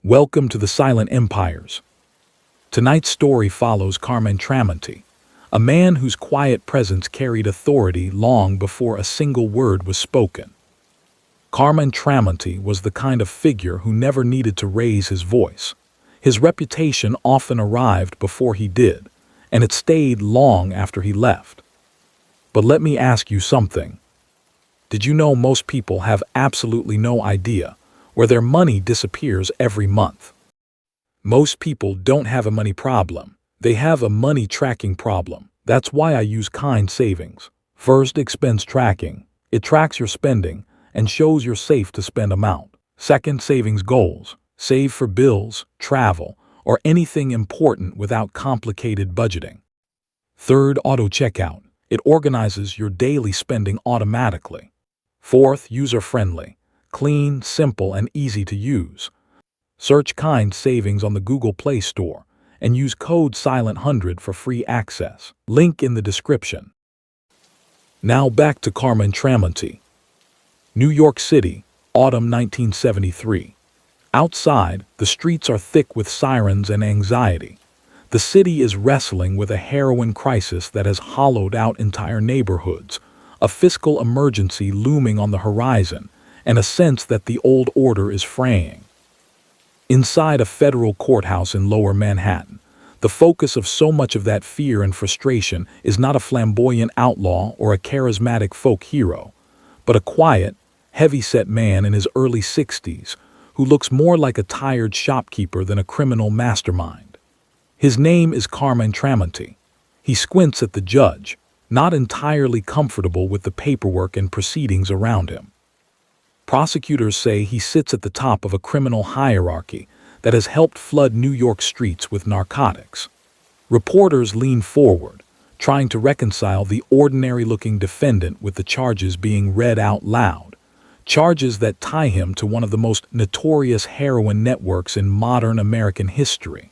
Welcome to the Silent Empires. Tonight's story follows Carmine Tramunti, a man whose quiet presence carried authority long before a single word was spoken. Carmine Tramunti was the kind of figure who never needed to raise his voice. His reputation often arrived before he did, and it stayed long after he left. But let me ask you something. Did you know most people have absolutely no idea where their money disappears every month? Most people don't have a money problem. They have a money tracking problem. That's why I use Kynd Savings. First, expense tracking. It tracks your spending and shows your safe to spend amount. Second, savings goals. Save for bills, travel, or anything important without complicated budgeting. Third, auto checkout. It organizes your daily spending automatically. Fourth, user-friendly. Clean, simple, and easy to use. Search Kynd Savings on the Google Play Store and use code SILENT100 for free access. Link in the description. Now back to Carmine Tramunti. New York City, autumn 1973. Outside, the streets are thick with sirens and anxiety. The city is wrestling with a heroin crisis that has hollowed out entire neighborhoods, a fiscal emergency looming on the horizon, and a sense that the old order is fraying. Inside a federal courthouse in Lower Manhattan, the focus of so much of that fear and frustration is not a flamboyant outlaw or a charismatic folk hero, but a quiet, heavy-set man in his early 60s who looks more like a tired shopkeeper than a criminal mastermind. His name is Carmine Tramunti. He squints at the judge, not entirely comfortable with the paperwork and proceedings around him. Prosecutors say he sits at the top of a criminal hierarchy that has helped flood New York streets with narcotics. Reporters lean forward, trying to reconcile the ordinary-looking defendant with the charges being read out loud, charges that tie him to one of the most notorious heroin networks in modern American history.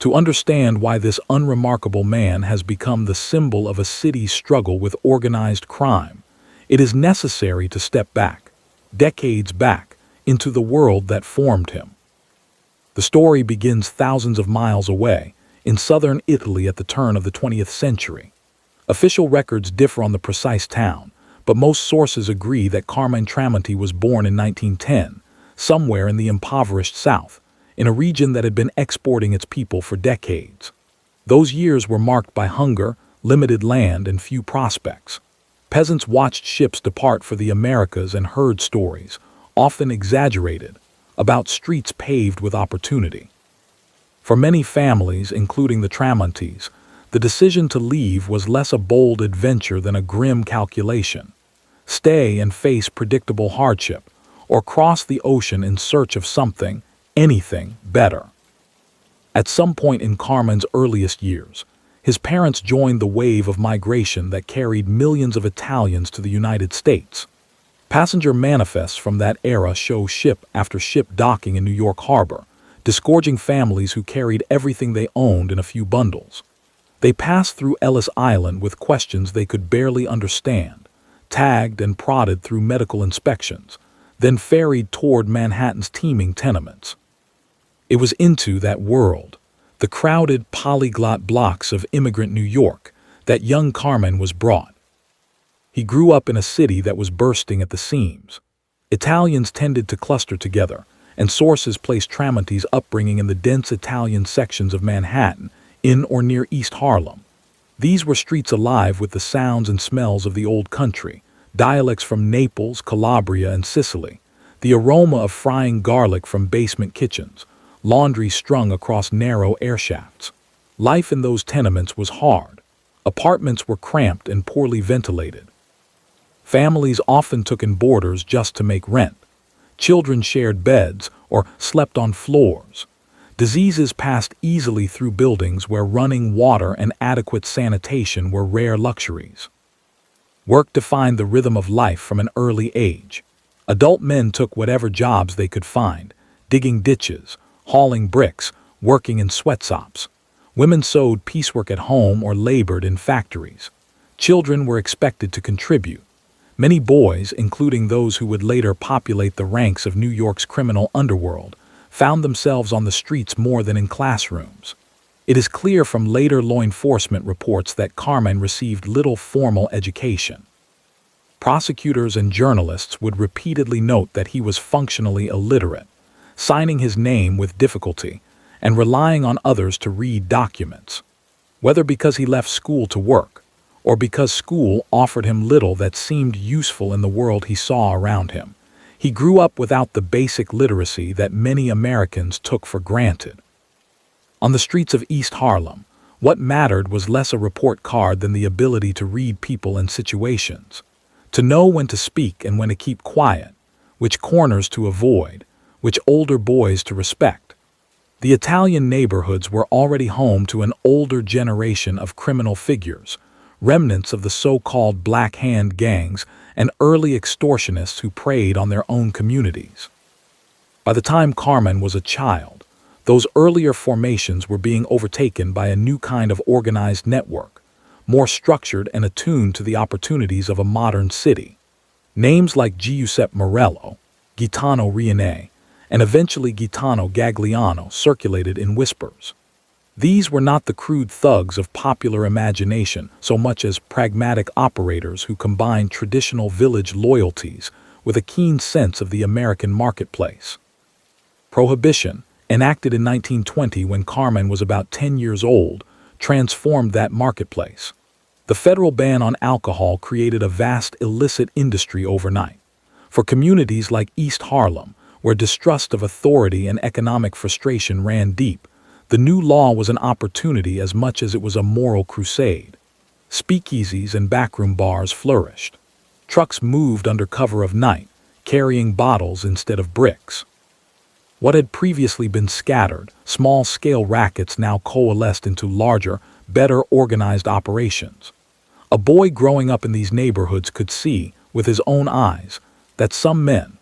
To understand why this unremarkable man has become the symbol of a city's struggle with organized crime, it is necessary to step back, decades back, into the world that formed him. The story begins thousands of miles away, in southern Italy at the turn of the 20th century. Official records differ on the precise town, but most sources agree that Carmine Tramunti was born in 1910, somewhere in the impoverished South, in a region that had been exporting its people for decades. Those years were marked by hunger, limited land, and few prospects. Peasants watched ships depart for the Americas and heard stories, often exaggerated, about streets paved with opportunity. For many families, including the Tramuntis, the decision to leave was less a bold adventure than a grim calculation. Stay and face predictable hardship, or cross the ocean in search of something, anything, better. At some point in Carmine's earliest years, his parents joined the wave of migration that carried millions of Italians to the United States. Passenger manifests from that era show ship after ship docking in New York Harbor, disgorging families who carried everything they owned in a few bundles. They passed through Ellis Island with questions they could barely understand, tagged and prodded through medical inspections, then ferried toward Manhattan's teeming tenements. It was into that world, the crowded polyglot blocks of immigrant New York, that young Carmine was brought. He grew up in a city that was bursting at the seams. Italians tended to cluster together, and sources placed Tramunti's upbringing in the dense Italian sections of Manhattan, in or near East Harlem. These were streets alive with the sounds and smells of the old country, dialects from Naples, Calabria, and Sicily, the aroma of frying garlic from basement kitchens, laundry strung across narrow air shafts. Life in those tenements was hard. Apartments were cramped and poorly ventilated. Families often took in boarders just to make rent. Children shared beds or slept on floors. Diseases passed easily through buildings where running water and adequate sanitation were rare luxuries. Work defined the rhythm of life from an early age. Adult men took whatever jobs they could find, digging ditches, hauling bricks, working in sweatshops. Women sewed piecework at home or labored in factories. Children were expected to contribute. Many boys, including those who would later populate the ranks of New York's criminal underworld, found themselves on the streets more than in classrooms. It is clear from later law enforcement reports that Carmine received little formal education. Prosecutors and journalists would repeatedly note that he was functionally illiterate, signing his name with difficulty and relying on others to read documents. Whether because he left school to work, or because school offered him little that seemed useful in the world he saw around him, he grew up without the basic literacy that many Americans took for granted. On the streets of East Harlem, what mattered was less a report card than the ability to read people and situations, to know when to speak and when to keep quiet, which corners to avoid, which older boys to respect. The Italian neighborhoods were already home to an older generation of criminal figures, remnants of the so-called Black Hand gangs and early extortionists who preyed on their own communities. By the time Carmine was a child, those earlier formations were being overtaken by a new kind of organized network, more structured and attuned to the opportunities of a modern city. Names like Giuseppe Morello, Gaetano Riene, and eventually Gaetano Gagliano circulated in whispers. These were not the crude thugs of popular imagination so much as pragmatic operators who combined traditional village loyalties with a keen sense of the American marketplace. Prohibition, enacted in 1920 when Carmine was about 10 years old, transformed that marketplace. The federal ban on alcohol created a vast illicit industry overnight. For communities like East Harlem, where distrust of authority and economic frustration ran deep, the new law was an opportunity as much as it was a moral crusade. Speakeasies and backroom bars flourished. Trucks moved under cover of night, carrying bottles instead of bricks. What had previously been scattered, small-scale rackets now coalesced into larger, better organized operations. A boy growing up in these neighborhoods could see, with his own eyes, that some men,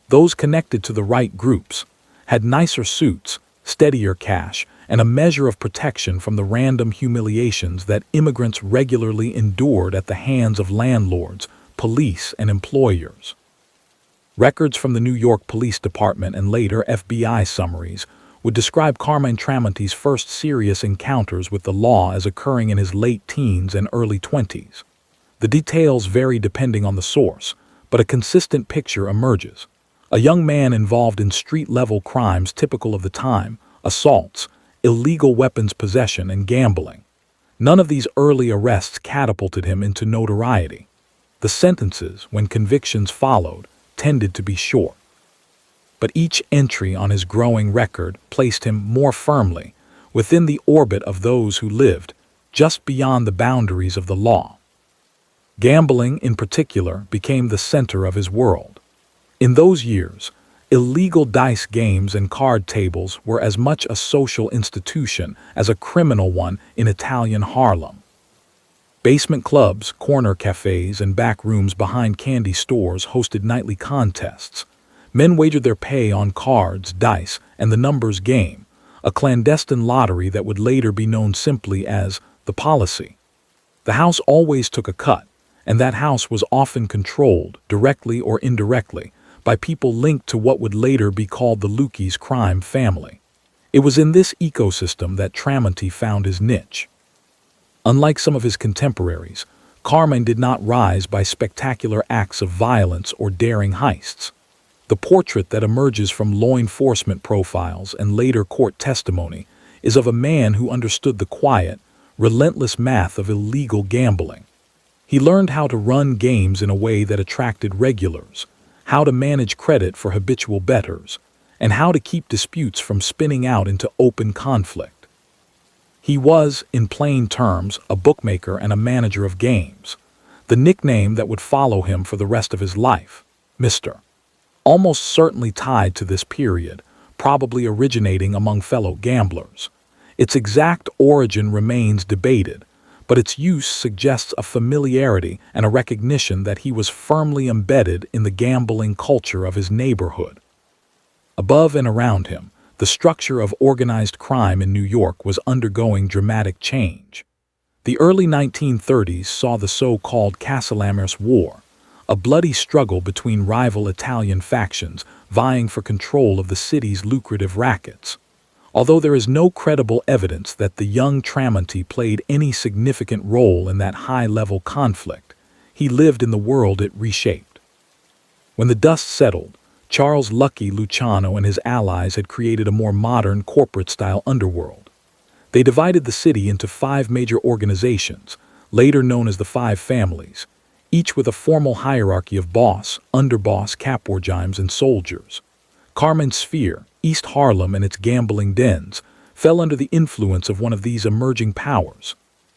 those connected to the right groups, had nicer suits, steadier cash, and a measure of protection from the random humiliations that immigrants regularly endured at the hands of landlords, police, and employers. Records from the New York Police Department and later FBI summaries would describe Carmine Tramunti's first serious encounters with the law as occurring in his late teens and early 20s. The details vary depending on the source, but a consistent picture emerges. A young man involved in street-level crimes typical of the time, assaults, illegal weapons possession, and gambling. None of these early arrests catapulted him into notoriety. The sentences, when convictions followed, tended to be short. But each entry on his growing record placed him more firmly within the orbit of those who lived just beyond the boundaries of the law. Gambling, in particular, became the center of his world. In those years, illegal dice games and card tables were as much a social institution as a criminal one in Italian Harlem. Basement clubs, corner cafes, and back rooms behind candy stores hosted nightly contests. Men wagered their pay on cards, dice, and the numbers game, a clandestine lottery that would later be known simply as the policy. The house always took a cut, and that house was often controlled, directly or indirectly, by people linked to what would later be called the Lucchese crime family. It was in this ecosystem that Tramunti found his niche. Unlike some of his contemporaries, Carmine did not rise by spectacular acts of violence or daring heists. The portrait that emerges from law enforcement profiles and later court testimony is of a man who understood the quiet, relentless math of illegal gambling. He learned how to run games in a way that attracted regulars, how to manage credit for habitual bettors, and how to keep disputes from spinning out into open conflict. He was, in plain terms, a bookmaker and a manager of games, the nickname that would follow him for the rest of his life, Mr. Almost certainly tied to this period, probably originating among fellow gamblers. Its exact origin remains debated, but its use suggests a familiarity and a recognition that he was firmly embedded in the gambling culture of his neighborhood. Above and around him, the structure of organized crime in New York was undergoing dramatic change. The early 1930s saw the so-called Castellammer's War, a bloody struggle between rival Italian factions vying for control of the city's lucrative rackets. Although there is no credible evidence that the young Tramunti played any significant role in that high-level conflict, he lived in the world it reshaped. When the dust settled, Charles Lucky Luciano and his allies had created a more modern corporate-style underworld. They divided the city into 5 major organizations, later known as the 5 families, each with a formal hierarchy of boss, underboss, capwargimes, and soldiers. Carmine's sphere, East Harlem and its gambling dens, fell under the influence of one of these emerging powers.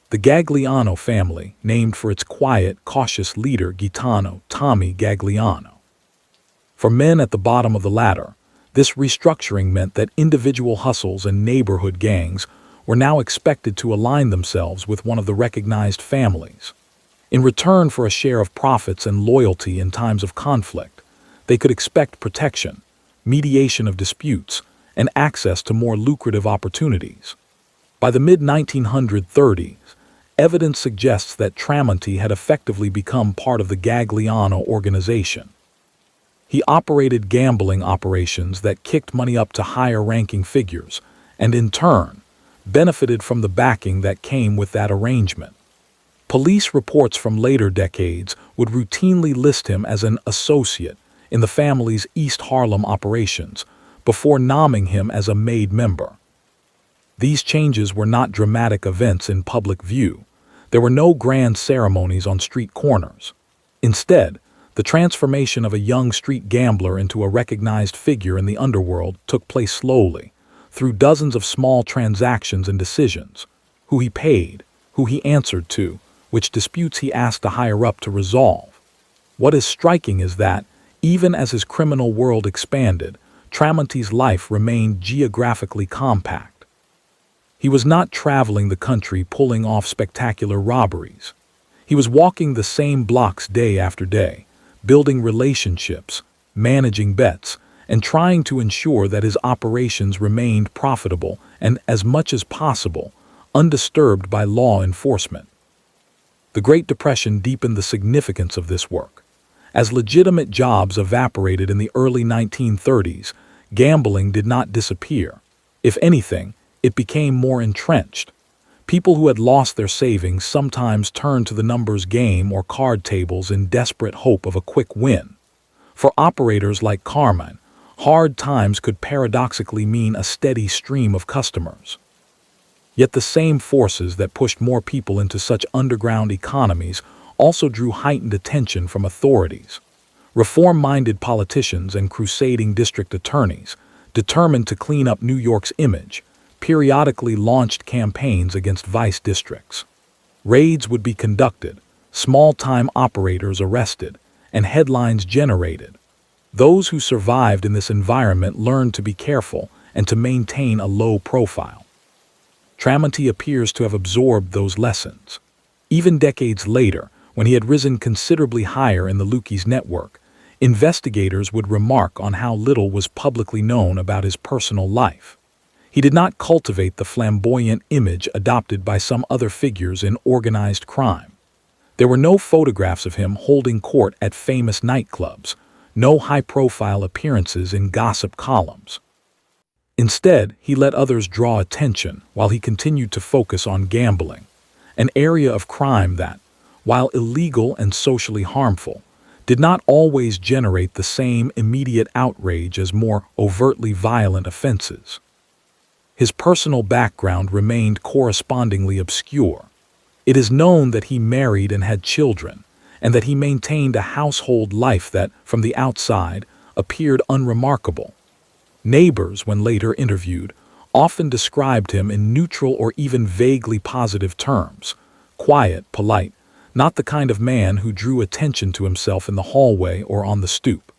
The Gagliano family, named for its quiet, cautious leader Gaetano Tommy Gagliano. For men at the bottom of the ladder, this restructuring meant that individual hustles and neighborhood gangs were now expected to align themselves with one of the recognized families. In return for a share of profits and loyalty in times of conflict, they could expect protection, mediation of disputes, and access to more lucrative opportunities. By the mid-1930s, evidence suggests that Tramunti had effectively become part of the Gagliano organization. He operated gambling operations that kicked money up to higher-ranking figures, and in turn, benefited from the backing that came with that arrangement. Police reports from later decades would routinely list him as an associate in the family's East Harlem operations, before nomming him as a made member. These changes were not dramatic events in public view. There were no grand ceremonies on street corners. Instead, the transformation of a young street gambler into a recognized figure in the underworld took place slowly, through dozens of small transactions and decisions: who he paid, who he answered to, which disputes he asked the higher-up to resolve. What is striking is that, even as his criminal world expanded, Tramunti's life remained geographically compact. He was not traveling the country pulling off spectacular robberies. He was walking the same blocks day after day, building relationships, managing bets, and trying to ensure that his operations remained profitable and, as much as possible, undisturbed by law enforcement. The Great Depression deepened the significance of this work. As legitimate jobs evaporated in the early 1930s, gambling did not disappear. If anything, it became more entrenched. People who had lost their savings sometimes turned to the numbers game or card tables in desperate hope of a quick win. For operators like Carmine, hard times could paradoxically mean a steady stream of customers. Yet the same forces that pushed more people into such underground economies also drew heightened attention from authorities. Reform-minded politicians and crusading district attorneys, determined to clean up New York's image, periodically launched campaigns against vice districts. Raids would be conducted, small-time operators arrested, and headlines generated. Those who survived in this environment learned to be careful and to maintain a low profile. Tramunti appears to have absorbed those lessons. Even decades later, when he had risen considerably higher in the Lucchese network, investigators would remark on how little was publicly known about his personal life. He did not cultivate the flamboyant image adopted by some other figures in organized crime. There were no photographs of him holding court at famous nightclubs, no high-profile appearances in gossip columns. Instead, he let others draw attention while he continued to focus on gambling, an area of crime that, while illegal and socially harmful, did not always generate the same immediate outrage as more overtly violent offenses. His personal background remained correspondingly obscure. It is known that he married and had children, and that he maintained a household life that, from the outside, appeared unremarkable. Neighbors, when later interviewed, often described him in neutral or even vaguely positive terms: quiet, polite, not the kind of man who drew attention to himself in the hallway or on the stoop.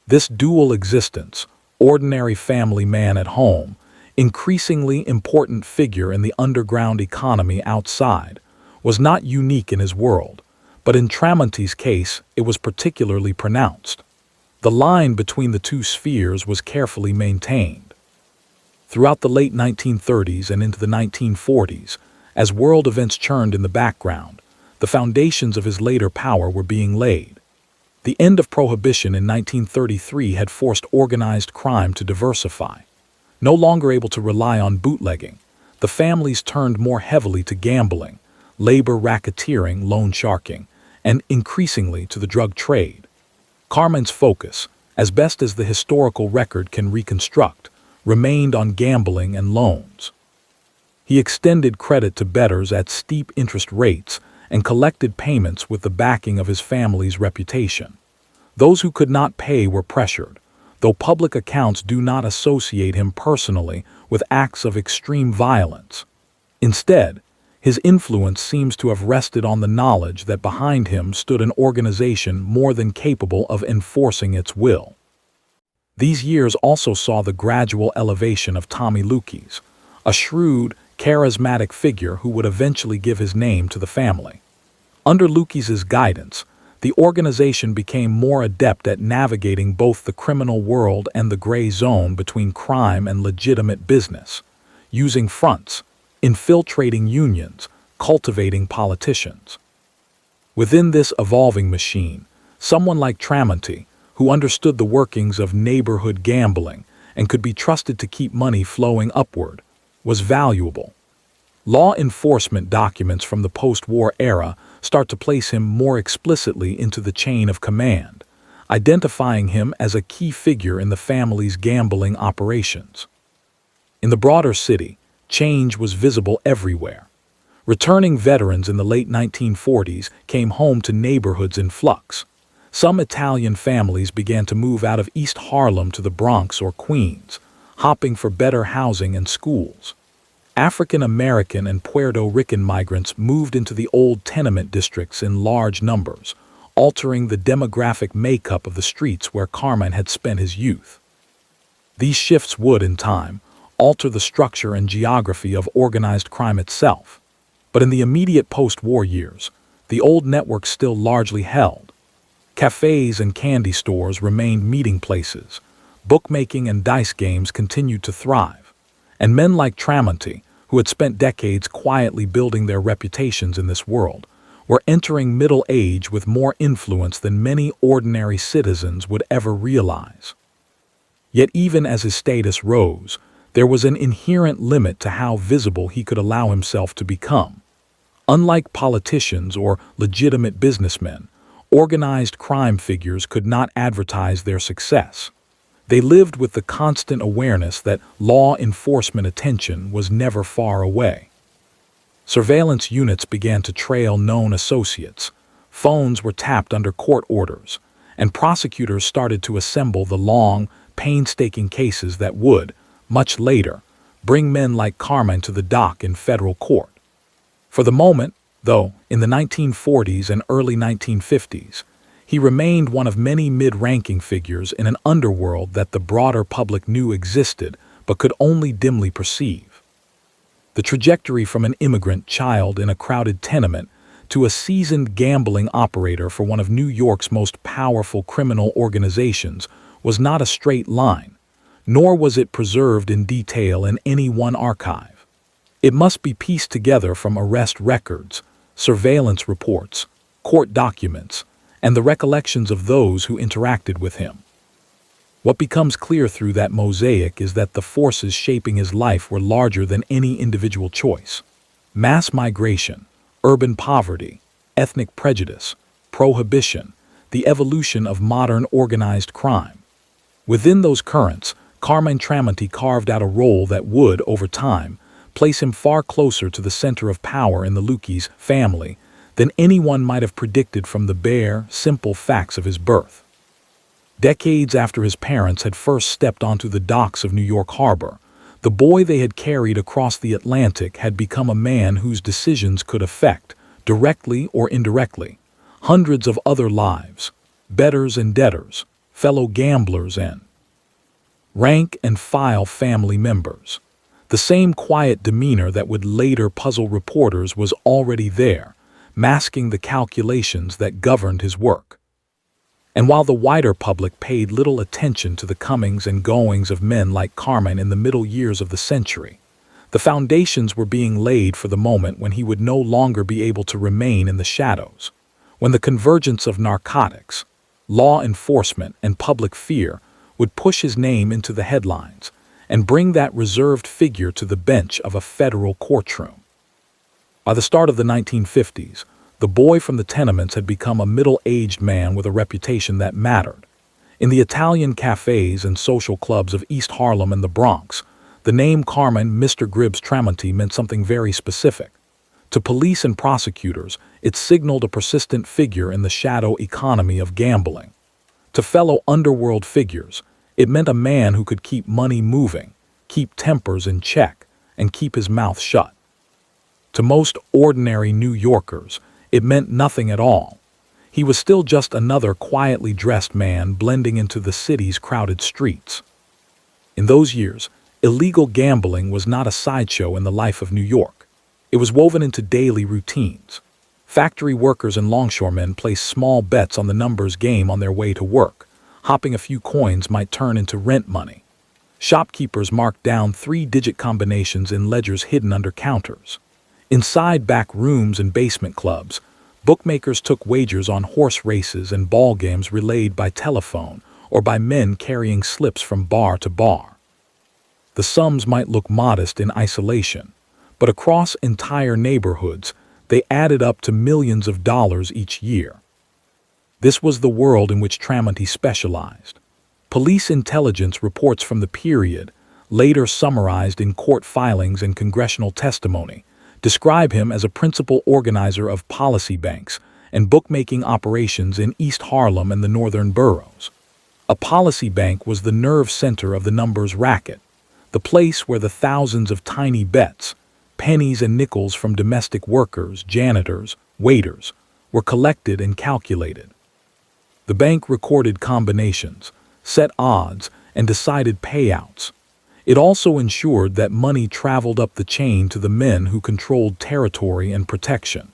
This dual existence, ordinary family man at home, increasingly important figure in the underground economy outside, was not unique in his world, but in Tramunti's case it was particularly pronounced. The line between the two spheres was carefully maintained. Throughout the late 1930s and into the 1940s, as world events churned in the background, the foundations of his later power were being laid. The end of Prohibition in 1933 had forced organized crime to diversify. No longer able to rely on bootlegging, the families turned more heavily to gambling, labor racketeering, loan sharking, and increasingly to the drug trade. Carmine's focus, as best as the historical record can reconstruct, remained on gambling and loans. He extended credit to bettors at steep interest rates and collected payments with the backing of his family's reputation. Those who could not pay were pressured, though public accounts do not associate him personally with acts of extreme violence. Instead, his influence seems to have rested on the knowledge that behind him stood an organization more than capable of enforcing its will. These years also saw the gradual elevation of Tommy Lukes, a shrewd, charismatic figure who would eventually give his name to the family. Under Lukes' guidance, the organization became more adept at navigating both the criminal world and the gray zone between crime and legitimate business, using fronts, infiltrating unions, cultivating politicians. Within this evolving machine, someone like Tramunti, who understood the workings of neighborhood gambling and could be trusted to keep money flowing upward, was valuable. Law enforcement documents from the post-war era start to place him more explicitly into the chain of command, identifying him as a key figure in the family's gambling operations. In the broader city, change was visible everywhere. Returning veterans in the late 1940s came home to neighborhoods in flux. Some Italian families began to move out of East Harlem to the Bronx or Queens, hopping for better housing and schools. African American and Puerto Rican migrants moved into the old tenement districts in large numbers, altering the demographic makeup of the streets where Carmine had spent his youth. These shifts would, in time, alter the structure and geography of organized crime itself. But in the immediate post-war years, the old network still largely held. Cafes and candy stores remained meeting places, bookmaking and dice games continued to thrive, and men like Tramunti, who had spent decades quietly building their reputations in this world, were entering middle age with more influence than many ordinary citizens would ever realize. Yet even as his status rose, there was an inherent limit to how visible he could allow himself to become. Unlike politicians or legitimate businessmen, organized crime figures could not advertise their success. They lived with the constant awareness that law enforcement attention was never far away. Surveillance units began to trail known associates, phones were tapped under court orders, and prosecutors started to assemble the long, painstaking cases that would, much later, bring men like Carmine to the dock in federal court. For the moment, though, in the 1940s and early 1950s, he remained one of many mid-ranking figures in an underworld that the broader public knew existed but could only dimly perceive. The trajectory from an immigrant child in a crowded tenement to a seasoned gambling operator for one of New York's most powerful criminal organizations was not a straight line, nor was it preserved in detail in any one archive. It must be pieced together from arrest records, surveillance reports, court documents, and the recollections of those who interacted with him. What becomes clear through that mosaic is that the forces shaping his life were larger than any individual choice. Mass migration, urban poverty, ethnic prejudice, prohibition, the evolution of modern organized crime. Within those currents, Carmine Tramunti carved out a role that would, over time, place him far closer to the center of power in the Lukes family than anyone might have predicted from the bare, simple facts of his birth. Decades after his parents had first stepped onto the docks of New York Harbor, the boy they had carried across the Atlantic had become a man whose decisions could affect, directly or indirectly, hundreds of other lives, bettors and debtors, fellow gamblers and rank-and-file family members. The same quiet demeanor that would later puzzle reporters was already there, masking the calculations that governed his work. And while the wider public paid little attention to the comings and goings of men like Carmine in the middle years of the century, the foundations were being laid for the moment when he would no longer be able to remain in the shadows, when the convergence of narcotics, law enforcement, and public fear would push his name into the headlines and bring that reserved figure to the bench of a federal courtroom. By the start of the 1950s, the boy from the tenements had become a middle-aged man with a reputation that mattered. In the Italian cafes and social clubs of East Harlem and the Bronx, the name Carmine "Mr. Gribbs" Tramunti meant something very specific. To police and prosecutors, it signaled a persistent figure in the shadow economy of gambling. To fellow underworld figures, it meant a man who could keep money moving, keep tempers in check, and keep his mouth shut. To most ordinary New Yorkers, it meant nothing at all. He was still just another quietly dressed man blending into the city's crowded streets. In those years, illegal gambling was not a sideshow in the life of New York. It was woven into daily routines. Factory workers and longshoremen placed small bets on the numbers game on their way to work. Hopping a few coins might turn into rent money. Shopkeepers marked down 3-digit combinations in ledgers hidden under counters. Inside back rooms and basement clubs, bookmakers took wagers on horse races and ball games relayed by telephone or by men carrying slips from bar to bar. The sums might look modest in isolation, but across entire neighborhoods, they added up to millions of dollars each year. This was the world in which Tramunti specialized. Police intelligence reports from the period, later summarized in court filings and congressional testimony, describe him as a principal organizer of policy banks and bookmaking operations in East Harlem and the northern boroughs. A policy bank was the nerve center of the numbers racket, the place where the thousands of tiny bets, pennies and nickels from domestic workers, janitors, waiters, were collected and calculated. The bank recorded combinations, set odds, and decided payouts. It also ensured that money traveled up the chain to the men who controlled territory and protection.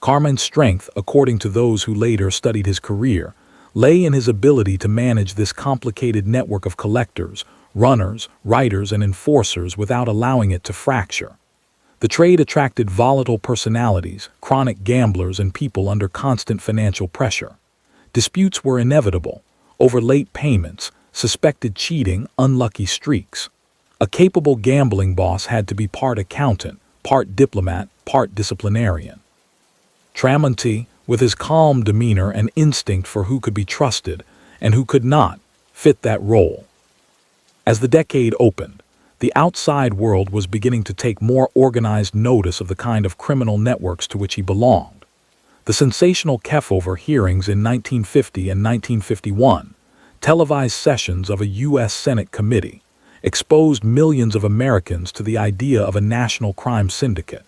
Carmine's strength, according to those who later studied his career, lay in his ability to manage this complicated network of collectors, runners, writers, and enforcers without allowing it to fracture. The trade attracted volatile personalities, chronic gamblers, and people under constant financial pressure. Disputes were inevitable over late payments, suspected cheating, unlucky streaks. A capable gambling boss had to be part accountant, part diplomat, part disciplinarian. Tramunti, with his calm demeanor and instinct for who could be trusted and who could not, fit that role. As the decade opened, the outside world was beginning to take more organized notice of the kind of criminal networks to which he belonged. The sensational Kefauver hearings in 1950 and 1951, televised sessions of a U.S. Senate committee, exposed millions of Americans to the idea of a national crime syndicate.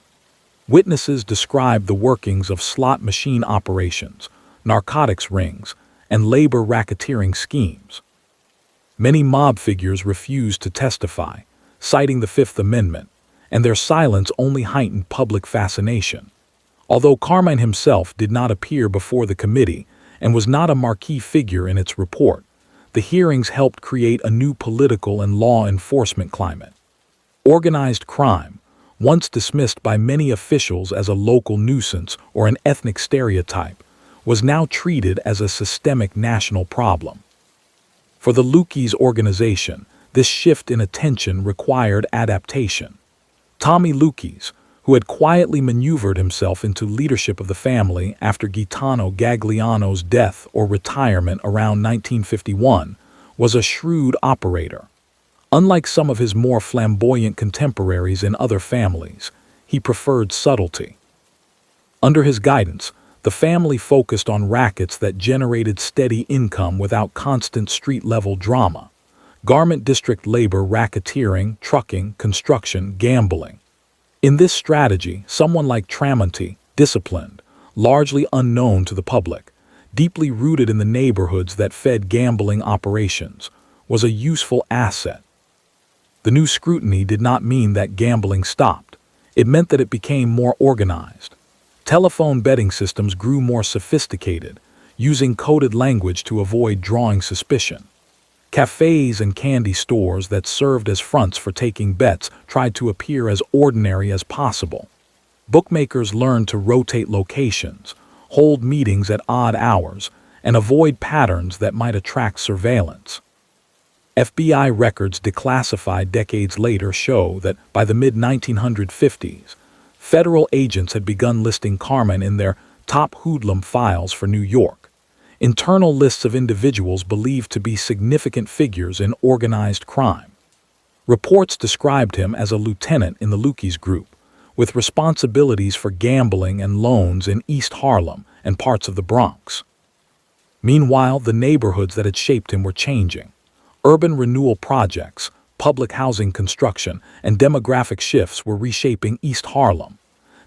Witnesses described the workings of slot machine operations, narcotics rings, and labor racketeering schemes. Many mob figures refused to testify, citing the Fifth Amendment, and their silence only heightened public fascination. Although Carmine himself did not appear before the committee and was not a marquee figure in its report, the hearings helped create a new political and law enforcement climate. Organized crime, once dismissed by many officials as a local nuisance or an ethnic stereotype, was now treated as a systemic national problem. For the Lucchese organization, this shift in attention required adaptation. Tommy Lucchese, who had quietly maneuvered himself into leadership of the family after Gaetano Gagliano's death or retirement around 1951, was a shrewd operator. Unlike some of his more flamboyant contemporaries in other families, he preferred subtlety. Under his guidance, the family focused on rackets that generated steady income without constant street-level drama: garment district labor, racketeering, trucking, construction, gambling. In this strategy, someone like Tramunti, disciplined, largely unknown to the public, deeply rooted in the neighborhoods that fed gambling operations, was a useful asset. The new scrutiny did not mean that gambling stopped. It meant that it became more organized. Telephone betting systems grew more sophisticated, using coded language to avoid drawing suspicion. Cafes and candy stores that served as fronts for taking bets tried to appear as ordinary as possible. Bookmakers learned to rotate locations, hold meetings at odd hours, and avoid patterns that might attract surveillance. FBI records declassified decades later show that by the mid-1950s, federal agents had begun listing Carmine in their top hoodlum files for New York, internal lists of individuals believed to be significant figures in organized crime. Reports described him as a lieutenant in the Lukey's group, with responsibilities for gambling and loans in East Harlem and parts of the Bronx. Meanwhile, the neighborhoods that had shaped him were changing. Urban renewal projects, public housing construction, and demographic shifts were reshaping East Harlem.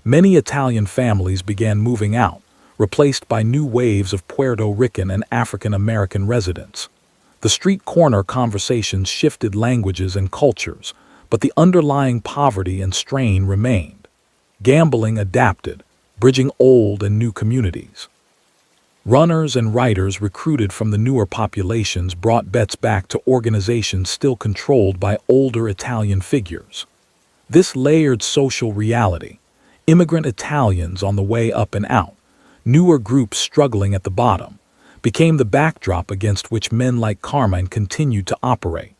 Many Italian families began moving out, replaced by new waves of Puerto Rican and African American residents. The street corner conversations shifted languages and cultures, but the underlying poverty and strain remained. Gambling adapted, bridging old and new communities. Runners and writers recruited from the newer populations brought bets back to organizations still controlled by older Italian figures. This layered social reality, immigrant Italians on the way up and out, newer groups struggling at the bottom, became the backdrop against which men like Carmine continued to operate.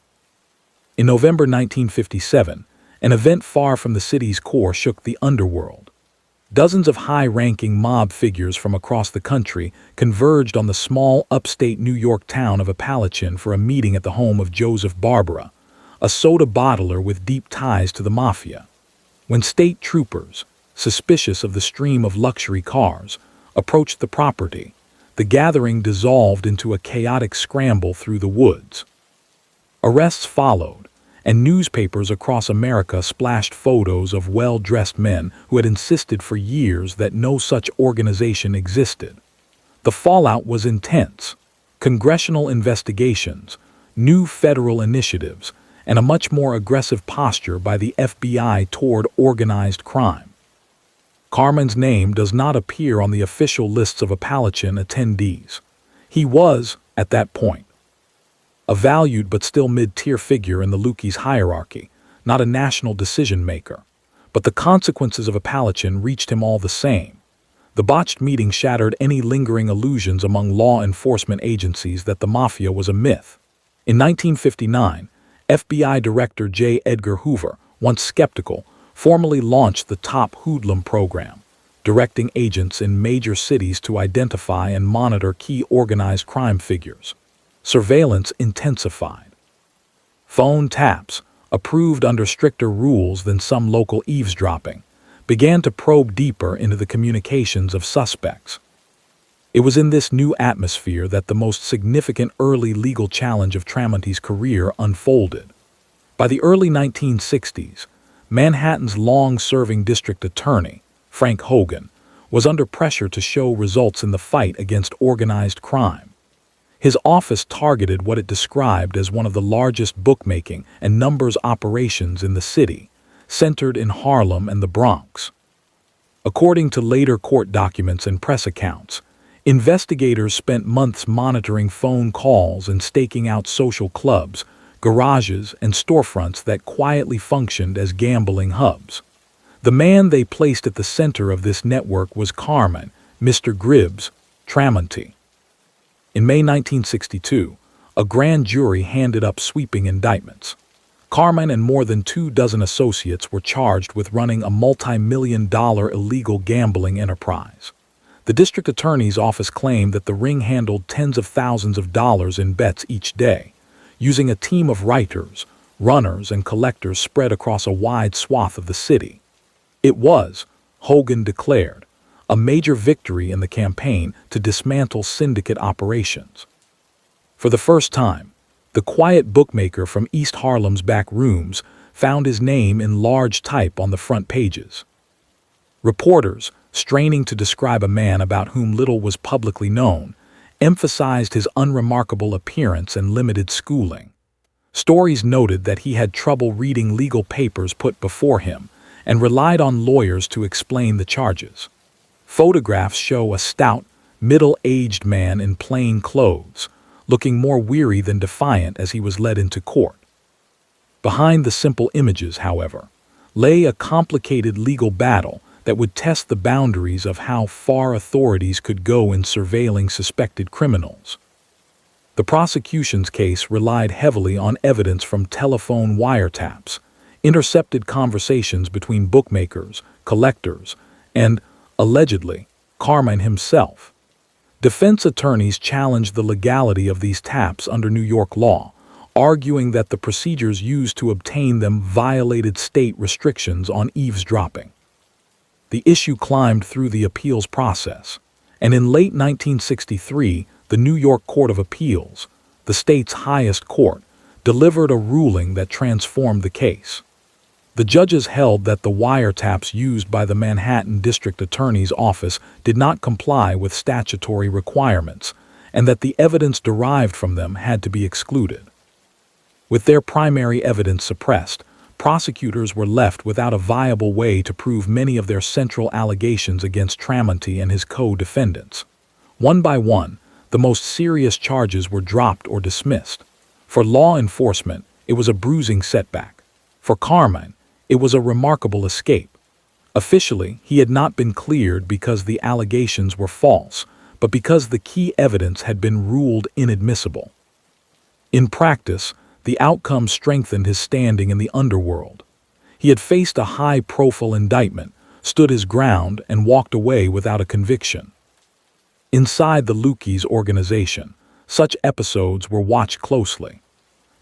In November 1957, an event far from the city's core shook the underworld. Dozens of high-ranking mob figures from across the country converged on the small upstate New York town of Appalachian for a meeting at the home of Joseph Barbara, a soda bottler with deep ties to the mafia. When state troopers, suspicious of the stream of luxury cars, approached the property, the gathering dissolved into a chaotic scramble through the woods. Arrests followed, and newspapers across America splashed photos of well-dressed men who had insisted for years that no such organization existed. The fallout was intense. Congressional investigations, new federal initiatives, and a much more aggressive posture by the FBI toward organized crime. Carmine's name does not appear on the official lists of Appalachian attendees. He was, at that point, a valued but still mid-tier figure in the Lukey's hierarchy, not a national decision-maker. But the consequences of Appalachian reached him all the same. The botched meeting shattered any lingering illusions among law enforcement agencies that the mafia was a myth. In 1959, FBI Director J. Edgar Hoover, once skeptical, formally launched the Top Hoodlum program, directing agents in major cities to identify and monitor key organized crime figures. Surveillance intensified. Phone taps, approved under stricter rules than some local eavesdropping, began to probe deeper into the communications of suspects. It was in this new atmosphere that the most significant early legal challenge of Tramunti's career unfolded. By the early 1960s, Manhattan's long-serving district attorney, Frank Hogan, was under pressure to show results in the fight against organized crime. His office targeted what it described as one of the largest bookmaking and numbers operations in the city, centered in Harlem and the Bronx. According to later court documents and press accounts, investigators spent months monitoring phone calls and staking out social clubs, garages, and storefronts that quietly functioned as gambling hubs. The man they placed at the center of this network was Carmine, Mr. Gribbs, Tramunti. In May 1962, a grand jury handed up sweeping indictments. Carmine and more than 24 associates were charged with running a multi-million-dollar illegal gambling enterprise. The district attorney's office claimed that the ring handled tens of thousands of dollars in bets each day, using a team of writers, runners, and collectors spread across a wide swath of the city. It was, Hogan declared, a major victory in the campaign to dismantle syndicate operations. For the first time, the quiet bookmaker from East Harlem's back rooms found his name in large type on the front pages. Reporters, straining to describe a man about whom little was publicly known, emphasized his unremarkable appearance and limited schooling. Stories noted that he had trouble reading legal papers put before him and relied on lawyers to explain the charges. Photographs show a stout, middle-aged man in plain clothes, looking more weary than defiant as he was led into court. Behind the simple images, however, lay a complicated legal battle that would test the boundaries of how far authorities could go in surveilling suspected criminals. The prosecution's case relied heavily on evidence from telephone wiretaps, intercepted conversations between bookmakers, collectors, and, allegedly, Carmine himself. Defense attorneys challenged the legality of these taps under New York law, arguing that the procedures used to obtain them violated state restrictions on eavesdropping. The issue climbed through the appeals process, and in late 1963, the New York Court of Appeals, the state's highest court, delivered a ruling that transformed the case. The judges held that the wiretaps used by the Manhattan District Attorney's Office did not comply with statutory requirements, and that the evidence derived from them had to be excluded. With their primary evidence suppressed, prosecutors were left without a viable way to prove many of their central allegations against Tramunti and his co-defendants. One by one, the most serious charges were dropped or dismissed. For law enforcement, it was a bruising setback. For Carmine, it was a remarkable escape. Officially, he had not been cleared because the allegations were false, but because the key evidence had been ruled inadmissible. In practice, the outcome strengthened his standing in the underworld. He had faced a high-profile indictment, stood his ground, and walked away without a conviction. Inside the Lucchese organization, such episodes were watched closely.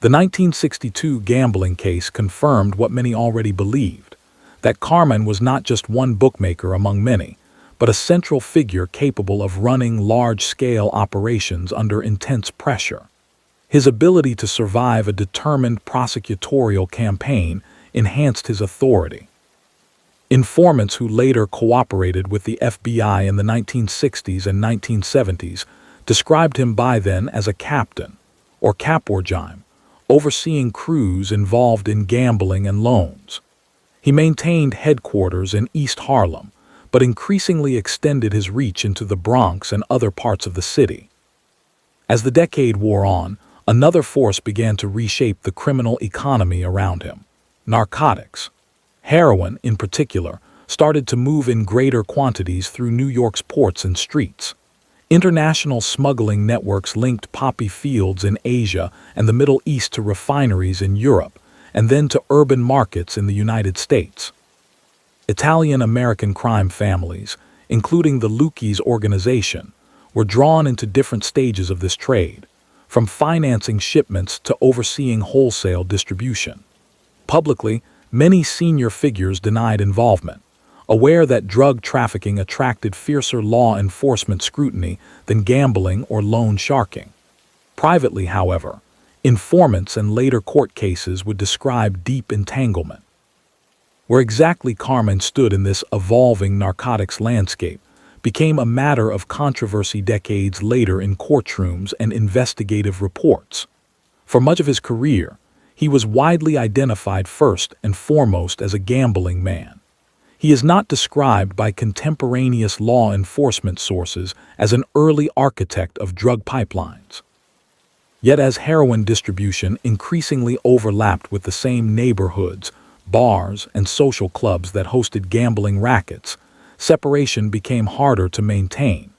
The 1962 gambling case confirmed what many already believed, that Carmine was not just one bookmaker among many, but a central figure capable of running large-scale operations under intense pressure. His ability to survive a determined prosecutorial campaign enhanced his authority. Informants who later cooperated with the FBI in the 1960s and 1970s described him by then as a captain, or caporgime, overseeing crews involved in gambling and loans. He maintained headquarters in East Harlem, but increasingly extended his reach into the Bronx and other parts of the city. As the decade wore on, another force began to reshape the criminal economy around him: narcotics. Heroin, in particular, started to move in greater quantities through New York's ports and streets. International smuggling networks linked poppy fields in Asia and the Middle East to refineries in Europe, and then to urban markets in the United States. Italian-American crime families, including the Lucchese organization, were drawn into different stages of this trade, from financing shipments to overseeing wholesale distribution. Publicly, many senior figures denied involvement, aware that drug trafficking attracted fiercer law enforcement scrutiny than gambling or loan sharking. Privately, however, informants and later court cases would describe deep entanglement. Where exactly Carmine stood in this evolving narcotics landscape became a matter of controversy decades later in courtrooms and investigative reports. For much of his career, he was widely identified first and foremost as a gambling man. He is not described by contemporaneous law enforcement sources as an early architect of drug pipelines. Yet as heroin distribution increasingly overlapped with the same neighborhoods, bars, and social clubs that hosted gambling rackets, separation became harder to maintain.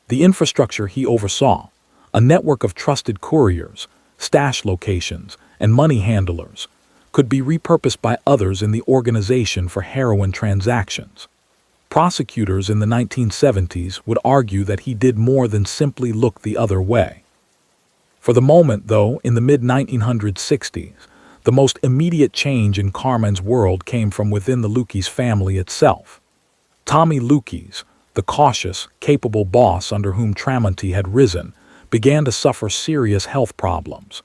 The infrastructure he oversaw, a network of trusted couriers, stash locations, and money handlers, could be repurposed by others in the organization for heroin transactions. Prosecutors in the 1970s would argue that he did more than simply look the other way. For the moment, though, in the mid-1960s, the most immediate change in Carmine's world came from within the Lucchese family itself. Tommy Lucchese, the cautious, capable boss under whom Tramunti had risen, began to suffer serious health problems.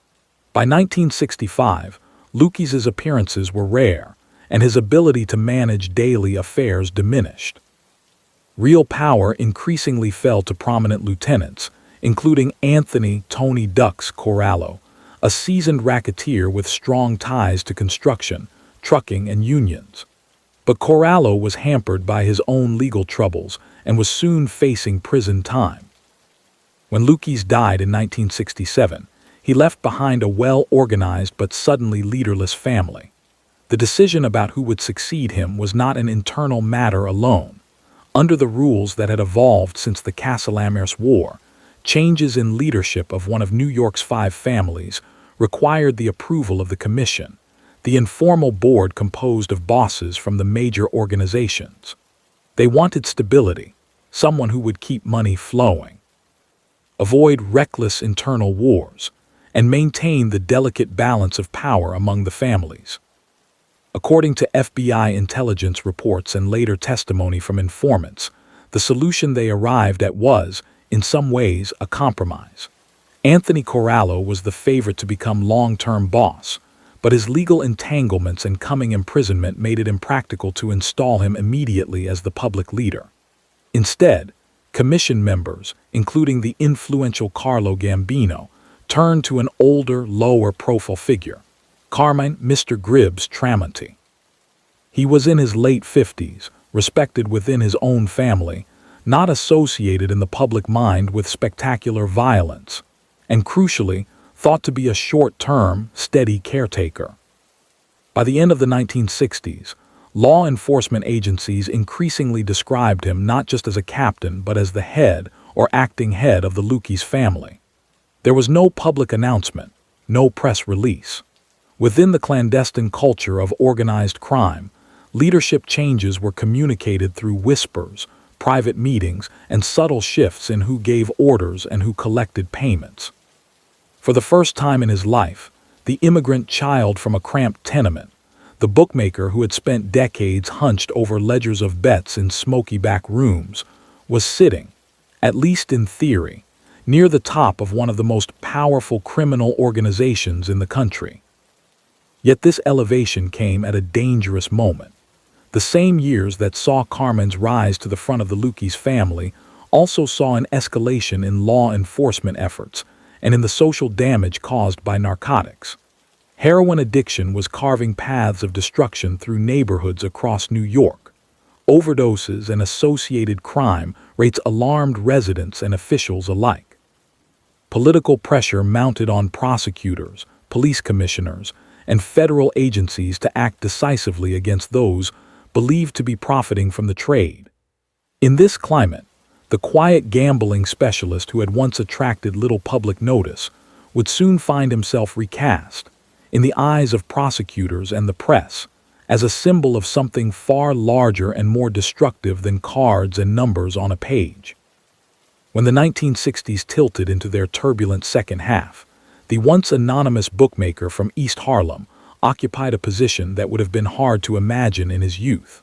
By 1965, Lucchese's appearances were rare, and his ability to manage daily affairs diminished. Real power increasingly fell to prominent lieutenants, including Anthony "Tony Ducks" Corallo, a seasoned racketeer with strong ties to construction, trucking, and unions. But Corallo was hampered by his own legal troubles and was soon facing prison time. When Lucchese died in 1967, he left behind a well-organized but suddenly leaderless family. The decision about who would succeed him was not an internal matter alone. Under the rules that had evolved since the Castellammare War, changes in leadership of one of New York's 5 families required the approval of the commission, the informal board composed of bosses from the major organizations. They wanted stability, someone who would keep money flowing, avoid reckless internal wars, and maintain the delicate balance of power among the families. According to FBI intelligence reports and later testimony from informants, the solution they arrived at was, in some ways, a compromise. Anthony Corallo was the favorite to become long-term boss, but his legal entanglements and coming imprisonment made it impractical to install him immediately as the public leader. Instead, commission members, including the influential Carlo Gambino, turned to an older, lower-profile figure, Carmine "Mr. Gribbs" Tramunti. He was in his late 50s, respected within his own family, not associated in the public mind with spectacular violence, and crucially, thought to be a short-term, steady caretaker. By the end of the 1960s, law enforcement agencies increasingly described him not just as a captain but as the head or acting head of the Lucchese family. There was no public announcement, no press release. Within the clandestine culture of organized crime, leadership changes were communicated through whispers, private meetings, and subtle shifts in who gave orders and who collected payments. For the first time in his life, the immigrant child from a cramped tenement, the bookmaker who had spent decades hunched over ledgers of bets in smoky back rooms, was sitting, at least in theory, near the top of one of the most powerful criminal organizations in the country. Yet this elevation came at a dangerous moment. The same years that saw Carmine's rise to the front of the Lucchese family also saw an escalation in law enforcement efforts and in the social damage caused by narcotics. Heroin addiction was carving paths of destruction through neighborhoods across New York. Overdoses and associated crime rates alarmed residents and officials alike. Political pressure mounted on prosecutors, police commissioners, and federal agencies to act decisively against those believed to be profiting from the trade. In this climate, the quiet gambling specialist who had once attracted little public notice would soon find himself recast, in the eyes of prosecutors and the press, as a symbol of something far larger and more destructive than cards and numbers on a page. When the 1960s tilted into their turbulent second half, the once anonymous bookmaker from East Harlem occupied a position that would have been hard to imagine in his youth.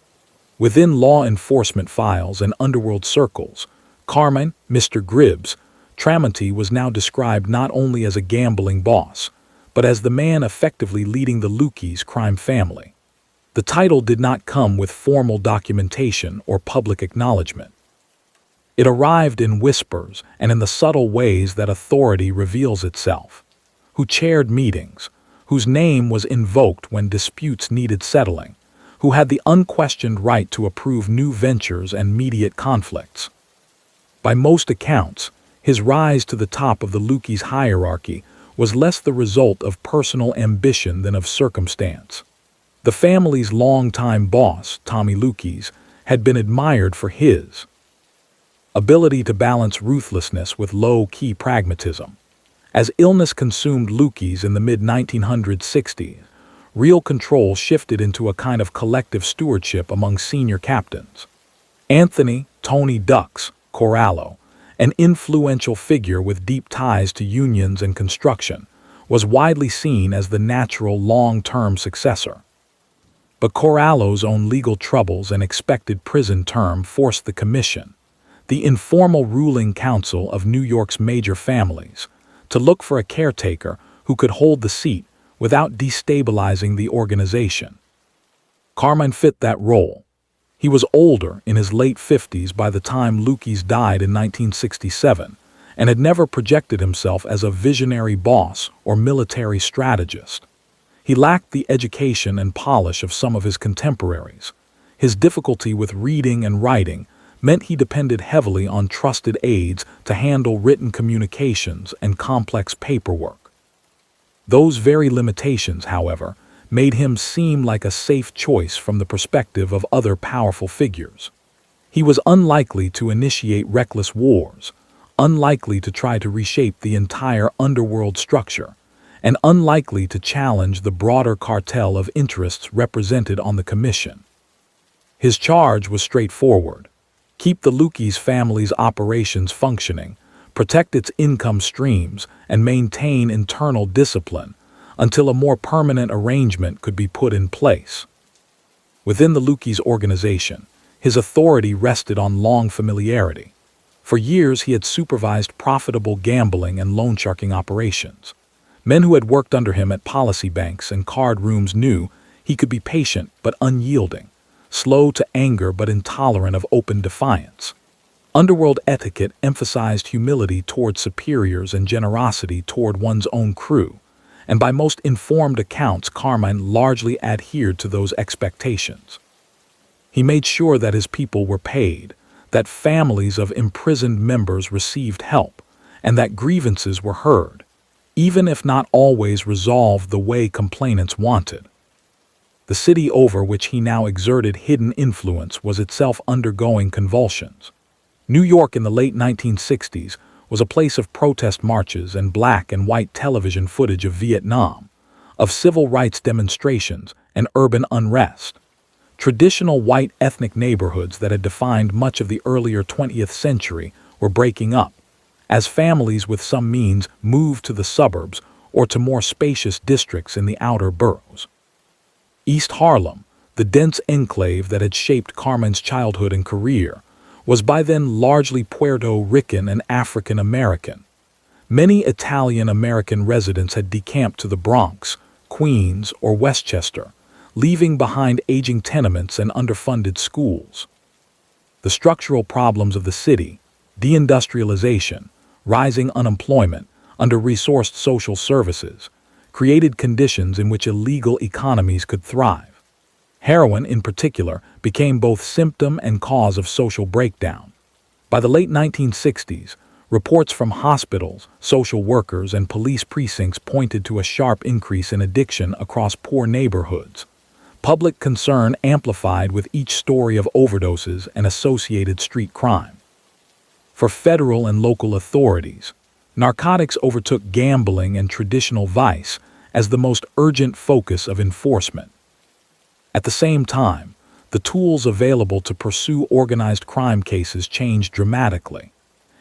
Within law enforcement files and underworld circles, Carmine, Mr. Gribbs, Tramunti was now described not only as a gambling boss, but as the man effectively leading the Lucchese crime family. The title did not come with formal documentation or public acknowledgement. It arrived in whispers and in the subtle ways that authority reveals itself. Who chaired meetings, whose name was invoked when disputes needed settling, who had the unquestioned right to approve new ventures and mediate conflicts. By most accounts, his rise to the top of the Lucchese hierarchy was less the result of personal ambition than of circumstance. The family's longtime boss, Tommy Lucchese, had been admired for his ability to balance ruthlessness with low-key pragmatism. As illness consumed Lucchese in the mid-1960s, real control shifted into a kind of collective stewardship among senior captains. Anthony "Tony Ducks" Corallo, an influential figure with deep ties to unions and construction, was widely seen as the natural long-term successor. But Corallo's own legal troubles and expected prison term forced the commission, the informal ruling council of New York's major families, to look for a caretaker who could hold the seat without destabilizing the organization. Carmine fit that role. He was older, in his late 50s by the time Lucchese died in 1967, and had never projected himself as a visionary boss or military strategist. He lacked the education and polish of some of his contemporaries. His difficulty with reading and writing meant he depended heavily on trusted aides to handle written communications and complex paperwork. Those very limitations, however, made him seem like a safe choice from the perspective of other powerful figures. He was unlikely to initiate reckless wars, unlikely to try to reshape the entire underworld structure, and unlikely to challenge the broader cartel of interests represented on the commission. His charge was straightforward: keep the Lucchese family's operations functioning, protect its income streams, and maintain internal discipline until a more permanent arrangement could be put in place. Within the Lucchese organization, his authority rested on long familiarity. For years he had supervised profitable gambling and loan sharking operations. Men who had worked under him at policy banks and card rooms knew he could be patient but unyielding, slow to anger but intolerant of open defiance. Underworld etiquette emphasized humility toward superiors and generosity toward one's own crew, and by most informed accounts Carmine largely adhered to those expectations. He made sure that his people were paid, that families of imprisoned members received help, and that grievances were heard, even if not always resolved the way complainants wanted. The city over which he now exerted hidden influence was itself undergoing convulsions. New York in the late 1960s was a place of protest marches and black and white television footage of Vietnam, of civil rights demonstrations and urban unrest. Traditional white ethnic neighborhoods that had defined much of the earlier 20th century were breaking up, as families with some means moved to the suburbs or to more spacious districts in the outer boroughs. East Harlem, the dense enclave that had shaped Carmine's childhood and career, was by then largely Puerto Rican and African American. Many Italian-American residents had decamped to the Bronx, Queens, or Westchester, leaving behind aging tenements and underfunded schools. The structural problems of the city, deindustrialization, rising unemployment, under-resourced social services, created conditions in which illegal economies could thrive. Heroin, in particular, became both symptom and cause of social breakdown. By the late 1960s, reports from hospitals, social workers, and police precincts pointed to a sharp increase in addiction across poor neighborhoods. Public concern amplified with each story of overdoses and associated street crime. For federal and local authorities, narcotics overtook gambling and traditional vice as the most urgent focus of enforcement. At the same time, the tools available to pursue organized crime cases changed dramatically.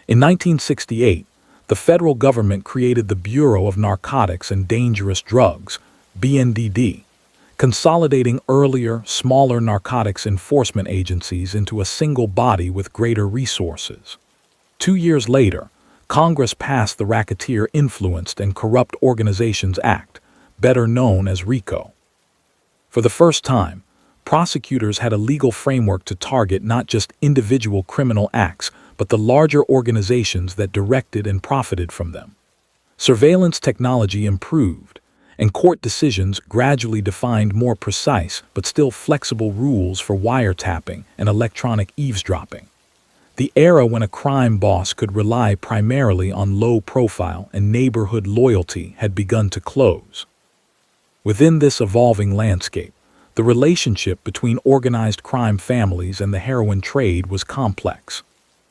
In 1968, the federal government created the Bureau of Narcotics and Dangerous Drugs, BNDD, consolidating earlier, smaller narcotics enforcement agencies into a single body with greater resources. 2 years later, Congress passed the Racketeer Influenced and Corrupt Organizations Act, better known as RICO. For the first time, prosecutors had a legal framework to target not just individual criminal acts, but the larger organizations that directed and profited from them. Surveillance technology improved, and court decisions gradually defined more precise but still flexible rules for wiretapping and electronic eavesdropping. The era when a crime boss could rely primarily on low profile and neighborhood loyalty had begun to close. Within this evolving landscape, the relationship between organized crime families and the heroin trade was complex.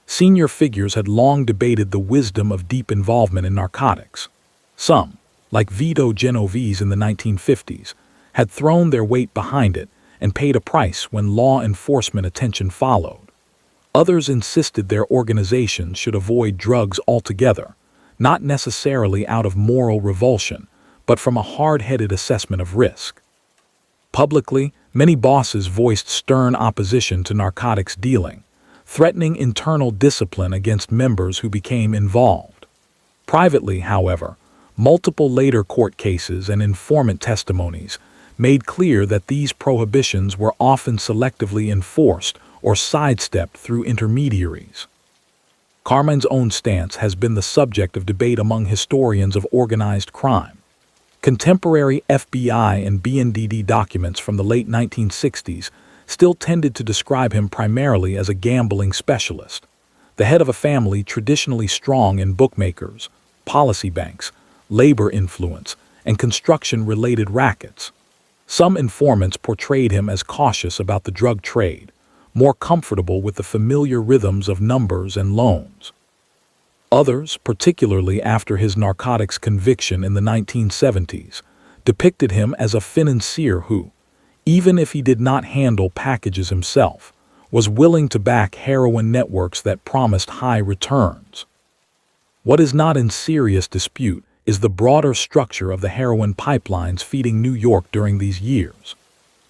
Senior figures had long debated the wisdom of deep involvement in narcotics. Some, like Vito Genovese in the 1950s, had thrown their weight behind it and paid a price when law enforcement attention followed. Others insisted their organizations should avoid drugs altogether, not necessarily out of moral revulsion, but from a hard-headed assessment of risk. Publicly, many bosses voiced stern opposition to narcotics dealing, threatening internal discipline against members who became involved. Privately, however, multiple later court cases and informant testimonies made clear that these prohibitions were often selectively enforced or sidestepped through intermediaries. Carmine's own stance has been the subject of debate among historians of organized crime. Contemporary FBI and BNDD documents from the late 1960s still tended to describe him primarily as a gambling specialist, the head of a family traditionally strong in bookmakers, policy banks, labor influence, and construction-related rackets. Some informants portrayed him as cautious about the drug trade, more comfortable with the familiar rhythms of numbers and loans. Others, particularly after his narcotics conviction in the 1970s, depicted him as a financier who, even if he did not handle packages himself, was willing to back heroin networks that promised high returns. What is not in serious dispute is the broader structure of the heroin pipelines feeding New York during these years.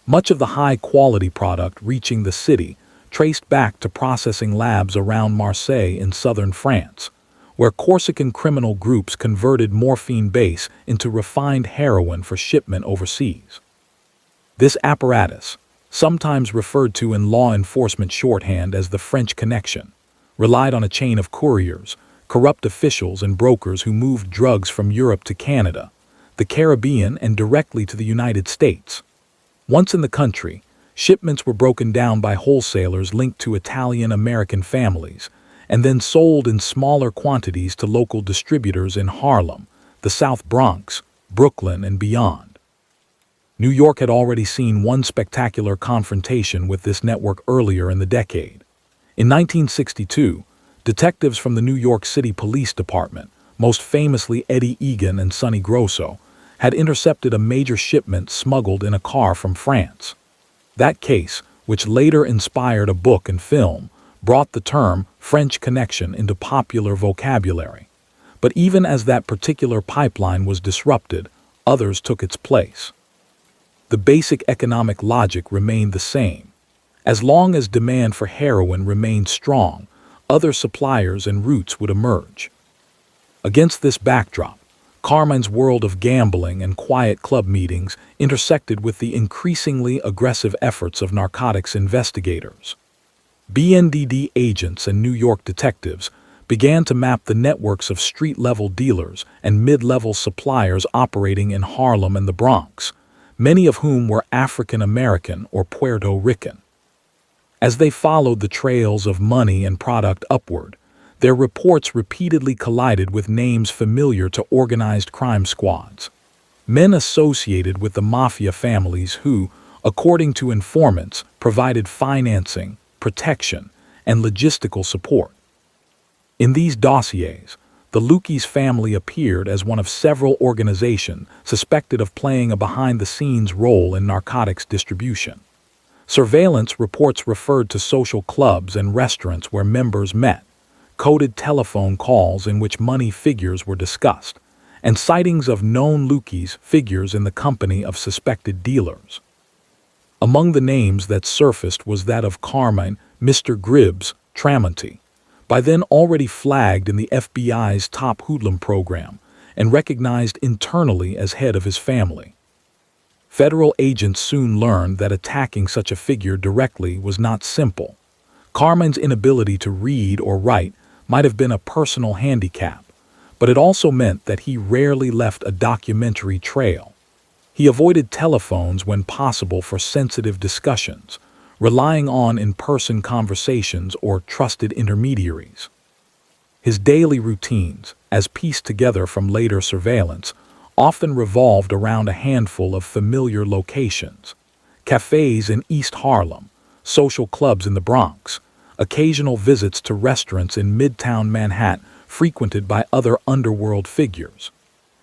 Much of the high-quality product reaching the city traced back to processing labs around Marseille in southern France, where Corsican criminal groups converted morphine base into refined heroin for shipment overseas. This apparatus, sometimes referred to in law enforcement shorthand as the French Connection, relied on a chain of couriers, corrupt officials and brokers who moved drugs from Europe to Canada, the Caribbean, and directly to the United States. Once in the country, shipments were broken down by wholesalers linked to Italian-American families, and then sold in smaller quantities to local distributors in Harlem, the South Bronx, Brooklyn, and beyond. New York had already seen one spectacular confrontation with this network earlier in the decade. In 1962, detectives from the New York City Police Department, most famously Eddie Egan and Sonny Grosso, had intercepted a major shipment smuggled in a car from France. That case, which later inspired a book and film, brought the term French Connection into popular vocabulary. But even as that particular pipeline was disrupted, others took its place. The basic economic logic remained the same. As long as demand for heroin remained strong, other suppliers and routes would emerge. Against this backdrop, Carmine's world of gambling and quiet club meetings intersected with the increasingly aggressive efforts of narcotics investigators. BNDD agents and New York detectives began to map the networks of street-level dealers and mid-level suppliers operating in Harlem and the Bronx, many of whom were African American or Puerto Rican. As they followed the trails of money and product upward, their reports repeatedly collided with names familiar to organized crime squads. Men associated with the mafia families who, according to informants, provided financing, protection, and logistical support. In these dossiers, the Lucchese family appeared as one of several organizations suspected of playing a behind-the-scenes role in narcotics distribution. Surveillance reports referred to social clubs and restaurants where members met, coded telephone calls in which money figures were discussed, and sightings of known Lucchese figures in the company of suspected dealers. Among the names that surfaced was that of Carmine Mr. Gribbs Tramunti, by then already flagged in the FBI's top hoodlum program and recognized internally as head of his family. Federal agents soon learned that attacking such a figure directly was not simple. Carmine's inability to read or write might have been a personal handicap, but it also meant that he rarely left a documentary trail. He avoided telephones when possible for sensitive discussions, relying on in-person conversations or trusted intermediaries. His daily routines, as pieced together from later surveillance, often revolved around a handful of familiar locations: cafes in East Harlem, social clubs in the Bronx, occasional visits to restaurants in Midtown Manhattan frequented by other underworld figures.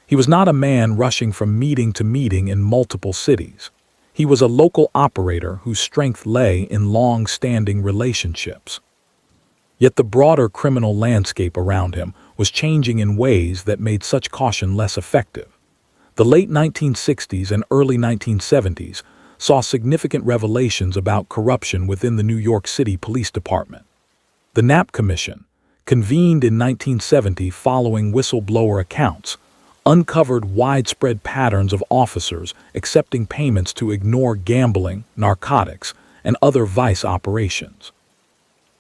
He was not a man rushing from meeting to meeting in multiple cities. He was a local operator whose strength lay in long-standing relationships. Yet the broader criminal landscape around him was changing in ways that made such caution less effective. The late 1960s and early 1970s saw significant revelations about corruption within the New York City Police Department. The Knapp Commission, convened in 1970 following whistleblower accounts, uncovered widespread patterns of officers accepting payments to ignore gambling, narcotics, and other vice operations.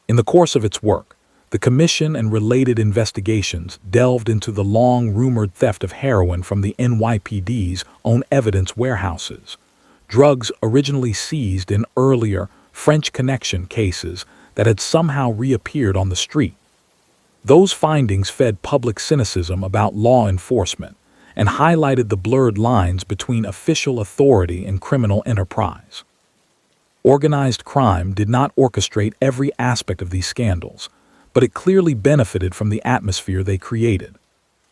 In the course of its work, the commission and related investigations delved into the long-rumored theft of heroin from the NYPD's own evidence warehouses, drugs originally seized in earlier French Connection cases that had somehow reappeared on the street. Those findings fed public cynicism about law enforcement and highlighted the blurred lines between official authority and criminal enterprise. Organized crime did not orchestrate every aspect of these scandals, but it clearly benefited from the atmosphere they created.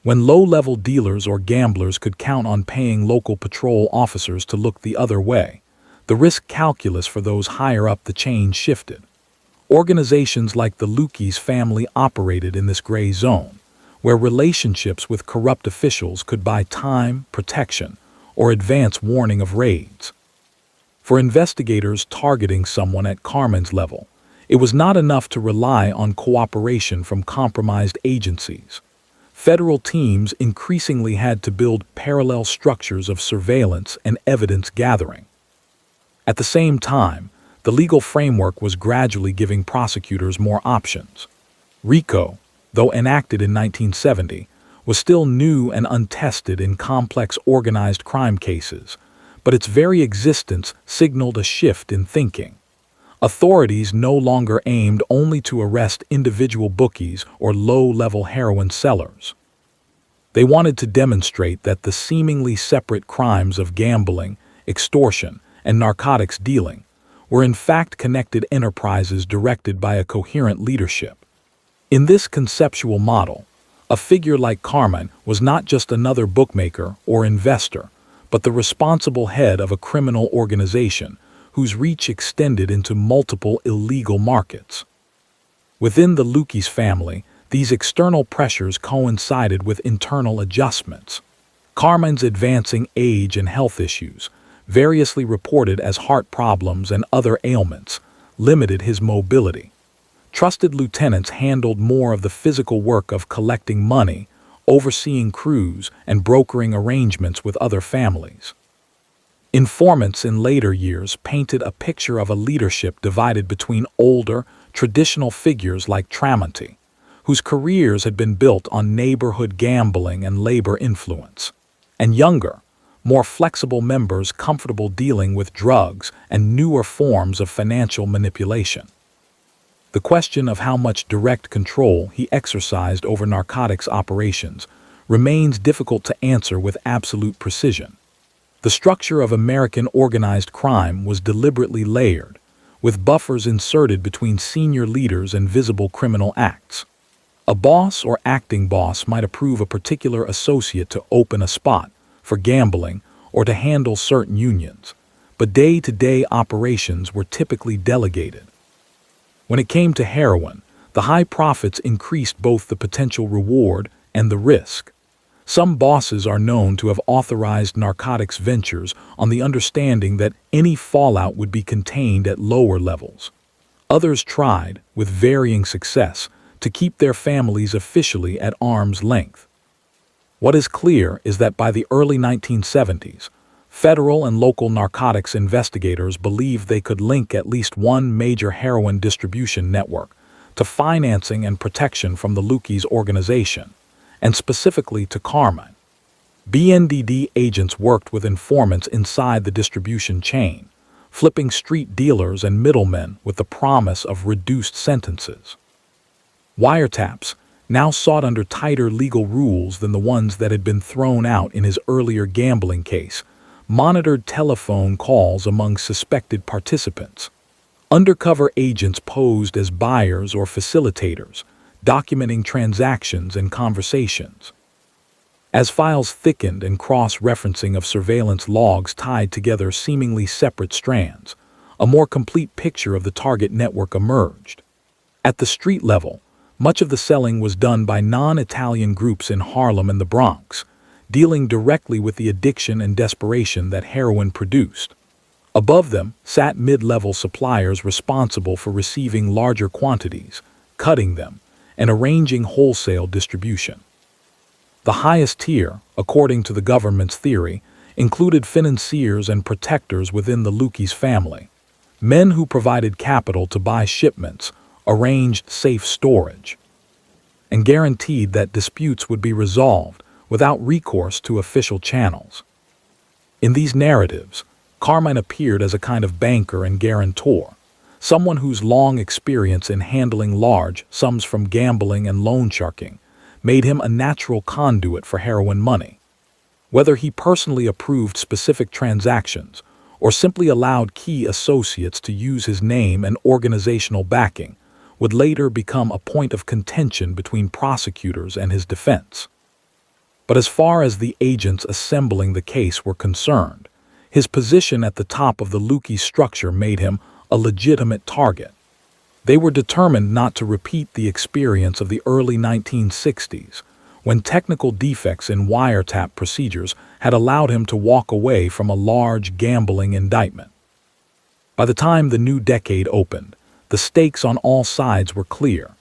When low-level dealers or gamblers could count on paying local patrol officers to look the other way, the risk calculus for those higher up the chain shifted. Organizations like the Lucchese family operated in this gray zone, where relationships with corrupt officials could buy time, protection, or advance warning of raids. For investigators targeting someone at Carmine's level, it was not enough to rely on cooperation from compromised agencies. Federal teams increasingly had to build parallel structures of surveillance and evidence gathering. At the same time, the legal framework was gradually giving prosecutors more options. RICO, though enacted in 1970, was still new and untested in complex organized crime cases, but its very existence signaled a shift in thinking. Authorities no longer aimed only to arrest individual bookies or low-level heroin sellers. They wanted to demonstrate that the seemingly separate crimes of gambling, extortion, and narcotics dealing were in fact connected enterprises directed by a coherent leadership. In this conceptual model, a figure like Carmine was not just another bookmaker or investor, but the responsible head of a criminal organization whose reach extended into multiple illegal markets. Within the Lucchese family, these external pressures coincided with internal adjustments. Carmine's advancing age and health issues, variously reported as heart problems and other ailments, limited his mobility. Trusted lieutenants handled more of the physical work of collecting money, overseeing crews, and brokering arrangements with other families. Informants in later years painted a picture of a leadership divided between older, traditional figures like Tramunti, whose careers had been built on neighborhood gambling and labor influence, and younger, more flexible members comfortable dealing with drugs and newer forms of financial manipulation. The question of how much direct control he exercised over narcotics operations remains difficult to answer with absolute precision. The structure of American organized crime was deliberately layered, with buffers inserted between senior leaders and visible criminal acts. A boss or acting boss might approve a particular associate to open a spot for gambling or to handle certain unions, but day-to-day operations were typically delegated. When it came to heroin, the high profits increased both the potential reward and the risk. Some bosses are known to have authorized narcotics ventures on the understanding that any fallout would be contained at lower levels. Others tried, with varying success, to keep their families officially at arm's length. What is clear is that by the early 1970s, federal and local narcotics investigators believed they could link at least one major heroin distribution network to financing and protection from the Lucchese organization, and specifically to Carmine. BNDD agents worked with informants inside the distribution chain, flipping street dealers and middlemen with the promise of reduced sentences. Wiretaps, now sought under tighter legal rules than the ones that had been thrown out in his earlier gambling case, monitored telephone calls among suspected participants. Undercover agents posed as buyers or facilitators, documenting transactions and conversations. As files thickened and cross-referencing of surveillance logs tied together seemingly separate strands, a more complete picture of the target network emerged. At the street level, much of the selling was done by non-Italian groups in Harlem and the Bronx, dealing directly with the addiction and desperation that heroin produced. Above them sat mid-level suppliers responsible for receiving larger quantities, cutting them, and arranging wholesale distribution. The highest tier, according to the government's theory, included financiers and protectors within the Lucchese family, men who provided capital to buy shipments, arranged safe storage, and guaranteed that disputes would be resolved without recourse to official channels. In these narratives, Carmine appeared as a kind of banker and guarantor, someone whose long experience in handling large sums from gambling and loan sharking made him a natural conduit for heroin money. Whether he personally approved specific transactions or simply allowed key associates to use his name and organizational backing would later become a point of contention between prosecutors and his defense. But as far as the agents assembling the case were concerned, his position at the top of the Lucchese structure made him a legitimate target. They were determined not to repeat the experience of the early 1960s, when technical defects in wiretap procedures had allowed him to walk away from a large gambling indictment. By the time the new decade opened, the stakes on all sides were clear.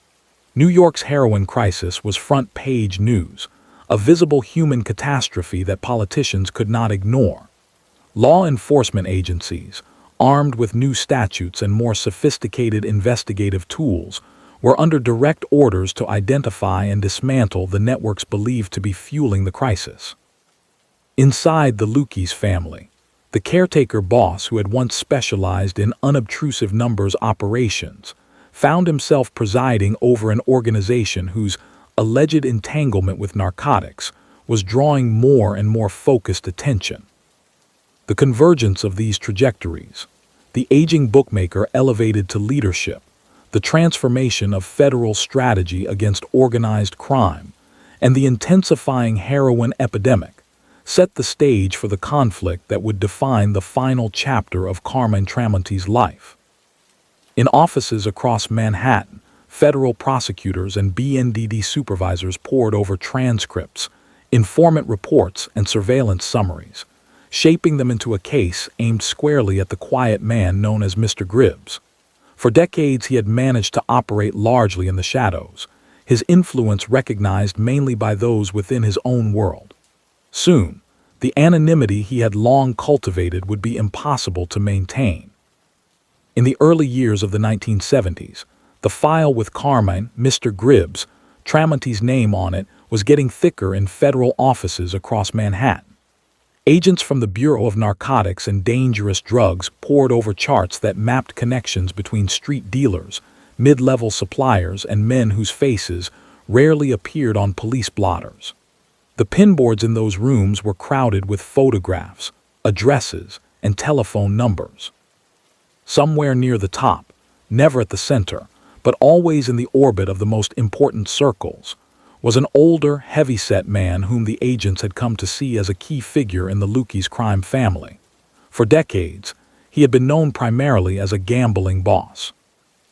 New York's heroin crisis was front-page news, a visible human catastrophe that politicians could not ignore. Law enforcement agencies, armed with new statutes and more sophisticated investigative tools, were under direct orders to identify and dismantle the networks believed to be fueling the crisis. Inside the Lucchese family, the caretaker boss who had once specialized in unobtrusive numbers operations found himself presiding over an organization whose alleged entanglement with narcotics was drawing more and more focused attention. The convergence of these trajectories, the aging bookmaker elevated to leadership, the transformation of federal strategy against organized crime, and the intensifying heroin epidemic set the stage for the conflict that would define the final chapter of Carmine Tramunti's life. In offices across Manhattan, federal prosecutors and BNDD supervisors pored over transcripts, informant reports, and surveillance summaries, shaping them into a case aimed squarely at the quiet man known as Mr. Gribbs. For decades he had managed to operate largely in the shadows, his influence recognized mainly by those within his own world. Soon, the anonymity he had long cultivated would be impossible to maintain. In the early years of the 1970s, the file with Carmine, Mr. Gribbs, Tramunti's name on it, was getting thicker in federal offices across Manhattan. Agents from the Bureau of Narcotics and Dangerous Drugs pored over charts that mapped connections between street dealers, mid-level suppliers, and men whose faces rarely appeared on police blotters. The pinboards in those rooms were crowded with photographs, addresses, and telephone numbers. Somewhere near the top, never at the center, but always in the orbit of the most important circles, was an older, heavy-set man whom the agents had come to see as a key figure in the Lucchese crime family. For decades, he had been known primarily as a gambling boss.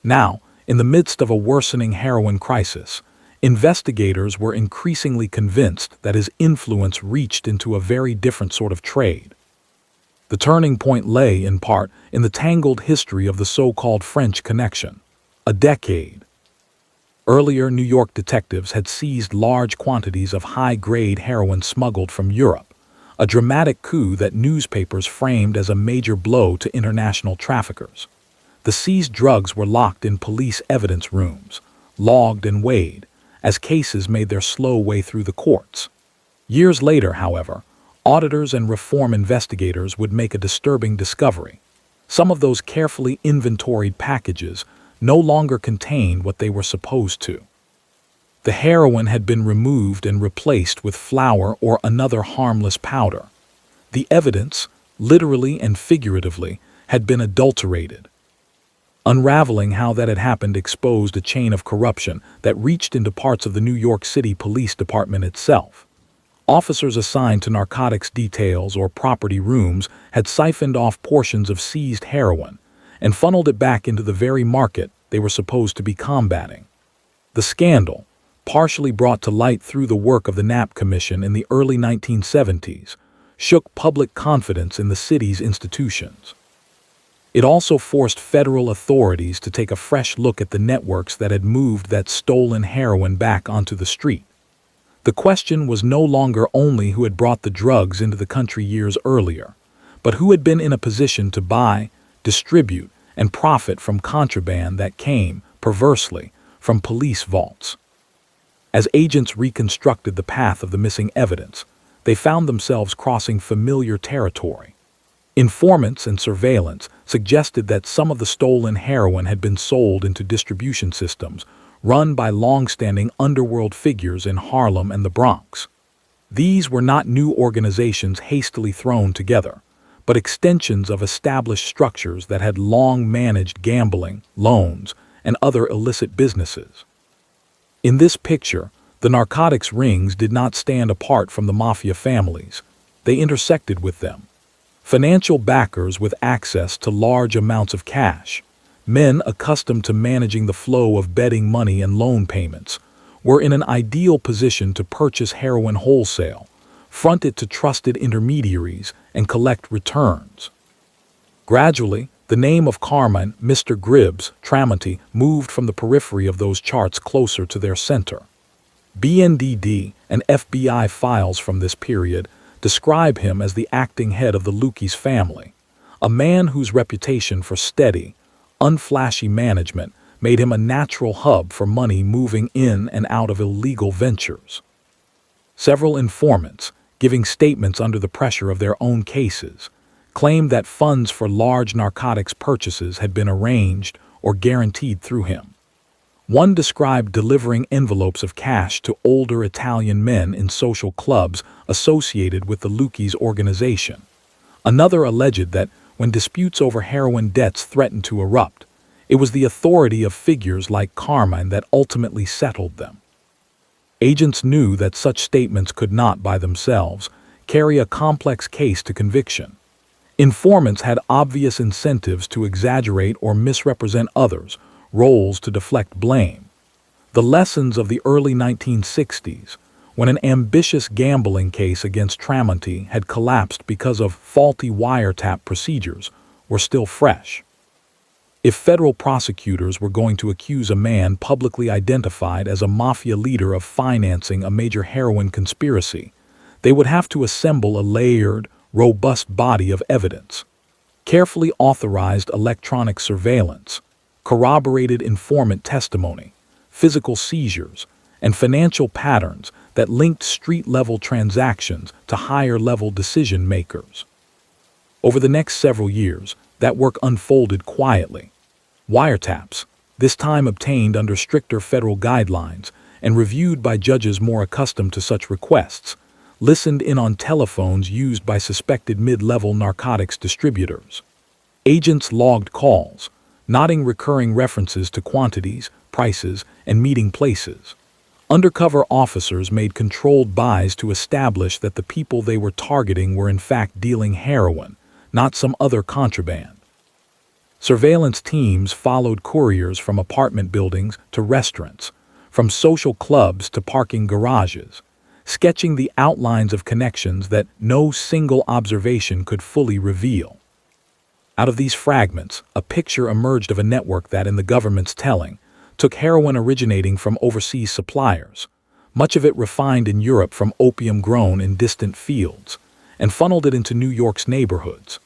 Now, in the midst of a worsening heroin crisis, investigators were increasingly convinced that his influence reached into a very different sort of trade. The turning point lay, in part, in the tangled history of the so-called French Connection. A decade earlier, New York detectives had seized large quantities of high-grade heroin smuggled from Europe, a dramatic coup that newspapers framed as a major blow to international traffickers. The seized drugs were locked in police evidence rooms, logged and weighed, as cases made their slow way through the courts. Years later, however, auditors and reform investigators would make a disturbing discovery. Some of those carefully inventoried packages no longer contained what they were supposed to. The heroin had been removed and replaced with flour or another harmless powder. The evidence, literally and figuratively, had been adulterated. Unraveling how that had happened exposed a chain of corruption that reached into parts of the New York City Police Department itself. Officers assigned to narcotics details or property rooms had siphoned off portions of seized heroin and funneled it back into the very market they were supposed to be combating. The scandal, partially brought to light through the work of the Knapp Commission in the early 1970s, shook public confidence in the city's institutions. It also forced federal authorities to take a fresh look at the networks that had moved that stolen heroin back onto the street. The question was no longer only who had brought the drugs into the country years earlier, but who had been in a position to buy, distribute, and profit from contraband that came, perversely, from police vaults. As agents reconstructed the path of the missing evidence, they found themselves crossing familiar territory. Informants and surveillance suggested that some of the stolen heroin had been sold into distribution systems run by long-standing underworld figures in Harlem and the Bronx. These were not new organizations hastily thrown together, but extensions of established structures that had long managed gambling, loans, and other illicit businesses. In this picture, the narcotics rings did not stand apart from the mafia families. They intersected with them. Financial backers with access to large amounts of cash, men accustomed to managing the flow of betting money and loan payments, were in an ideal position to purchase heroin wholesale, front it to trusted intermediaries, and collect returns. Gradually, the name of Carmine, Mr. Kynd Tramunti, moved from the periphery of those charts closer to their center. BNDD and FBI files from this period describe him as the acting head of the Lucchese family, a man whose reputation for steady, unflashy management made him a natural hub for money moving in and out of illegal ventures. Several informants, giving statements under the pressure of their own cases, claimed that funds for large narcotics purchases had been arranged or guaranteed through him. One described delivering envelopes of cash to older Italian men in social clubs associated with the Lucchese organization. Another alleged that when disputes over heroin debts threatened to erupt, it was the authority of figures like Carmine that ultimately settled them. Agents knew that such statements could not, by themselves, carry a complex case to conviction. Informants had obvious incentives to exaggerate or misrepresent others, roles to deflect blame. The lessons of the early 1960s, when an ambitious gambling case against Tramunti had collapsed because of faulty wiretap procedures, were still fresh. If federal prosecutors were going to accuse a man publicly identified as a mafia leader of financing a major heroin conspiracy, they would have to assemble a layered, robust body of evidence. Carefully authorized electronic surveillance, corroborated informant testimony, physical seizures, and financial patterns that linked street-level transactions to higher-level decision-makers. Over the next several years, that work unfolded quietly. Wiretaps, this time obtained under stricter federal guidelines and reviewed by judges more accustomed to such requests, listened in on telephones used by suspected mid-level narcotics distributors. Agents logged calls, noting recurring references to quantities, prices, and meeting places. Undercover officers made controlled buys to establish that the people they were targeting were in fact dealing heroin, not some other contraband. Surveillance teams followed couriers from apartment buildings to restaurants, from social clubs to parking garages, sketching the outlines of connections that no single observation could fully reveal. Out of these fragments, a picture emerged of a network that, in the government's telling, took heroin originating from overseas suppliers, much of it refined in Europe from opium grown in distant fields, and funneled it into New York's neighborhoods.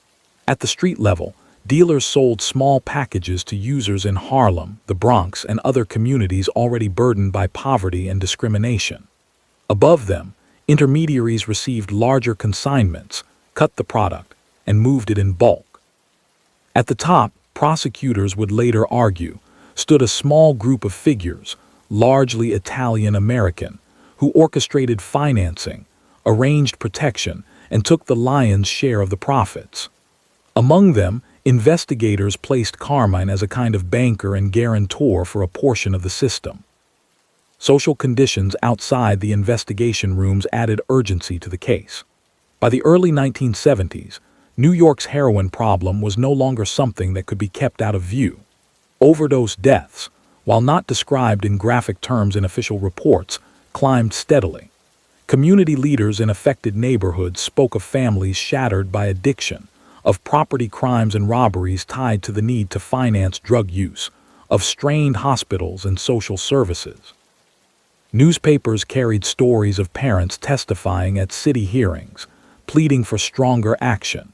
At the street level, dealers sold small packages to users in Harlem, the Bronx, and other communities already burdened by poverty and discrimination. Above them, intermediaries received larger consignments, cut the product, and moved it in bulk. At the top, prosecutors would later argue, stood a small group of figures, largely Italian-American, who orchestrated financing, arranged protection, and took the lion's share of the profits. Among them, investigators placed Carmine as a kind of banker and guarantor for a portion of the system. Social conditions outside the investigation rooms added urgency to the case. By the early 1970s, New York's heroin problem was no longer something that could be kept out of view. Overdose deaths, while not described in graphic terms in official reports, climbed steadily. Community leaders in affected neighborhoods spoke of families shattered by addiction, of property crimes and robberies tied to the need to finance drug use, of strained hospitals and social services. Newspapers carried stories of parents testifying at city hearings, pleading for stronger action.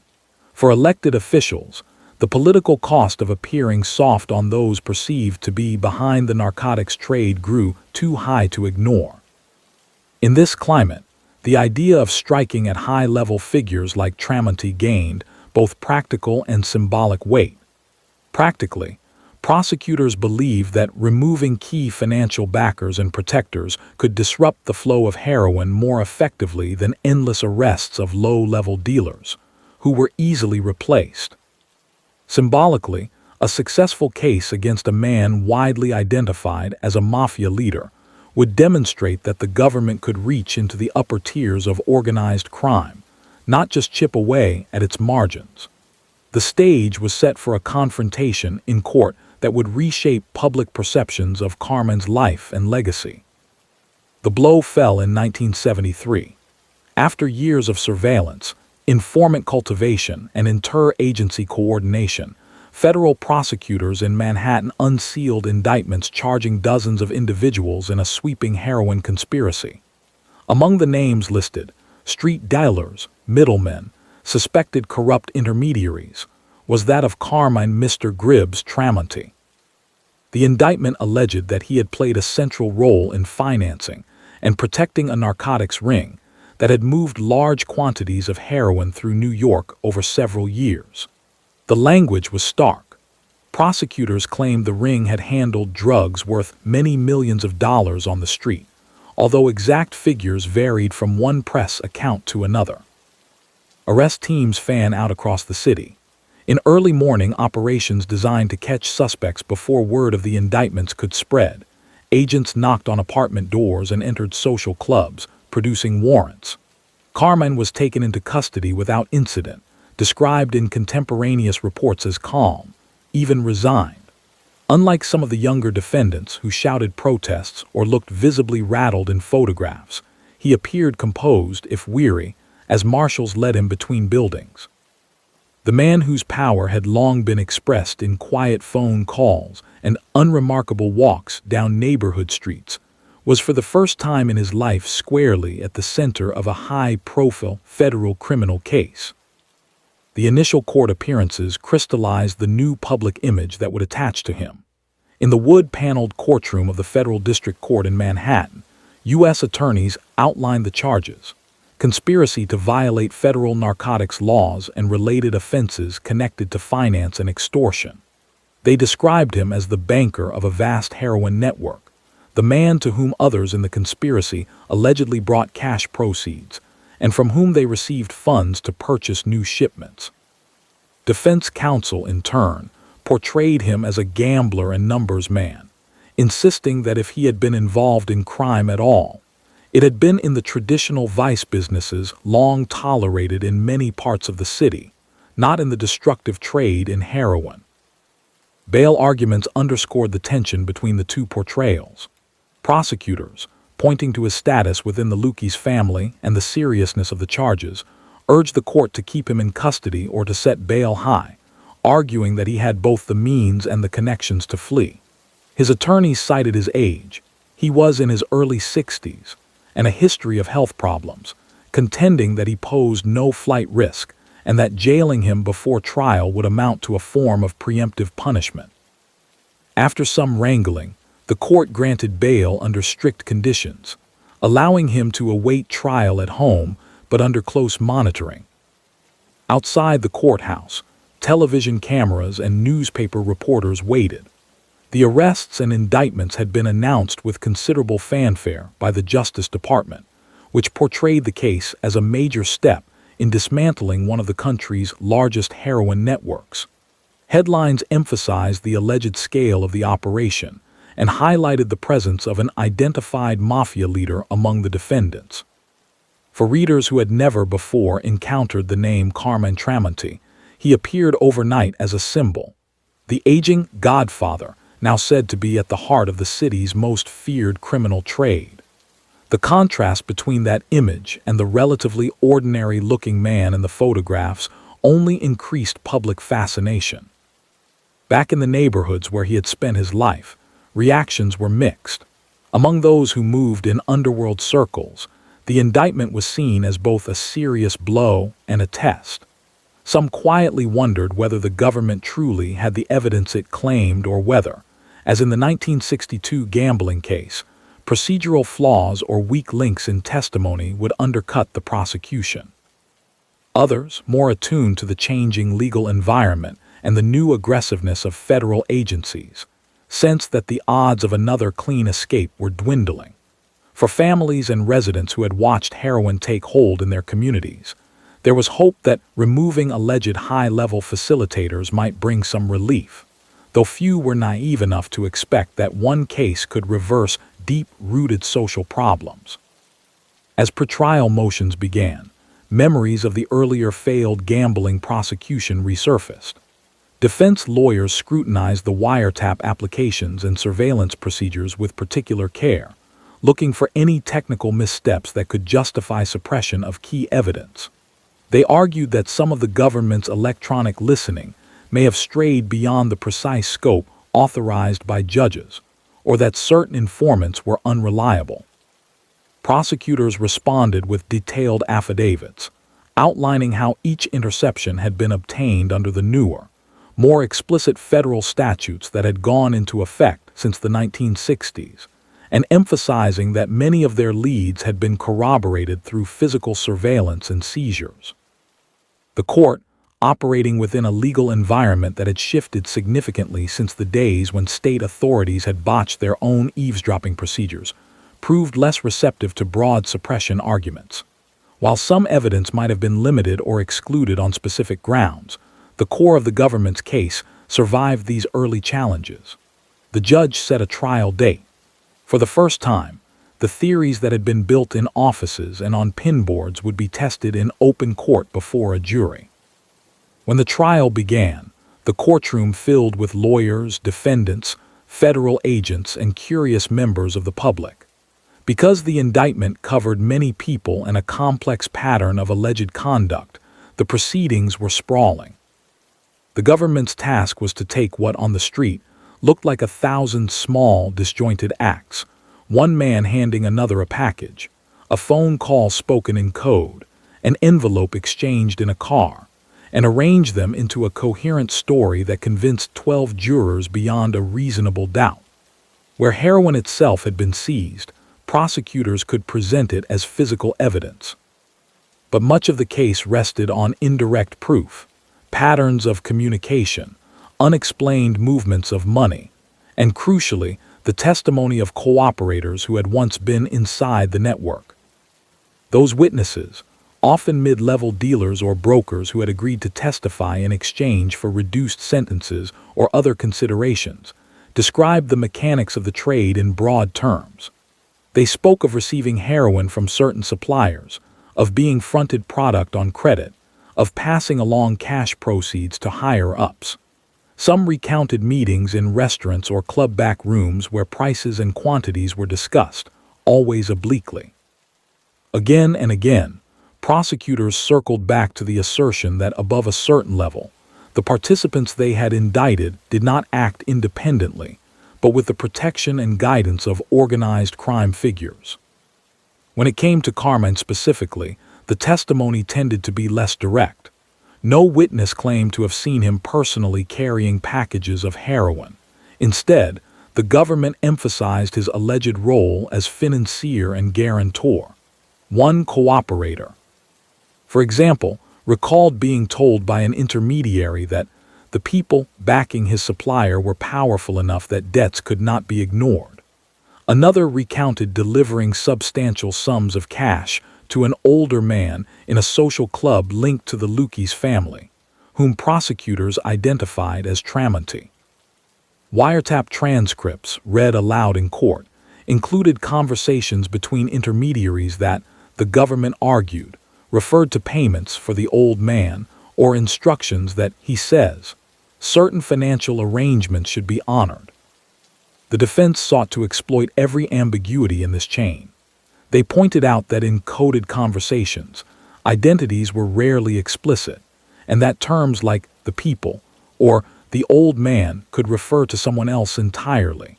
For elected officials, the political cost of appearing soft on those perceived to be behind the narcotics trade grew too high to ignore. In this climate, the idea of striking at high-level figures like Tramunti gained both practical and symbolic weight. Practically, Prosecutors believed that removing key financial backers and protectors could disrupt the flow of heroin more effectively than endless arrests of low-level dealers, who were easily replaced. Symbolically, a successful case against a man widely identified as a mafia leader would demonstrate that the government could reach into the upper tiers of organized crime, not just chip away at its margins. The stage was set for a confrontation in court that would reshape public perceptions of Carmine's life and legacy. The blow fell in 1973. After years of surveillance, informant cultivation, and interagency coordination, federal prosecutors in Manhattan unsealed indictments charging dozens of individuals in a sweeping heroin conspiracy. Among the names listed, street dealers, middlemen, suspected corrupt intermediaries, was that of Carmine Mr. Gribbs Tramunti. The indictment alleged that he had played a central role in financing and protecting a narcotics ring that had moved large quantities of heroin through New York over several years. The language was stark. Prosecutors claimed the ring had handled drugs worth many millions of dollars on the street, although exact figures varied from one press account to another. Arrest teams fan out across the city. In early morning operations designed to catch suspects before word of the indictments could spread, agents knocked on apartment doors and entered social clubs, producing warrants. Carmine was taken into custody without incident, described in contemporaneous reports as calm, even resigned. Unlike some of the younger defendants who shouted protests or looked visibly rattled in photographs, he appeared composed, if weary, as marshals led him between buildings. The man whose power had long been expressed in quiet phone calls and unremarkable walks down neighborhood streets was for the first time in his life squarely at the center of a high-profile federal criminal case. The initial court appearances crystallized the new public image that would attach to him. In the wood-paneled courtroom of the Federal District Court in Manhattan, U.S. attorneys outlined the charges: conspiracy to violate federal narcotics laws and related offenses connected to finance and extortion. They described him as the banker of a vast heroin network, the man to whom others in the conspiracy allegedly brought cash proceeds, and from whom they received funds to purchase new shipments. Defense counsel, in turn, portrayed him as a gambler and numbers man, insisting that if he had been involved in crime at all, it had been in the traditional vice businesses long tolerated in many parts of the city, not in the destructive trade in heroin. Bail arguments underscored the tension between the two portrayals. Prosecutors, pointing to his status within the Lucchese family and the seriousness of the charges, urged the court to keep him in custody or to set bail high, arguing that he had both the means and the connections to flee. His attorneys cited his age. He was in his early 60s, and a history of health problems, contending that he posed no flight risk and that jailing him before trial would amount to a form of preemptive punishment. After some wrangling, the court granted bail under strict conditions, allowing him to await trial at home but under close monitoring. Outside the courthouse, television cameras and newspaper reporters waited. The arrests and indictments had been announced with considerable fanfare by the Justice Department, which portrayed the case as a major step in dismantling one of the country's largest heroin networks. Headlines emphasized the alleged scale of the operation and highlighted the presence of an identified mafia leader among the defendants. For readers who had never before encountered the name Carmine Tramunti, he appeared overnight as a symbol. The aging godfather, now said to be at the heart of the city's most feared criminal trade. The contrast between that image and the relatively ordinary-looking man in the photographs only increased public fascination. Back in the neighborhoods where he had spent his life, reactions were mixed. Among those who moved in underworld circles, the indictment was seen as both a serious blow and a test. Some quietly wondered whether the government truly had the evidence it claimed or whether, as in the 1962 gambling case, procedural flaws or weak links in testimony would undercut the prosecution. Others, more attuned to the changing legal environment and the new aggressiveness of federal agencies, sensed that the odds of another clean escape were dwindling. For families and residents who had watched heroin take hold in their communities, there was hope that removing alleged high-level facilitators might bring some relief, though few were naive enough to expect that one case could reverse deep-rooted social problems. As pretrial motions began, memories of the earlier failed gambling prosecution resurfaced. Defense lawyers scrutinized the wiretap applications and surveillance procedures with particular care, looking for any technical missteps that could justify suppression of key evidence. They argued that some of the government's electronic listening may have strayed beyond the precise scope authorized by judges, or that certain informants were unreliable. Prosecutors responded with detailed affidavits, outlining how each interception had been obtained under the newer, more explicit federal statutes that had gone into effect since the 1960s, and emphasizing that many of their leads had been corroborated through physical surveillance and seizures. The court, operating within a legal environment that had shifted significantly since the days when state authorities had botched their own eavesdropping procedures, proved less receptive to broad suppression arguments. While some evidence might have been limited or excluded on specific grounds, the core of the government's case survived these early challenges. The judge set a trial date. For the first time, the theories that had been built in offices and on pinboards would be tested in open court before a jury. When the trial began, the courtroom filled with lawyers, defendants, federal agents, and curious members of the public. Because the indictment covered many people and a complex pattern of alleged conduct, the proceedings were sprawling. The government's task was to take what on the street looked like 1,000 small, disjointed acts, one man handing another a package, a phone call spoken in code, an envelope exchanged in a car, and arrange them into a coherent story that convinced 12 jurors beyond a reasonable doubt. Where heroin itself had been seized, prosecutors could present it as physical evidence. But much of the case rested on indirect proof, patterns of communication, unexplained movements of money, and crucially, the testimony of cooperators who had once been inside the network. Those witnesses, often mid-level dealers or brokers who had agreed to testify in exchange for reduced sentences or other considerations, described the mechanics of the trade in broad terms. They spoke of receiving heroin from certain suppliers, of being fronted product on credit, of passing along cash proceeds to higher-ups. Some recounted meetings in restaurants or club back rooms where prices and quantities were discussed, always obliquely. Again and again, prosecutors circled back to the assertion that above a certain level, the participants they had indicted did not act independently, but with the protection and guidance of organized crime figures. When it came to Carmine specifically, the testimony tended to be less direct. No witness claimed to have seen him personally carrying packages of heroin. Instead, the government emphasized his alleged role as financier and guarantor. One cooperator, for example, recalled being told by an intermediary that the people backing his supplier were powerful enough that debts could not be ignored. Another recounted delivering substantial sums of cash to an older man in a social club linked to the Lucchese family, whom prosecutors identified as Tramunti. Wiretap transcripts, read aloud in court, included conversations between intermediaries that, the government argued, referred to payments for the old man or instructions that, he says, certain financial arrangements should be honored. The defense sought to exploit every ambiguity in this chain. They pointed out that in coded conversations, identities were rarely explicit, and that terms like the people or the old man could refer to someone else entirely.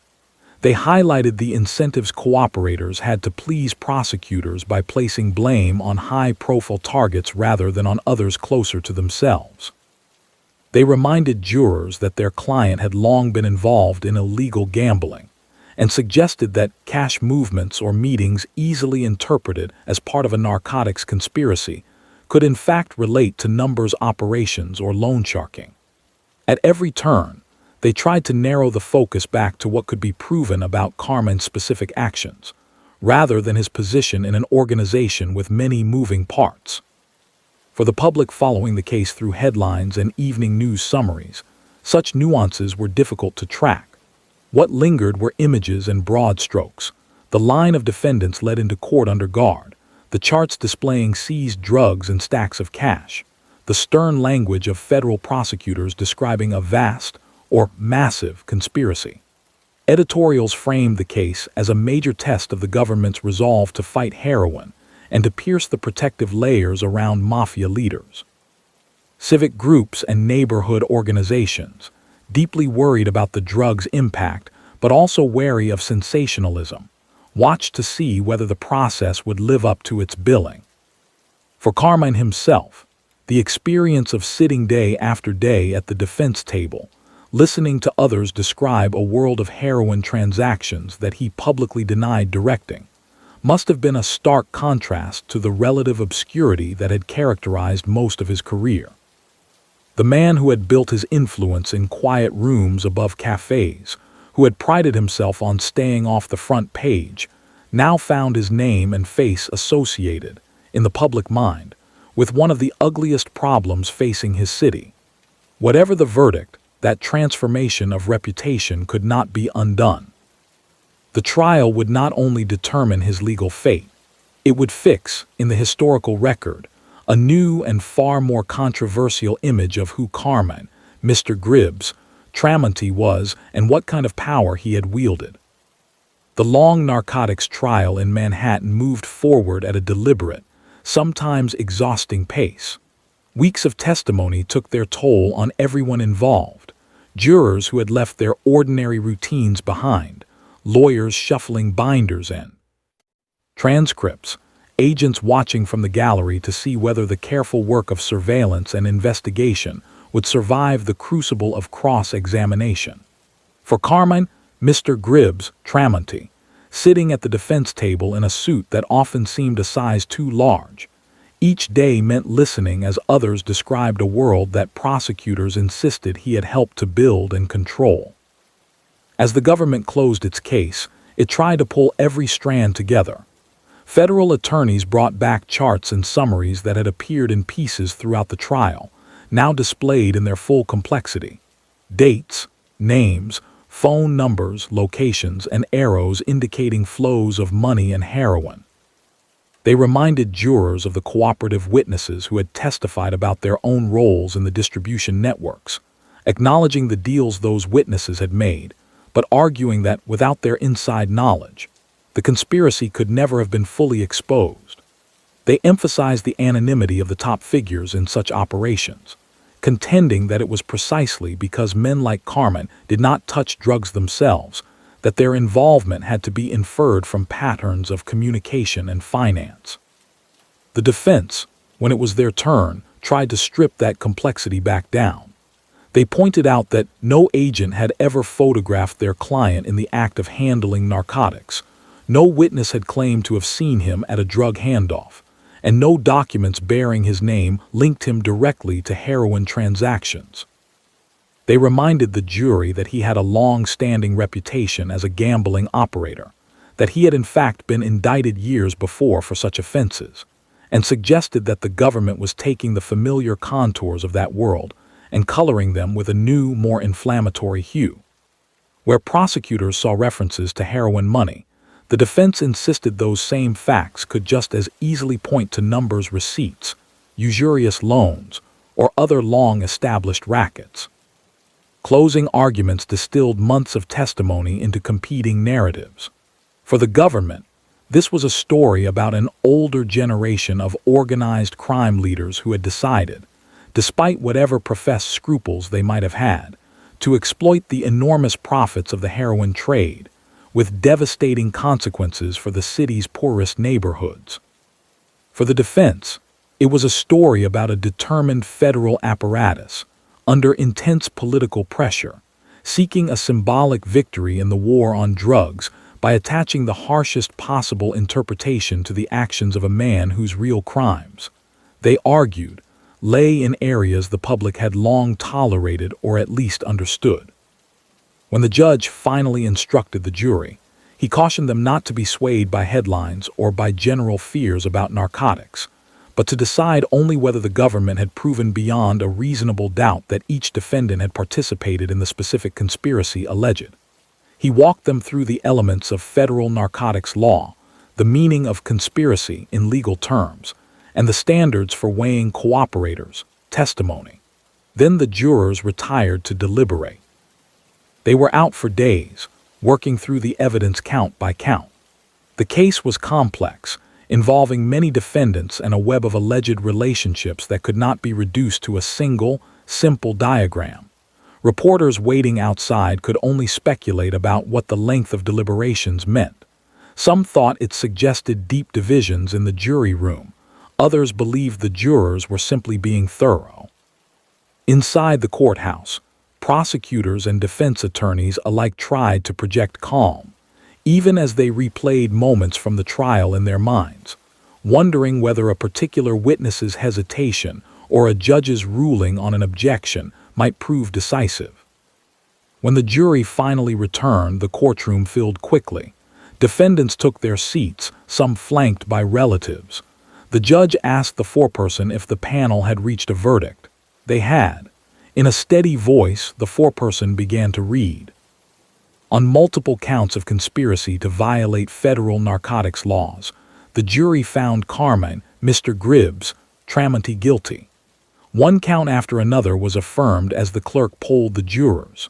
They highlighted the incentives cooperators had to please prosecutors by placing blame on high-profile targets rather than on others closer to themselves. They reminded jurors that their client had long been involved in illegal gambling, and suggested that cash movements or meetings easily interpreted as part of a narcotics conspiracy could in fact relate to numbers operations or loan sharking. At every turn, they tried to narrow the focus back to what could be proven about Carmine's specific actions, rather than his position in an organization with many moving parts. For the public following the case through headlines and evening news summaries, such nuances were difficult to track. What lingered were images and broad strokes. The line of defendants led into court under guard, the charts displaying seized drugs and stacks of cash, the stern language of federal prosecutors describing a vast or massive conspiracy. Editorials framed the case as a major test of the government's resolve to fight heroin and to pierce the protective layers around mafia leaders. Civic groups and neighborhood organizations, deeply worried about the drug's impact but also wary of sensationalism, watched to see whether the process would live up to its billing. For Carmine himself, the experience of sitting day after day at the defense table, listening to others describe a world of heroin transactions that he publicly denied directing, must have been a stark contrast to the relative obscurity that had characterized most of his career. The man who had built his influence in quiet rooms above cafes, who had prided himself on staying off the front page, now found his name and face associated, in the public mind, with one of the ugliest problems facing his city. Whatever the verdict, that transformation of reputation could not be undone. The trial would not only determine his legal fate, it would fix, in the historical record, a new and far more controversial image of who Carmine, Mr. Kynd Tramunti was and what kind of power he had wielded. The long narcotics trial in Manhattan moved forward at a deliberate, sometimes exhausting pace. Weeks of testimony took their toll on everyone involved, jurors who had left their ordinary routines behind, lawyers shuffling binders in. Transcripts, agents watching from the gallery to see whether the careful work of surveillance and investigation would survive the crucible of cross-examination. For Carmine, Mr. Kynd Tramunti, sitting at the defense table in a suit that often seemed a size too large, each day meant listening as others described a world that prosecutors insisted he had helped to build and control. As the government closed its case, it tried to pull every strand together. Federal attorneys brought back charts and summaries that had appeared in pieces throughout the trial, now displayed in their full complexity. Dates, names, phone numbers, locations, and arrows indicating flows of money and heroin. They reminded jurors of the cooperative witnesses who had testified about their own roles in the distribution networks, acknowledging the deals those witnesses had made, but arguing that without their inside knowledge, the conspiracy could never have been fully exposed. They emphasized the anonymity of the top figures in such operations, contending that it was precisely because men like Carmine did not touch drugs themselves that their involvement had to be inferred from patterns of communication and finance. The defense, when it was their turn, tried to strip that complexity back down. They pointed out that no agent had ever photographed their client in the act of handling narcotics, no witness had claimed to have seen him at a drug handoff, and no documents bearing his name linked him directly to heroin transactions. They reminded the jury that he had a long-standing reputation as a gambling operator, that he had in fact been indicted years before for such offenses, and suggested that the government was taking the familiar contours of that world and coloring them with a new, more inflammatory hue. Where prosecutors saw references to heroin money, the defense insisted those same facts could just as easily point to numbers, receipts, usurious loans, or other long-established rackets. Closing arguments distilled months of testimony into competing narratives. For the government, this was a story about an older generation of organized crime leaders who had decided, despite whatever professed scruples they might have had, to exploit the enormous profits of the heroin trade, with devastating consequences for the city's poorest neighborhoods. For the defense, it was a story about a determined federal apparatus, under intense political pressure, seeking a symbolic victory in the war on drugs by attaching the harshest possible interpretation to the actions of a man whose real crimes, they argued, lay in areas the public had long tolerated or at least understood. When the judge finally instructed the jury, he cautioned them not to be swayed by headlines or by general fears about narcotics, but to decide only whether the government had proven beyond a reasonable doubt that each defendant had participated in the specific conspiracy alleged. He walked them through the elements of federal narcotics law, the meaning of conspiracy in legal terms, and the standards for weighing cooperators' testimony. Then the jurors retired to deliberate. They were out for days, working through the evidence count by count. The case was complex, involving many defendants and a web of alleged relationships that could not be reduced to a single, simple diagram. Reporters waiting outside could only speculate about what the length of deliberations meant. Some thought it suggested deep divisions in the jury room. Others believed the jurors were simply being thorough. Inside the courthouse, prosecutors and defense attorneys alike tried to project calm, even as they replayed moments from the trial in their minds, wondering whether a particular witness's hesitation or a judge's ruling on an objection might prove decisive. When the jury finally returned, the courtroom filled quickly. Defendants took their seats, some flanked by relatives. The judge asked the foreperson if the panel had reached a verdict. They had. In a steady voice, the foreperson began to read. On multiple counts of conspiracy to violate federal narcotics laws, the jury found Carmine, Mr. Tramunti guilty. One count after another was affirmed as the clerk polled the jurors.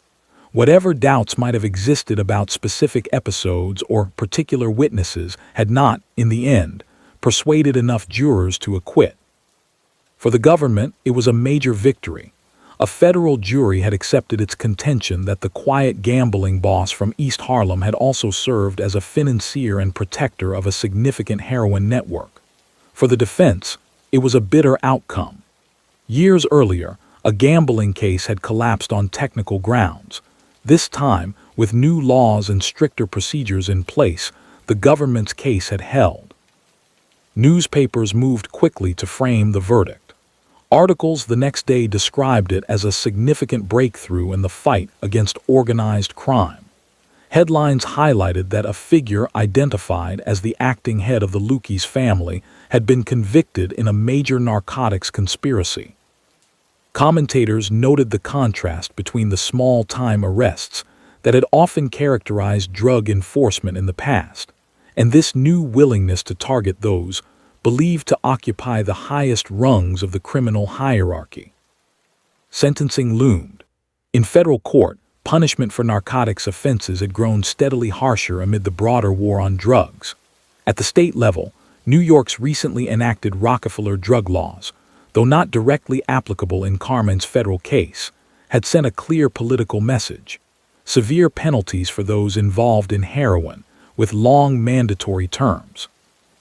Whatever doubts might have existed about specific episodes or particular witnesses had not, in the end, persuaded enough jurors to acquit. For the government, it was a major victory. A federal jury had accepted its contention that the quiet gambling boss from East Harlem had also served as a financier and protector of a significant heroin network. For the defense, it was a bitter outcome. Years earlier, a gambling case had collapsed on technical grounds. This time, with new laws and stricter procedures in place, the government's case had held. Newspapers moved quickly to frame the verdict. Articles the next day described it as a significant breakthrough in the fight against organized crime. Headlines highlighted that a figure identified as the acting head of the Lucchese family had been convicted in a major narcotics conspiracy. Commentators noted the contrast between the small-time arrests that had often characterized drug enforcement in the past, and this new willingness to target those believed to occupy the highest rungs of the criminal hierarchy. Sentencing loomed. In federal court, punishment for narcotics offenses had grown steadily harsher amid the broader war on drugs. At the state level, New York's recently enacted Rockefeller drug laws, though not directly applicable in Carmine's federal case, had sent a clear political message. Severe penalties for those involved in heroin, with long mandatory terms.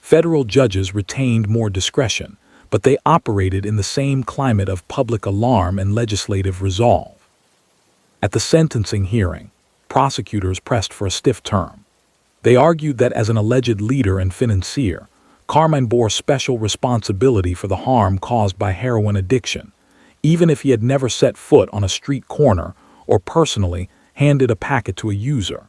Federal judges retained more discretion, but they operated in the same climate of public alarm and legislative resolve. At the sentencing hearing, prosecutors pressed for a stiff term. They argued that as an alleged leader and financier, Carmine bore special responsibility for the harm caused by heroin addiction, even if he had never set foot on a street corner or personally handed a packet to a user.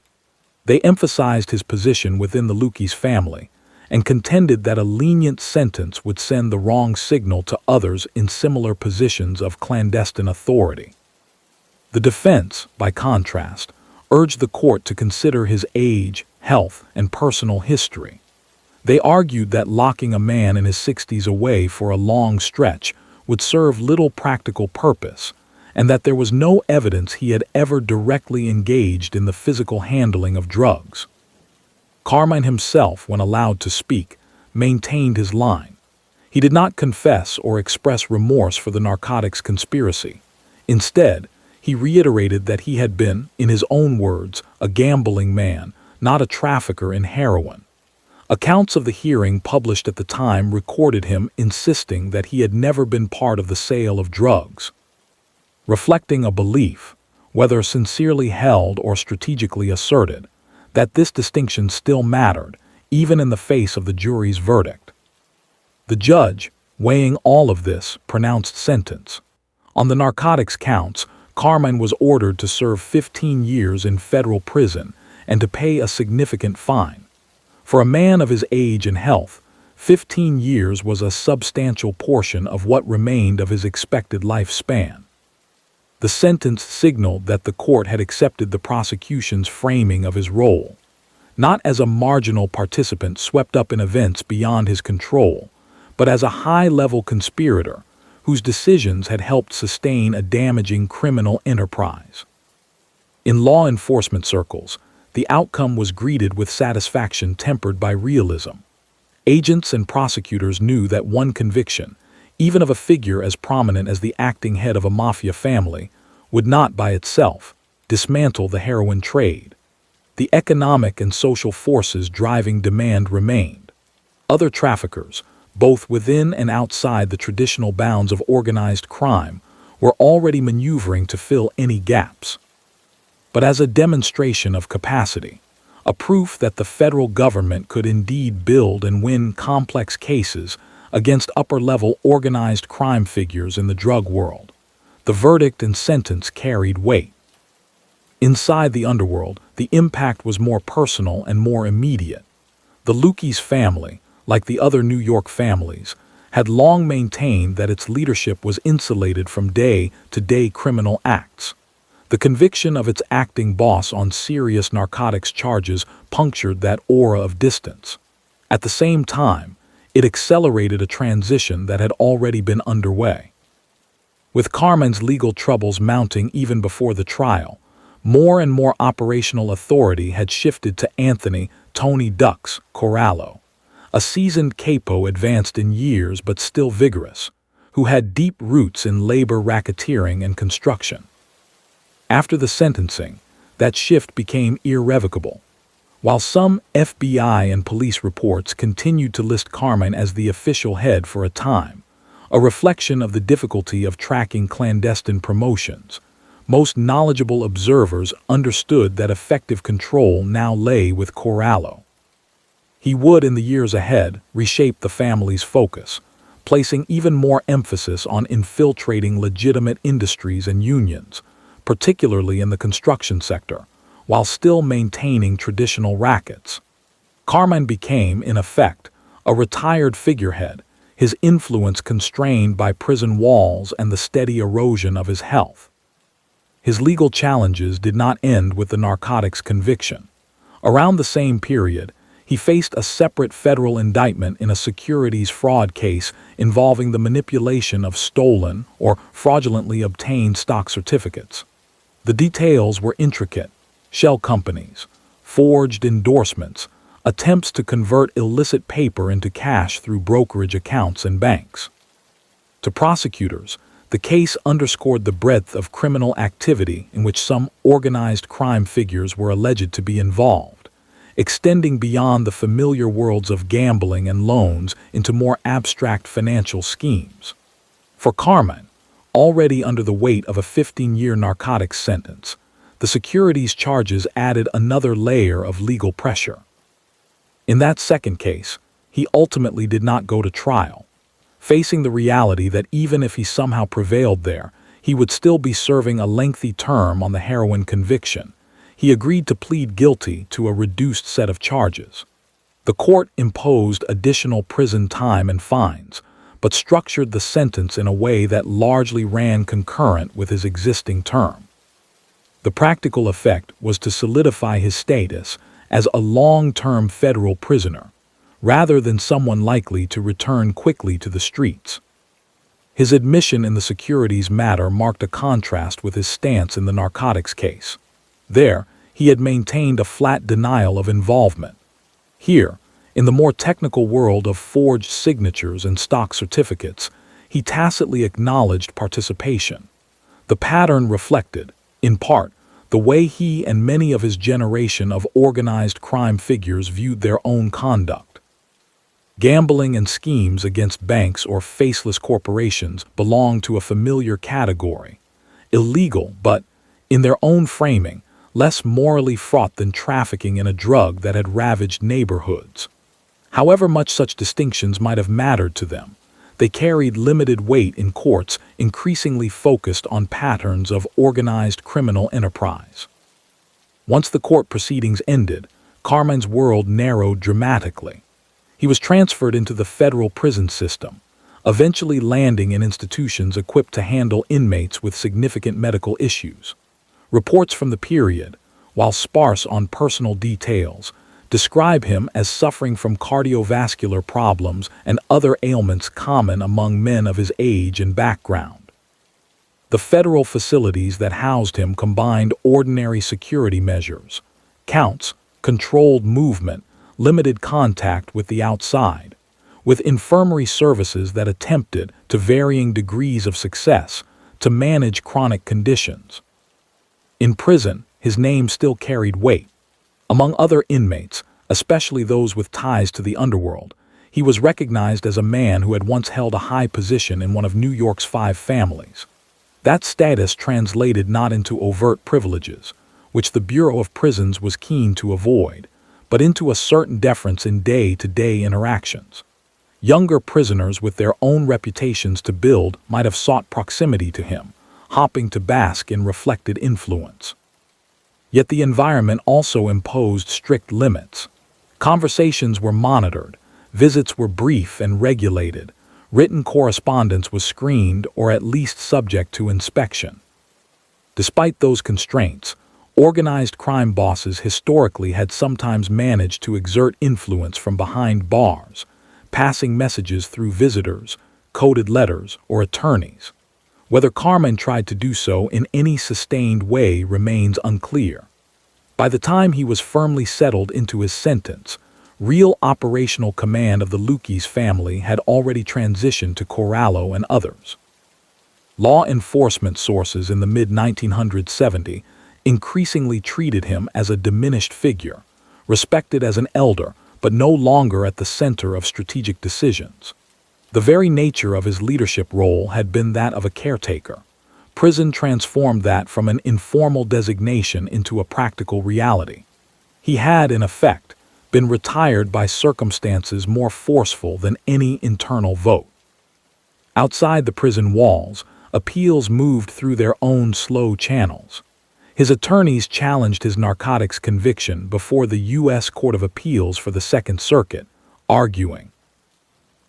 They emphasized his position within the Lucchese family and contended that a lenient sentence would send the wrong signal to others in similar positions of clandestine authority. The defense, by contrast, urged the court to consider his age, health, and personal history. They argued that locking a man in his 60s away for a long stretch would serve little practical purpose, and that there was no evidence he had ever directly engaged in the physical handling of drugs. Carmine himself, when allowed to speak, maintained his line. He did not confess or express remorse for the narcotics conspiracy. Instead, he reiterated that he had been, in his own words, a gambling man, not a trafficker in heroin. Accounts of the hearing published at the time recorded him insisting that he had never been part of the sale of drugs. Reflecting a belief, whether sincerely held or strategically asserted, that this distinction still mattered, even in the face of the jury's verdict. The judge, Weighing all of this, pronounced sentence. On the narcotics counts, Carmine was ordered to serve 15 years in federal prison and to pay a significant fine. For a man of his age and health, 15 years was a substantial portion of what remained of his expected lifespan. The sentence signaled that the court had accepted the prosecution's framing of his role, not as a marginal participant swept up in events beyond his control, but as a high-level conspirator whose decisions had helped sustain a damaging criminal enterprise. In law enforcement circles, the outcome was greeted with satisfaction tempered by realism. Agents and prosecutors knew that one conviction, even of a figure as prominent as the acting head of a mafia family, would not by itself dismantle the heroin trade. The economic and social forces driving demand remained. Other traffickers, both within and outside the traditional bounds of organized crime, were already maneuvering to fill any gaps. But as a demonstration of capacity, a proof that the federal government could indeed build and win complex cases against upper-level organized crime figures in the drug world, the verdict and sentence carried weight. Inside the underworld, the impact was more personal and more immediate. The Lucchese family, like the other New York families, had long maintained that its leadership was insulated from day-to-day criminal acts. The conviction of its acting boss on serious narcotics charges punctured that aura of distance. At the same time, it accelerated a transition that had already been underway. With Carmine's legal troubles mounting even before the trial, more and more operational authority had shifted to Anthony "Tony Ducks" Corallo, a seasoned capo advanced in years but still vigorous, who had deep roots in labor racketeering and construction. After the sentencing, that shift became irrevocable. While some FBI and police reports continued to list Carmine as the official head for a time, a reflection of the difficulty of tracking clandestine promotions, most knowledgeable observers understood that effective control now lay with Corallo. He would, in the years ahead, reshape the family's focus, placing even more emphasis on infiltrating legitimate industries and unions, particularly in the construction sector, while still maintaining traditional rackets. Carmine became, in effect, a retired figurehead, his influence constrained by prison walls and the steady erosion of his health. His legal challenges did not end with the narcotics conviction. Around the same period, he faced a separate federal indictment in a securities fraud case involving the manipulation of stolen or fraudulently obtained stock certificates. The details were intricate: shell companies, forged endorsements, attempts to convert illicit paper into cash through brokerage accounts and banks. To prosecutors, the case underscored the breadth of criminal activity in which some organized crime figures were alleged to be involved, extending beyond the familiar worlds of gambling and loans into more abstract financial schemes. For Carmine, already under the weight of a 15-year narcotics sentence, the securities charges added another layer of legal pressure. In that second case, he ultimately did not go to trial. Facing the reality that even if he somehow prevailed there, he would still be serving a lengthy term on the heroin conviction, he agreed to plead guilty to a reduced set of charges. The court imposed additional prison time and fines, but structured the sentence in a way that largely ran concurrent with his existing term. The practical effect was to solidify his status as a long-term federal prisoner, rather than someone likely to return quickly to the streets. His admission in the securities matter marked a contrast with his stance in the narcotics case. There, he had maintained a flat denial of involvement. Here, in the more technical world of forged signatures and stock certificates, he tacitly acknowledged participation. The pattern reflected, in part, the way he and many of his generation of organized crime figures viewed their own conduct. Gambling and schemes against banks or faceless corporations belonged to a familiar category, illegal but, in their own framing, less morally fraught than trafficking in a drug that had ravaged neighborhoods. However much such distinctions might have mattered to them, They carried limited weight in courts increasingly focused on patterns of organized criminal enterprise. Once the court proceedings ended, Carmine's world narrowed dramatically. He was transferred into the federal prison system, eventually landing in institutions equipped to handle inmates with significant medical issues. Reports from the period, while sparse on personal details, describe him as suffering from cardiovascular problems and other ailments common among men of his age and background. The federal facilities that housed him combined ordinary security measures, counts, controlled movement, limited contact with the outside, with infirmary services that attempted, to varying degrees of success, to manage chronic conditions. In prison, his name still carried weight. Among other inmates, especially those with ties to the underworld, he was recognized as a man who had once held a high position in one of New York's 5 families. That status translated not into overt privileges, which the Bureau of Prisons was keen to avoid, but into a certain deference in day-to-day interactions. Younger prisoners with their own reputations to build might have sought proximity to him, hoping to bask in reflected influence. Yet the environment also imposed strict limits. Conversations were monitored, visits were brief and regulated, written correspondence was screened or at least subject to inspection. Despite those constraints, organized crime bosses historically had sometimes managed to exert influence from behind bars, passing messages through visitors, coded letters, or attorneys. Whether Carmine tried to do so in any sustained way remains unclear. By the time he was firmly settled into his sentence, real operational command of the Lucchese family had already transitioned to Corallo and others. Law enforcement sources in the mid-1970s increasingly treated him as a diminished figure, respected as an elder, but no longer at the center of strategic decisions. The very nature of his leadership role had been that of a caretaker. Prison transformed that from an informal designation into a practical reality. He had, in effect, been retired by circumstances more forceful than any internal vote. Outside the prison walls, appeals moved through their own slow channels. His attorneys challenged his narcotics conviction before the U.S. Court of Appeals for the Second Circuit, arguing,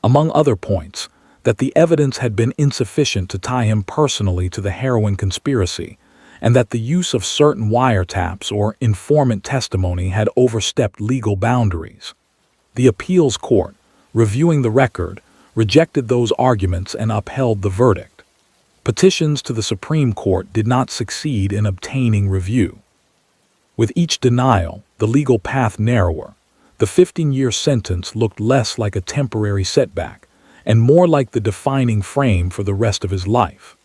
among other points, that the evidence had been insufficient to tie him personally to the heroin conspiracy, and that the use of certain wiretaps or informant testimony had overstepped legal boundaries. The appeals court, reviewing the record, rejected those arguments and upheld the verdict. Petitions to the Supreme Court did not succeed in obtaining review. With each denial, the legal path narrower. The 15-year sentence looked less like a temporary setback and more like the defining frame for the rest of his life.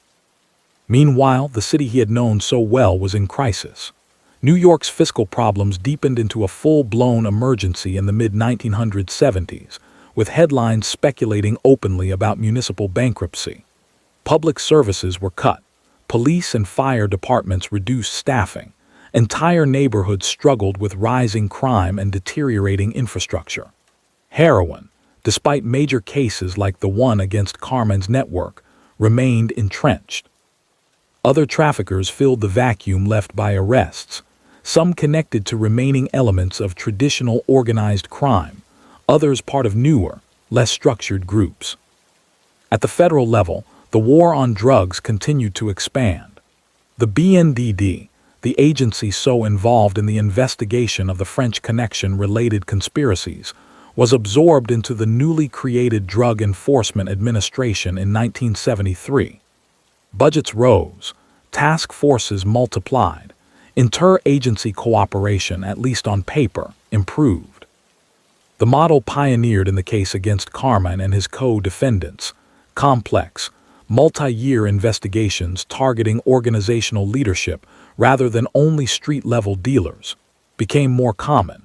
Meanwhile, the city he had known so well was in crisis. New York's fiscal problems deepened into a full-blown emergency in the mid-1970s, with headlines speculating openly about municipal bankruptcy. Public services were cut, police and fire departments reduced staffing, entire neighborhoods struggled with rising crime and deteriorating infrastructure. Heroin, despite major cases like the one against Carmine's network, remained entrenched. Other traffickers filled the vacuum left by arrests, some connected to remaining elements of traditional organized crime, others part of newer, less structured groups. At the federal level, the war on drugs continued to expand. The BNDD, the agency so involved in the investigation of the French Connection-related conspiracies, was absorbed into the newly created Drug Enforcement Administration in 1973. Budgets rose, task forces multiplied, inter-agency cooperation, at least on paper, improved. The model pioneered in the case against Carmine and his co-defendants, complex, multi-year investigations targeting organizational leadership rather than only street-level dealers, became more common.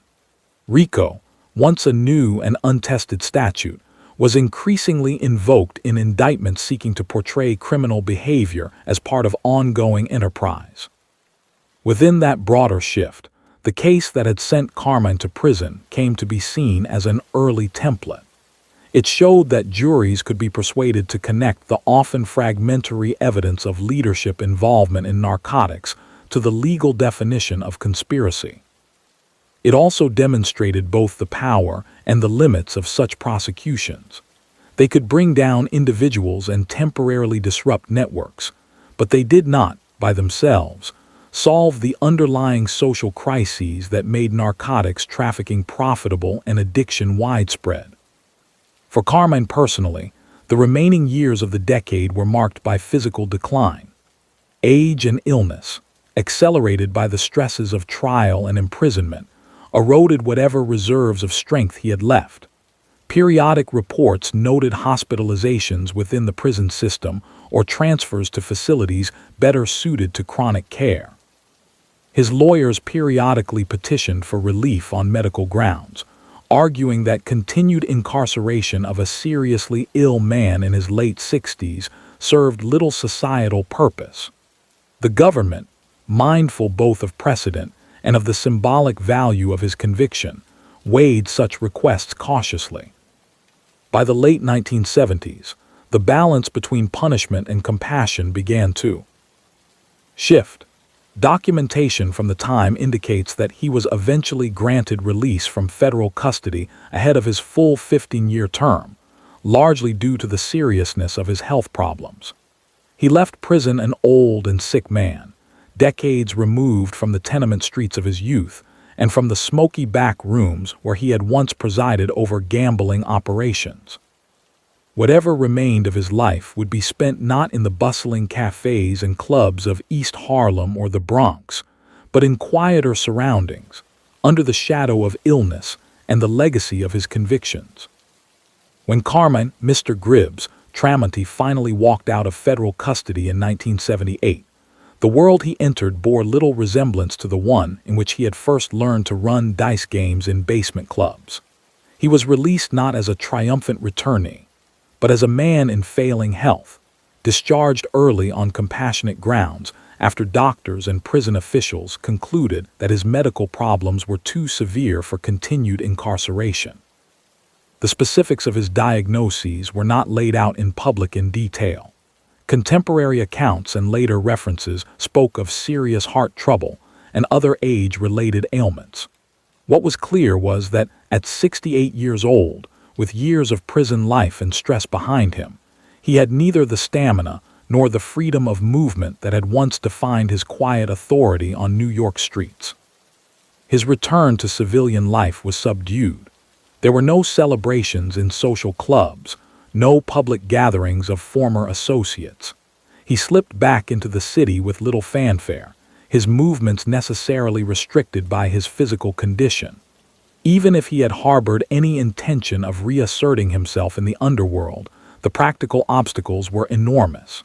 RICO, once a new and untested statute, was increasingly invoked in indictments seeking to portray criminal behavior as part of ongoing enterprise. Within that broader shift, the case that had sent Carmine to prison came to be seen as an early template. It showed that juries could be persuaded to connect the often fragmentary evidence of leadership involvement in narcotics to the legal definition of conspiracy. It also demonstrated both the power and the limits of such prosecutions. They could bring down individuals and temporarily disrupt networks, but they did not, by themselves, solve the underlying social crises that made narcotics trafficking profitable and addiction widespread. For Carmine personally, the remaining years of the decade were marked by physical decline. Age and illness, accelerated by the stresses of trial and imprisonment, eroded whatever reserves of strength he had left. Periodic reports noted hospitalizations within the prison system or transfers to facilities better suited to chronic care. His lawyers periodically petitioned for relief on medical grounds, arguing that continued incarceration of a seriously ill man in his late 60s served little societal purpose. The government, mindful both of precedent and of the symbolic value of his conviction, weighed such requests cautiously. By the late 1970s, the balance between punishment and compassion began to shift. Documentation from the time indicates that he was eventually granted release from federal custody ahead of his full 15-year term, largely due to the seriousness of his health problems. He left prison an old and sick man, decades removed from the tenement streets of his youth and from the smoky back rooms where he had once presided over gambling operations. Whatever remained of his life would be spent not in the bustling cafes and clubs of East Harlem or the Bronx, but in quieter surroundings, under the shadow of illness and the legacy of his convictions. When Carmine, Mr. Gribbs, Tramunti finally walked out of federal custody in 1978, the world he entered bore little resemblance to the one in which he had first learned to run dice games in basement clubs. He was released not as a triumphant returnee, but as a man in failing health, discharged early on compassionate grounds after doctors and prison officials concluded that his medical problems were too severe for continued incarceration. The specifics of his diagnoses were not laid out in public in detail. Contemporary accounts and later references spoke of serious heart trouble and other age-related ailments. What was clear was that at 68 years old, with years of prison life and stress behind him, he had neither the stamina nor the freedom of movement that had once defined his quiet authority on New York streets. His return to civilian life was subdued. There were no celebrations in social clubs, no public gatherings of former associates. He slipped back into the city with little fanfare, his movements necessarily restricted by his physical condition. Even if he had harbored any intention of reasserting himself in the underworld, the practical obstacles were enormous.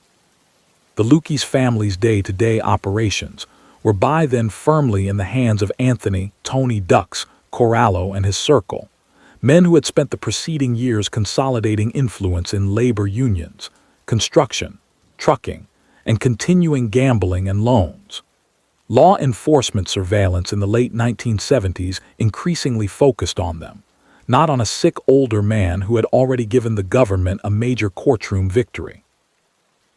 The Lucchese family's day-to-day operations were by then firmly in the hands of Anthony "Tony Ducks" Corallo and his circle, men who had spent the preceding years consolidating influence in labor unions, construction, trucking, and continuing gambling and loans. Law enforcement surveillance in the late 1970s increasingly focused on them, not on a sick older man who had already given the government a major courtroom victory.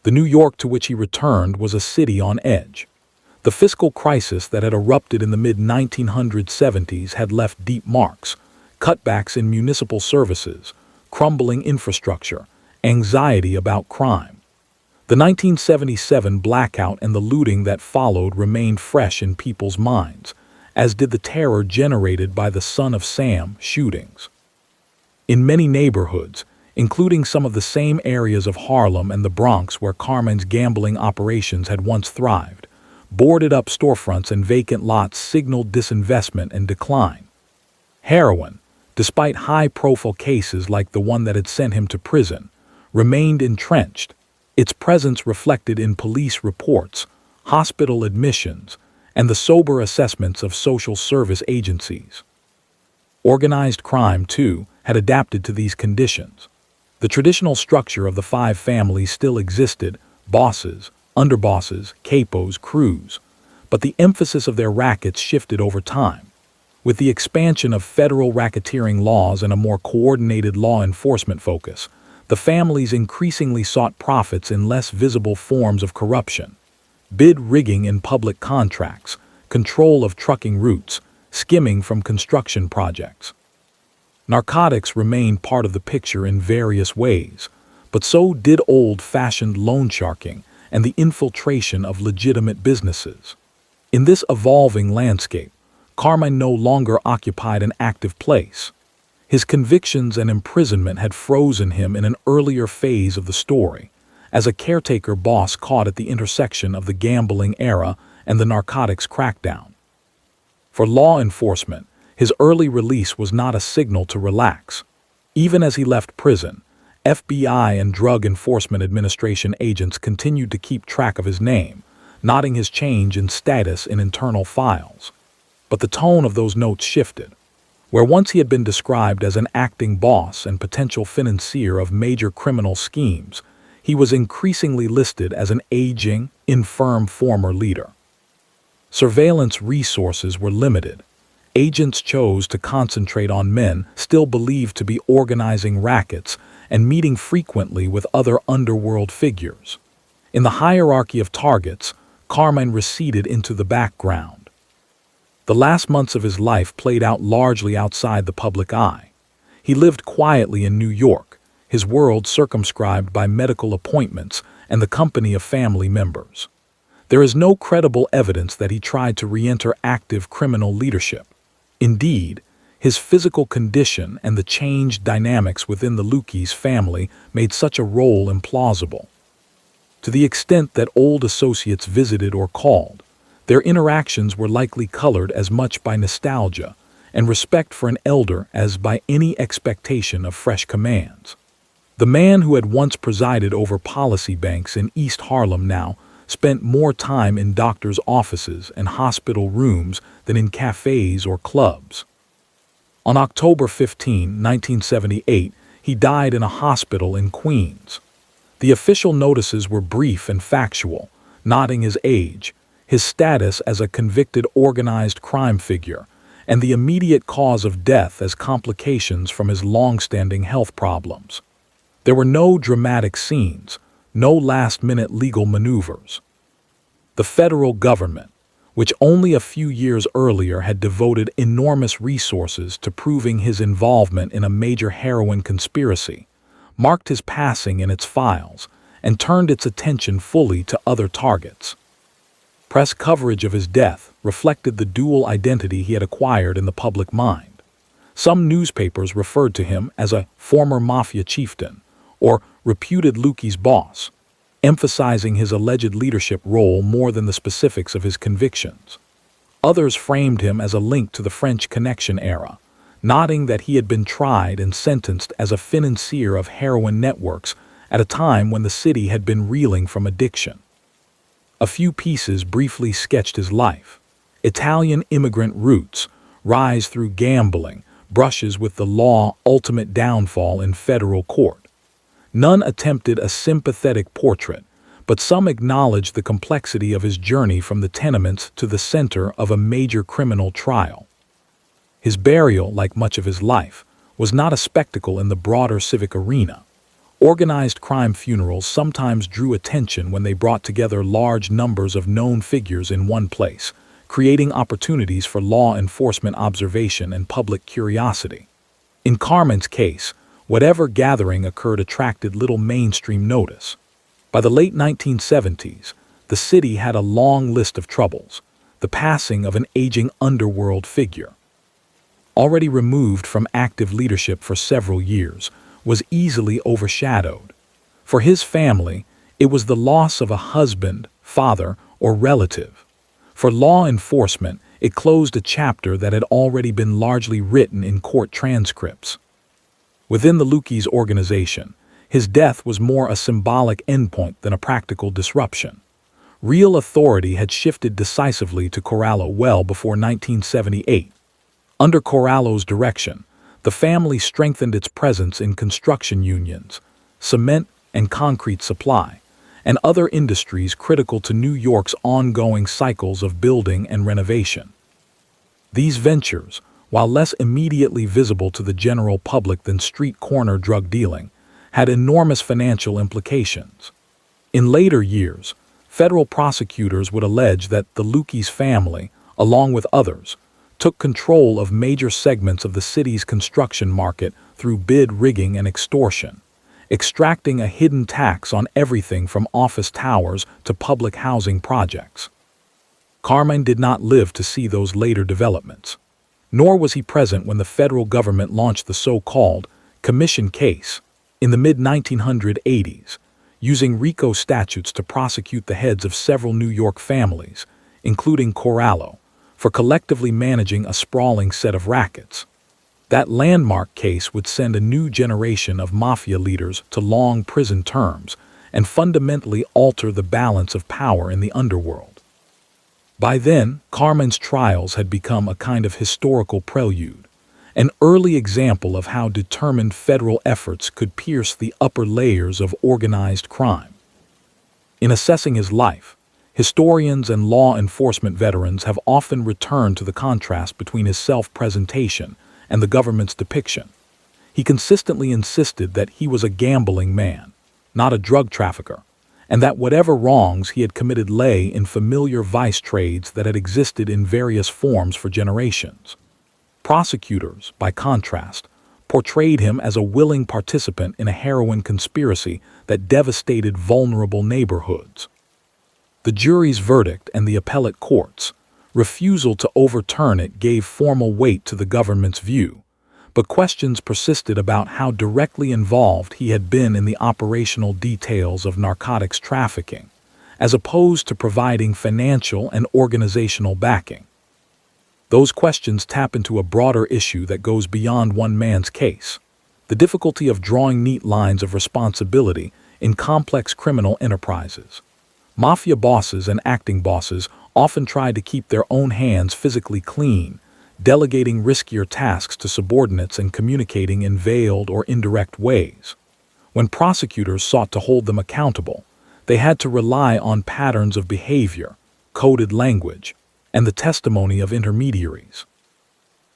The New York to which he returned was a city on edge. The fiscal crisis that had erupted in the mid-1970s had left deep marks: cutbacks in municipal services, crumbling infrastructure, anxiety about crime. The 1977 blackout and the looting that followed remained fresh in people's minds, as did the terror generated by the Son of Sam shootings. In many neighborhoods, including some of the same areas of Harlem and the Bronx where Carmine's gambling operations had once thrived, boarded-up storefronts and vacant lots signaled disinvestment and decline. Heroin, despite high-profile cases like the one that had sent him to prison, remained entrenched, its presence reflected in police reports, hospital admissions, and the sober assessments of social service agencies. Organized crime, too, had adapted to these conditions. The traditional structure of the five families still existed: bosses, underbosses, capos, crews, but the emphasis of their rackets shifted over time. With the expansion of federal racketeering laws and a more coordinated law enforcement focus, the families increasingly sought profits in less visible forms of corruption: bid rigging in public contracts, control of trucking routes, skimming from construction projects. Narcotics remained part of the picture in various ways, but so did old-fashioned loan sharking and the infiltration of legitimate businesses. In this evolving landscape, Carmine no longer occupied an active place. His convictions and imprisonment had frozen him in an earlier phase of the story, as a caretaker boss caught at the intersection of the gambling era and the narcotics crackdown. For law enforcement, his early release was not a signal to relax. Even as he left prison, FBI and Drug Enforcement Administration agents continued to keep track of his name, noting his change in status in internal files. But the tone of those notes shifted. Where once he had been described as an acting boss and potential financier of major criminal schemes, he was increasingly listed as an aging, infirm former leader. Surveillance resources were limited. Agents chose to concentrate on men still believed to be organizing rackets and meeting frequently with other underworld figures. In the hierarchy of targets, Carmine receded into the background. The last months of his life played out largely outside the public eye. He lived quietly in New York, his world circumscribed by medical appointments and the company of family members. There is no credible evidence that he tried to re-enter active criminal leadership. Indeed, his physical condition and the changed dynamics within the Lucchese family made such a role implausible. To the extent that old associates visited or called, their interactions were likely colored as much by nostalgia and respect for an elder as by any expectation of fresh commands. The man who had once presided over policy banks in East Harlem now spent more time in doctors' offices and hospital rooms than in cafes or clubs. On October 15, 1978, he died in a hospital in Queens. The official notices were brief and factual, noting his age, his status as a convicted organized crime figure, and the immediate cause of death as complications from his long-standing health problems. There were no dramatic scenes, no last-minute legal maneuvers. The federal government, which only a few years earlier had devoted enormous resources to proving his involvement in a major heroin conspiracy, marked his passing in its files and turned its attention fully to other targets. Press coverage of his death reflected the dual identity he had acquired in the public mind. Some newspapers referred to him as a former mafia chieftain or reputed Lucchese boss, emphasizing his alleged leadership role more than the specifics of his convictions. Others framed him as a link to the French Connection era, noting that he had been tried and sentenced as a financier of heroin networks at a time when the city had been reeling from addiction. A few pieces briefly sketched his life: Italian immigrant roots, rise through gambling, brushes with the law, ultimate downfall in federal court. None attempted a sympathetic portrait, but some acknowledged the complexity of his journey from the tenements to the center of a major criminal trial. His burial, like much of his life, was not a spectacle in the broader civic arena. Organized crime funerals sometimes drew attention when they brought together large numbers of known figures in one place, creating opportunities for law enforcement observation and public curiosity. In Carmine's case, whatever gathering occurred attracted little mainstream notice. By the late 1970s, the city had a long list of troubles: the passing of an aging underworld figure, already removed from active leadership for several years, was easily overshadowed. For his family, it was the loss of a husband, father, or relative. For law enforcement, it closed a chapter that had already been largely written in court transcripts. Within the Lucchese organization, his death was more a symbolic endpoint than a practical disruption. Real authority had shifted decisively to Corallo well before 1978. Under Corallo's direction, the family strengthened its presence in construction unions, cement and concrete supply, and other industries critical to New York's ongoing cycles of building and renovation. These ventures, while less immediately visible to the general public than street corner drug dealing, had enormous financial implications. In later years, federal prosecutors would allege that the Lucchese family, along with others, took control of major segments of the city's construction market through bid rigging and extortion, extracting a hidden tax on everything from office towers to public housing projects. Carmine did not live to see those later developments, nor was he present when the federal government launched the so-called commission case in the mid-1980s, using RICO statutes to prosecute the heads of several New York families, including Corallo, for collectively managing a sprawling set of rackets. That landmark case would send a new generation of mafia leaders to long prison terms and fundamentally alter the balance of power in the underworld. By then, Carmine's trials had become a kind of historical prelude, an early example of how determined federal efforts could pierce the upper layers of organized crime. In assessing his life, historians and law enforcement veterans have often returned to the contrast between his self-presentation and the government's depiction. He consistently insisted that he was a gambling man, not a drug trafficker, and that whatever wrongs he had committed lay in familiar vice trades that had existed in various forms for generations. Prosecutors, by contrast, portrayed him as a willing participant in a heroin conspiracy that devastated vulnerable neighborhoods. The jury's verdict and the appellate court's refusal to overturn it gave formal weight to the government's view, but questions persisted about how directly involved he had been in the operational details of narcotics trafficking, as opposed to providing financial and organizational backing. Those questions tap into a broader issue that goes beyond one man's case: the difficulty of drawing neat lines of responsibility in complex criminal enterprises. Mafia bosses and acting bosses often tried to keep their own hands physically clean, delegating riskier tasks to subordinates and communicating in veiled or indirect ways. When prosecutors sought to hold them accountable, they had to rely on patterns of behavior, coded language, and the testimony of intermediaries.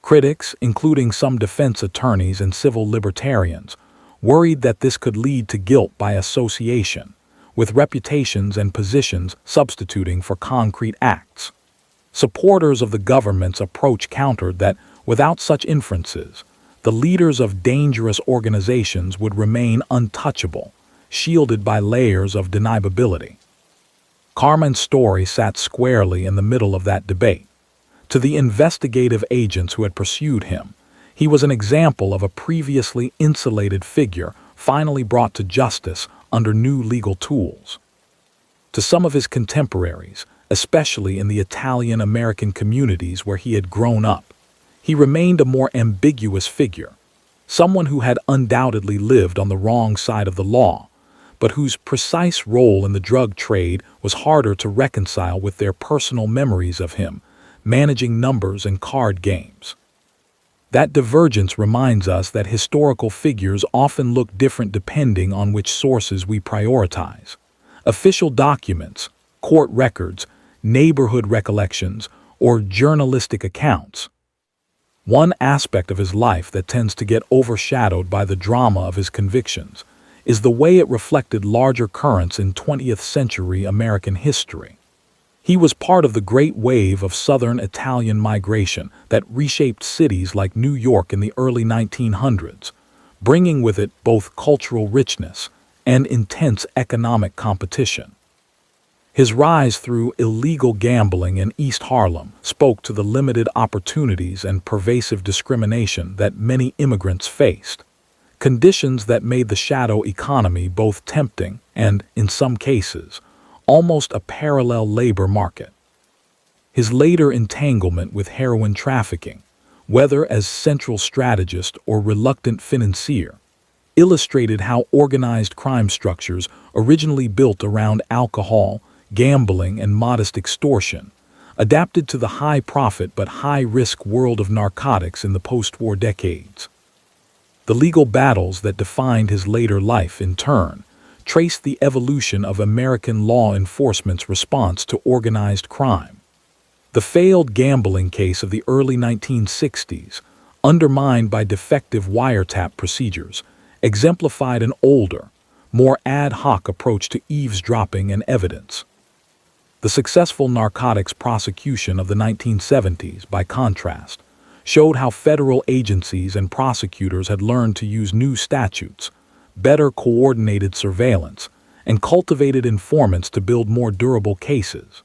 Critics, including some defense attorneys and civil libertarians, worried that this could lead to guilt by association, with reputations and positions substituting for concrete acts. Supporters of the government's approach countered that, without such inferences, the leaders of dangerous organizations would remain untouchable, shielded by layers of deniability. Carmine's story sat squarely in the middle of that debate. To the investigative agents who had pursued him, he was an example of a previously insulated figure finally brought to justice under new legal tools. To some of his contemporaries, especially in the Italian-American communities where he had grown up, he remained a more ambiguous figure, someone who had undoubtedly lived on the wrong side of the law, but whose precise role in the drug trade was harder to reconcile with their personal memories of him, managing numbers and card games. That divergence reminds us that historical figures often look different depending on which sources we prioritize. Official documents, court records, neighborhood recollections, or journalistic accounts. One aspect of his life that tends to get overshadowed by the drama of his convictions is the way it reflected larger currents in 20th century American history. He was part of the great wave of Southern Italian migration that reshaped cities like New York in the early 1900s, bringing with it both cultural richness and intense economic competition. His rise through illegal gambling in East Harlem spoke to the limited opportunities and pervasive discrimination that many immigrants faced, conditions that made the shadow economy both tempting and, in some cases, almost a parallel labor market. His later entanglement with heroin trafficking, whether as central strategist or reluctant financier, illustrated how organized crime structures originally built around alcohol, gambling, and modest extortion, adapted to the high-profit but high-risk world of narcotics in the post-war decades. The legal battles that defined his later life, in turn, traced the evolution of American law enforcement's response to organized crime. The failed gambling case of the early 1960s, undermined by defective wiretap procedures, exemplified an older, more ad hoc approach to eavesdropping and evidence. The successful narcotics prosecution of the 1970s, by contrast, showed how federal agencies and prosecutors had learned to use new statutes, better coordinated surveillance, and cultivated informants to build more durable cases.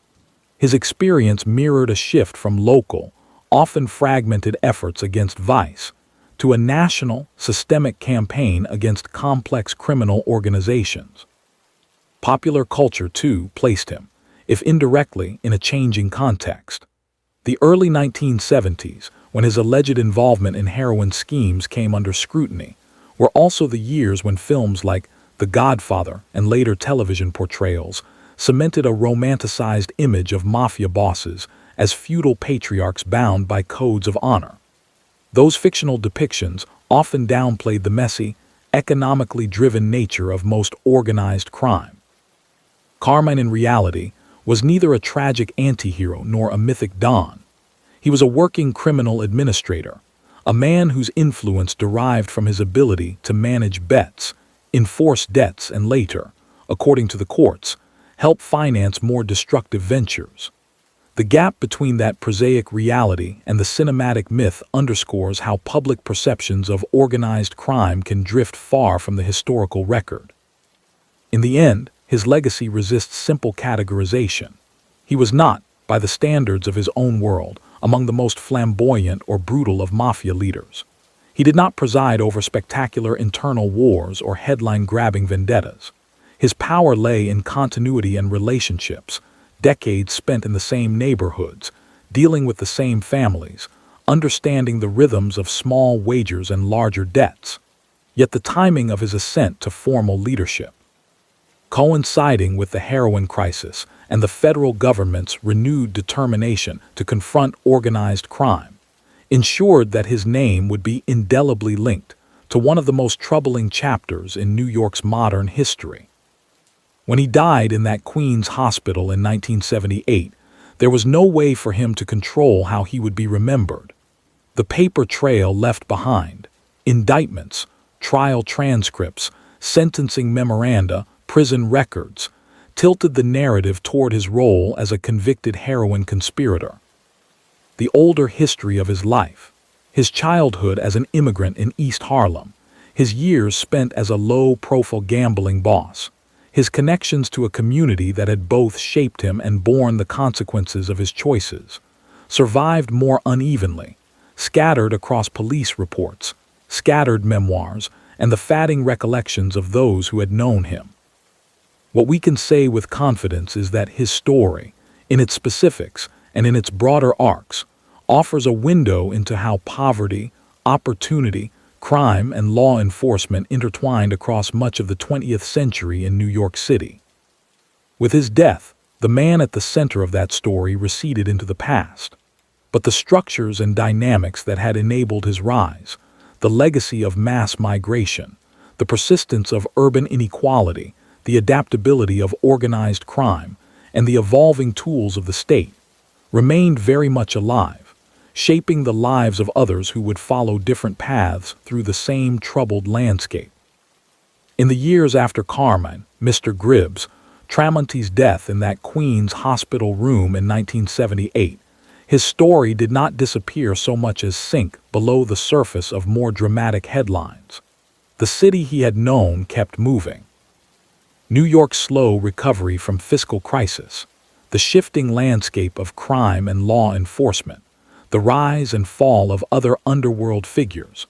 His experience mirrored a shift from local, often fragmented efforts against vice to a national, systemic campaign against complex criminal organizations. Popular culture, too, placed him, if indirectly, in a changing context. The early 1970s, when his alleged involvement in heroin schemes came under scrutiny, were also the years when films like The Godfather and later television portrayals cemented a romanticized image of mafia bosses as feudal patriarchs bound by codes of honor. Those fictional depictions often downplayed the messy, economically driven nature of most organized crime. Carmine, in reality, was neither a tragic anti-hero nor a mythic don. He was a working criminal administrator, a man whose influence derived from his ability to manage bets, enforce debts, and later, according to the courts, help finance more destructive ventures. The gap between that prosaic reality and the cinematic myth underscores how public perceptions of organized crime can drift far from the historical record. In the end, his legacy resists simple categorization. He was not, by the standards of his own world, among the most flamboyant or brutal of mafia leaders. He did not preside over spectacular internal wars or headline-grabbing vendettas. His power lay in continuity and relationships, decades spent in the same neighborhoods, dealing with the same families, understanding the rhythms of small wagers and larger debts. Yet the timing of his ascent to formal leadership, coinciding with the heroin crisis and the federal government's renewed determination to confront organized crime, ensured that his name would be indelibly linked to one of the most troubling chapters in New York's modern history. When he died in that Queens hospital in 1978, there was no way for him to control how he would be remembered. The paper trail left behind, indictments, trial transcripts, sentencing memoranda, prison records, tilted the narrative toward his role as a convicted heroin conspirator. The older history of his life, his childhood as an immigrant in East Harlem, his years spent as a low-profile gambling boss, his connections to a community that had both shaped him and borne the consequences of his choices, survived more unevenly, scattered across police reports, scattered memoirs, and the fading recollections of those who had known him. What we can say with confidence is that his story, in its specifics and in its broader arcs, offers a window into how poverty, opportunity, crime, and law enforcement intertwined across much of the 20th century in New York City. With his death, the man at the center of that story receded into the past. But the structures and dynamics that had enabled his rise, the legacy of mass migration, the persistence of urban inequality, the adaptability of organized crime, and the evolving tools of the state, remained very much alive, shaping the lives of others who would follow different paths through the same troubled landscape. In the years after Carmine, Mr. Gribbs, Tramunti's death in that Queens hospital room in 1978, his story did not disappear so much as sink below the surface of more dramatic headlines. The city he had known kept moving. New York's slow recovery from fiscal crisis, the shifting landscape of crime and law enforcement, the rise and fall of other underworld figures,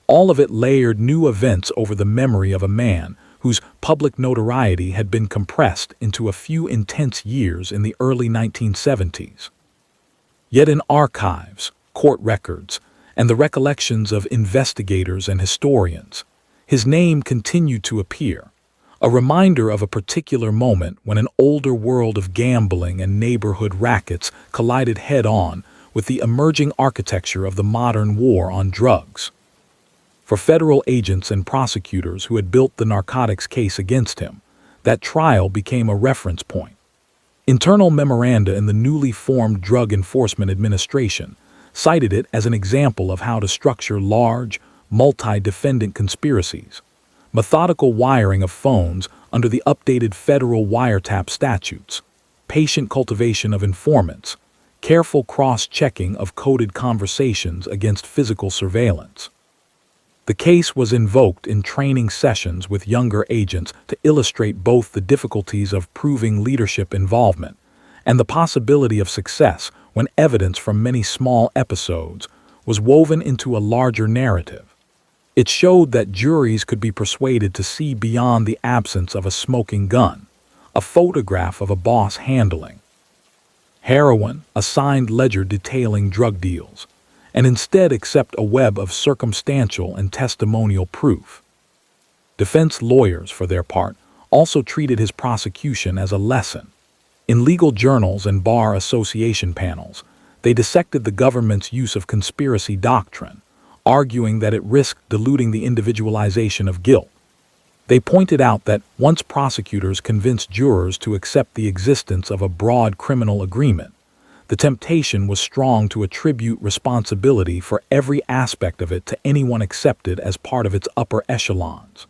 all of it layered new events over the memory of a man whose public notoriety had been compressed into a few intense years in the early 1970s. Yet in archives, court records, and the recollections of investigators and historians, his name continued to appear, a reminder of a particular moment when an older world of gambling and neighborhood rackets collided head-on with the emerging architecture of the modern war on drugs. For federal agents and prosecutors who had built the narcotics case against him, that trial became a reference point. Internal memoranda in the newly formed Drug Enforcement Administration cited it as an example of how to structure large, multi-defendant conspiracies, methodical wiring of phones under the updated federal wiretap statutes, patient cultivation of informants, careful cross-checking of coded conversations against physical surveillance. The case was invoked in training sessions with younger agents to illustrate both the difficulties of proving leadership involvement and the possibility of success when evidence from many small episodes was woven into a larger narrative. It showed that juries could be persuaded to see beyond the absence of a smoking gun, a photograph of a boss handling heroin, a signed ledger detailing drug deals, and instead accept a web of circumstantial and testimonial proof. Defense lawyers, for their part, also treated his prosecution as a lesson. In legal journals and bar association panels, they dissected the government's use of conspiracy doctrine, arguing that it risked diluting the individualization of guilt. They pointed out that once prosecutors convinced jurors to accept the existence of a broad criminal agreement, the temptation was strong to attribute responsibility for every aspect of it to anyone accepted as part of its upper echelons.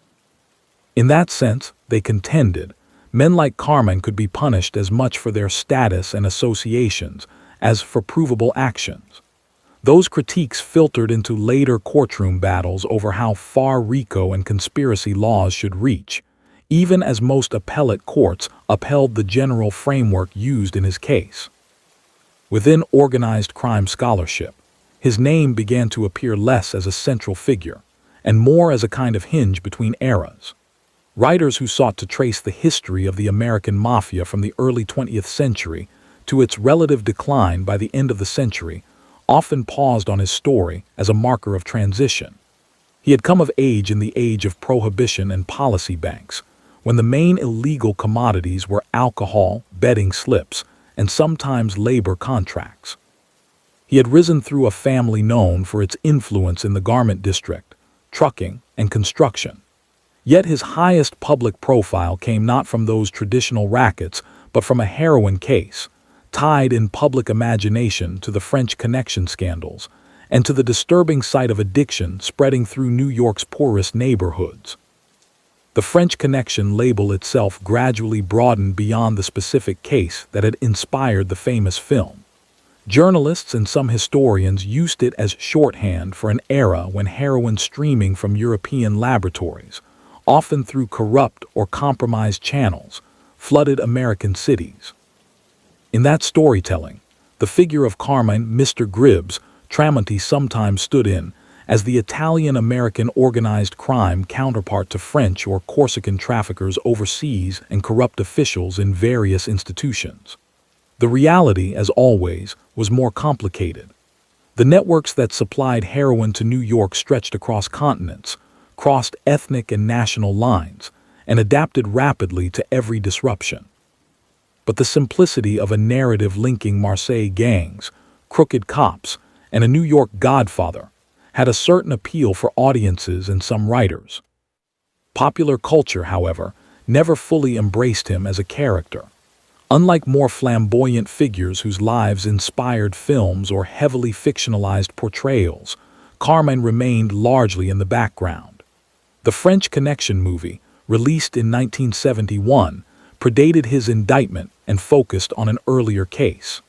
In that sense, they contended, men like Carmine could be punished as much for their status and associations as for provable actions. Those critiques filtered into later courtroom battles over how far RICO and conspiracy laws should reach, even as most appellate courts upheld the general framework used in his case. Within organized crime scholarship, his name began to appear less as a central figure and more as a kind of hinge between eras. Writers who sought to trace the history of the American mafia from the early 20th century to its relative decline by the end of the century often paused on his story as a marker of transition. He had come of age in the age of prohibition and policy banks, when the main illegal commodities were alcohol, betting slips, and sometimes labor contracts. He had risen through a family known for its influence in the garment district, trucking, and construction. Yet his highest public profile came not from those traditional rackets, but from a heroin case, tied in public imagination to the French Connection scandals and to the disturbing sight of addiction spreading through New York's poorest neighborhoods. The French Connection label itself gradually broadened beyond the specific case that had inspired the famous film. Journalists and some historians used it as shorthand for an era when heroin streaming from European laboratories, often through corrupt or compromised channels, flooded American cities. In that storytelling, the figure of Carmine Mr. Gribbs Tramunti sometimes stood in as the Italian-American organized crime counterpart to French or Corsican traffickers overseas and corrupt officials in various institutions. The reality, as always, was more complicated. The networks that supplied heroin to New York stretched across continents, crossed ethnic and national lines, and adapted rapidly to every disruption. But the simplicity of a narrative linking Marseille gangs, crooked cops, and a New York Godfather had a certain appeal for audiences and some writers. Popular culture, however, never fully embraced him as a character. Unlike more flamboyant figures whose lives inspired films or heavily fictionalized portrayals, Carmine remained largely in the background. The French Connection movie, released in 1971, predated his indictment and focused on an earlier case.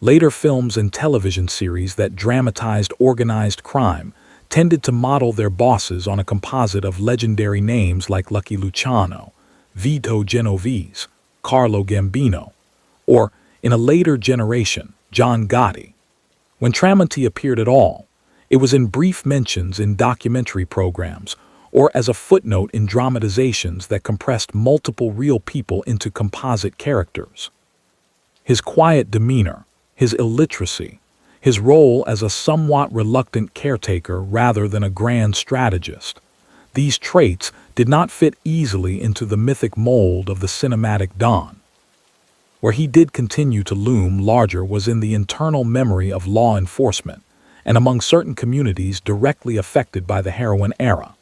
Later films and television series that dramatized organized crime tended to model their bosses on a composite of legendary names like Lucky Luciano, Vito Genovese, Carlo Gambino, or, in a later generation, John Gotti. When Tramunti appeared at all, it was in brief mentions in documentary programs or as a footnote in dramatizations that compressed multiple real people into composite characters. His quiet demeanor, his illiteracy, his role as a somewhat reluctant caretaker rather than a grand strategist, these traits did not fit easily into the mythic mold of the cinematic Don. Where he did continue to loom larger was in the internal memory of law enforcement and among certain communities directly affected by the heroin era.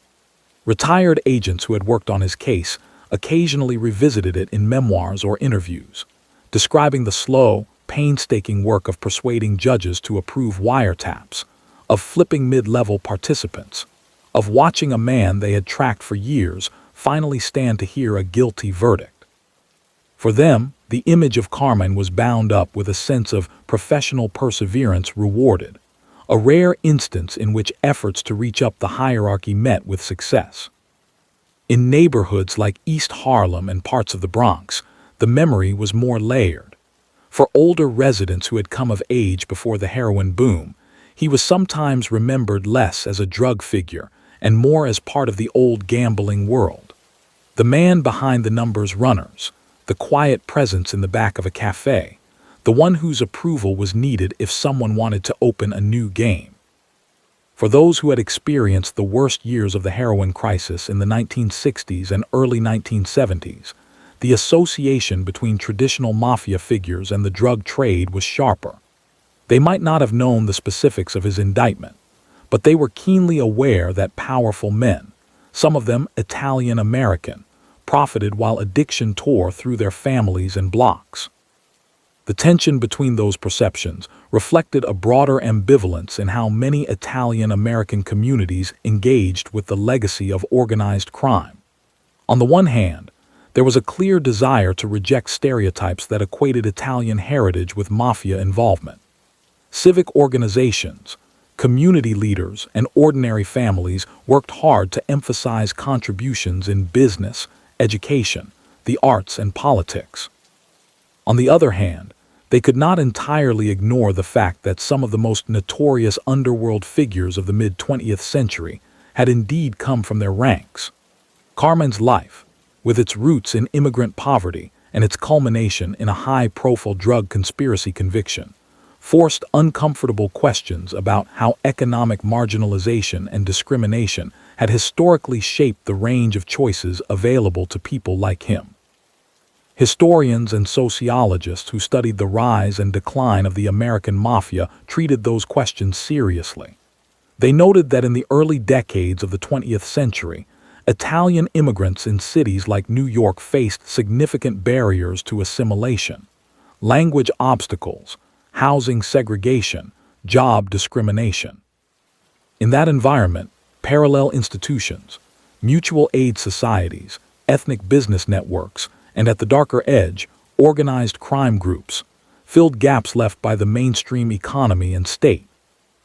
Retired agents who had worked on his case occasionally revisited it in memoirs or interviews, describing the slow, painstaking work of persuading judges to approve wiretaps, of flipping mid-level participants, of watching a man they had tracked for years finally stand to hear a guilty verdict. For them, the image of Carmine was bound up with a sense of professional perseverance rewarded, a rare instance in which efforts to reach up the hierarchy met with success. In neighborhoods like East Harlem and parts of the Bronx, the memory was more layered. For older residents who had come of age before the heroin boom, he was sometimes remembered less as a drug figure and more as part of the old gambling world. The man behind the numbers runners, the quiet presence in the back of a cafe, the one whose approval was needed if someone wanted to open a new game. For those who had experienced the worst years of the heroin crisis in the 1960s and early 1970s, the association between traditional mafia figures and the drug trade was sharper. They might not have known the specifics of his indictment, but they were keenly aware that powerful men, some of them Italian-American, profited while addiction tore through their families and blocks. The tension between those perceptions reflected a broader ambivalence in how many Italian-American communities engaged with the legacy of organized crime. On the one hand, there was a clear desire to reject stereotypes that equated Italian heritage with mafia involvement. Civic organizations, community leaders, and ordinary families worked hard to emphasize contributions in business, education, the arts, and politics. On the other hand, they could not entirely ignore the fact that some of the most notorious underworld figures of the mid-20th century had indeed come from their ranks. Carmine's life, with its roots in immigrant poverty and its culmination in a high-profile drug conspiracy conviction, forced uncomfortable questions about how economic marginalization and discrimination had historically shaped the range of choices available to people like him. Historians and sociologists who studied the rise and decline of the American mafia treated those questions seriously. They noted that in the early decades of the 20th century, Italian immigrants in cities like New York faced significant barriers to assimilation, language obstacles, housing segregation, job discrimination. In that environment, parallel institutions, mutual aid societies, ethnic business networks, and at the darker edge, organized crime groups, filled gaps left by the mainstream economy and state.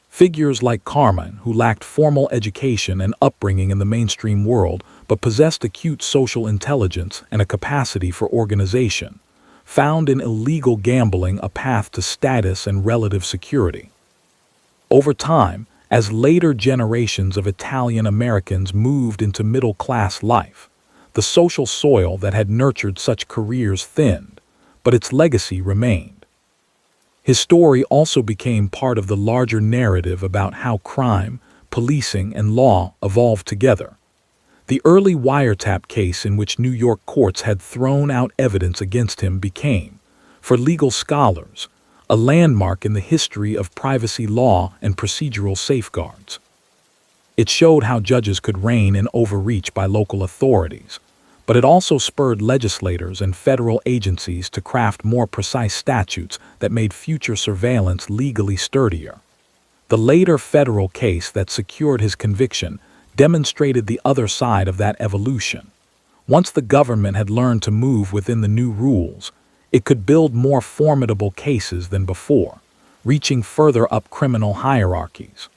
Figures like Carmine, who lacked formal education and upbringing in the mainstream world but possessed acute social intelligence and a capacity for organization, found in illegal gambling a path to status and relative security. Over time, as later generations of Italian Americans moved into middle-class life, the social soil that had nurtured such careers thinned, but its legacy remained. His story also became part of the larger narrative about how crime, policing, and law evolved together. The early wiretap case in which New York courts had thrown out evidence against him became, for legal scholars, a landmark in the history of privacy law and procedural safeguards. It showed how judges could rein in overreach by local authorities, but it also spurred legislators and federal agencies to craft more precise statutes that made future surveillance legally sturdier. The later federal case that secured his conviction demonstrated the other side of that evolution. Once the government had learned to move within the new rules, it could build more formidable cases than before, reaching further up criminal hierarchies.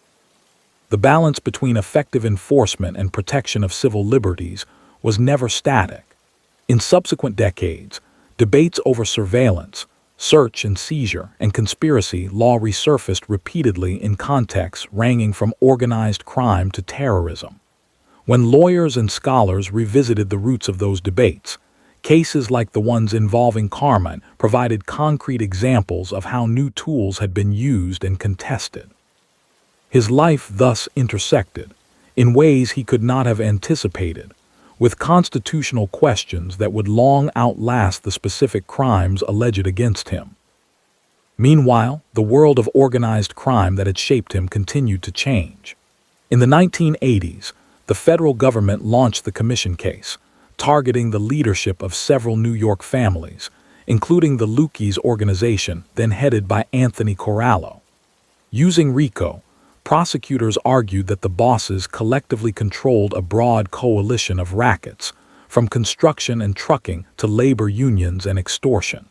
The balance between effective enforcement and protection of civil liberties was never static. In subsequent decades, debates over surveillance, search and seizure, and conspiracy law resurfaced repeatedly in contexts ranging from organized crime to terrorism. When lawyers and scholars revisited the roots of those debates, cases like the ones involving Carmine provided concrete examples of how new tools had been used and contested. His life thus intersected, in ways he could not have anticipated, with constitutional questions that would long outlast the specific crimes alleged against him. Meanwhile, the world of organized crime that had shaped him continued to change. In the 1980s, the federal government launched the commission case, targeting the leadership of several New York families, including the Lucky's organization, then headed by Anthony Corallo. Using RICO, prosecutors argued that the bosses collectively controlled a broad coalition of rackets, from construction and trucking to labor unions and extortion.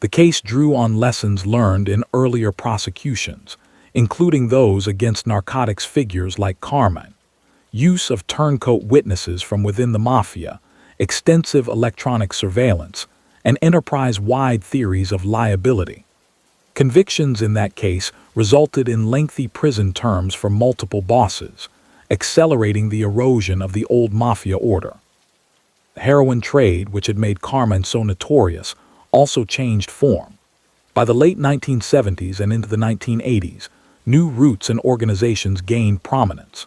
The case drew on lessons learned in earlier prosecutions, including those against narcotics figures like Carmine, use of turncoat witnesses from within the mafia, extensive electronic surveillance, and enterprise-wide theories of liability. Convictions in that case resulted in lengthy prison terms for multiple bosses, accelerating the erosion of the old mafia order. The heroin trade, which had made Carmine so notorious, also changed form. By the late 1970s and into the 1980s, new routes and organizations gained prominence.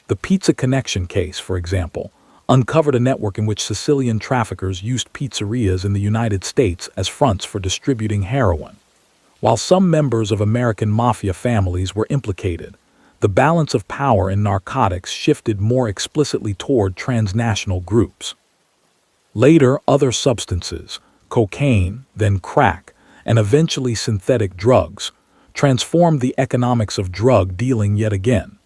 The Pizza Connection case, for example, uncovered a network in which Sicilian traffickers used pizzerias in the United States as fronts for distributing heroin. While some members of American mafia families were implicated, the balance of power in narcotics shifted more explicitly toward transnational groups. Later, other substances, cocaine, then crack, and eventually synthetic drugs, transformed the economics of drug dealing yet again.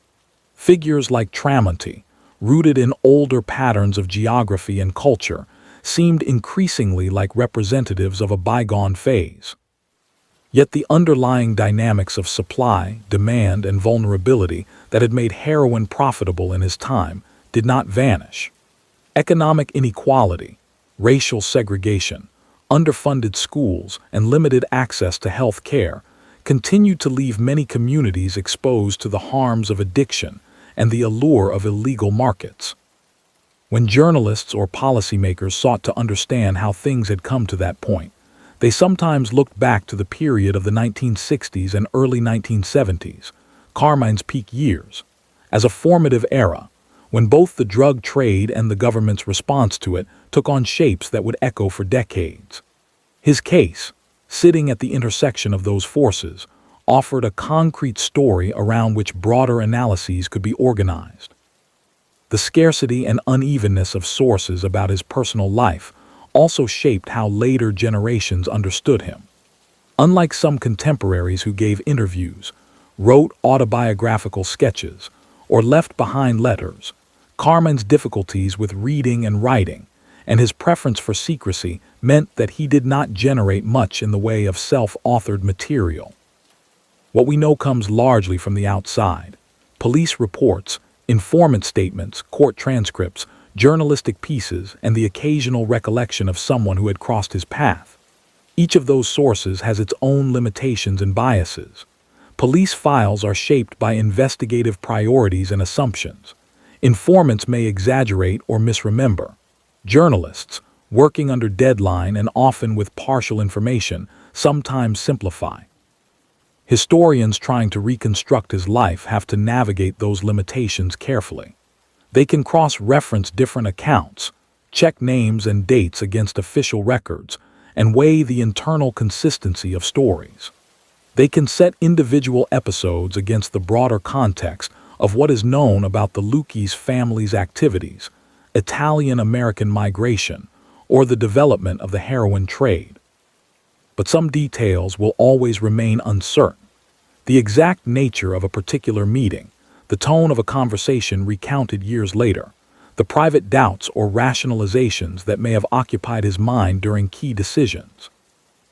Figures like Tramunti, rooted in older patterns of geography and culture, seemed increasingly like representatives of a bygone phase. Yet the underlying dynamics of supply, demand, and vulnerability that had made heroin profitable in his time did not vanish. Economic inequality, racial segregation, underfunded schools, and limited access to health care continued to leave many communities exposed to the harms of addiction and the allure of illegal markets. When journalists or policymakers sought to understand how things had come to that point, they sometimes looked back to the period of the 1960s and early 1970s, Carmine's peak years, as a formative era, when both the drug trade and the government's response to it took on shapes that would echo for decades. His case, sitting at the intersection of those forces, offered a concrete story around which broader analyses could be organized. The scarcity and unevenness of sources about his personal life also shaped how later generations understood him. Unlike some contemporaries who gave interviews, wrote autobiographical sketches, or left behind letters, Carmine's difficulties with reading and writing, and his preference for secrecy meant that he did not generate much in the way of self-authored material. What we know comes largely from the outside: police reports, informant statements, court transcripts, journalistic pieces, and the occasional recollection of someone who had crossed his path. Each of those sources has its own limitations and biases. Police files are shaped by investigative priorities and assumptions. Informants may exaggerate or misremember. Journalists, working under deadline and often with partial information, sometimes simplify. Historians trying to reconstruct his life have to navigate those limitations carefully. They can cross-reference different accounts, check names and dates against official records, and weigh the internal consistency of stories. They can set individual episodes against the broader context of what is known about the Lucky's family's activities, Italian-American migration, or the development of the heroin trade. But some details will always remain uncertain. The exact nature of a particular meeting, the tone of a conversation recounted years later, the private doubts or rationalizations that may have occupied his mind during key decisions.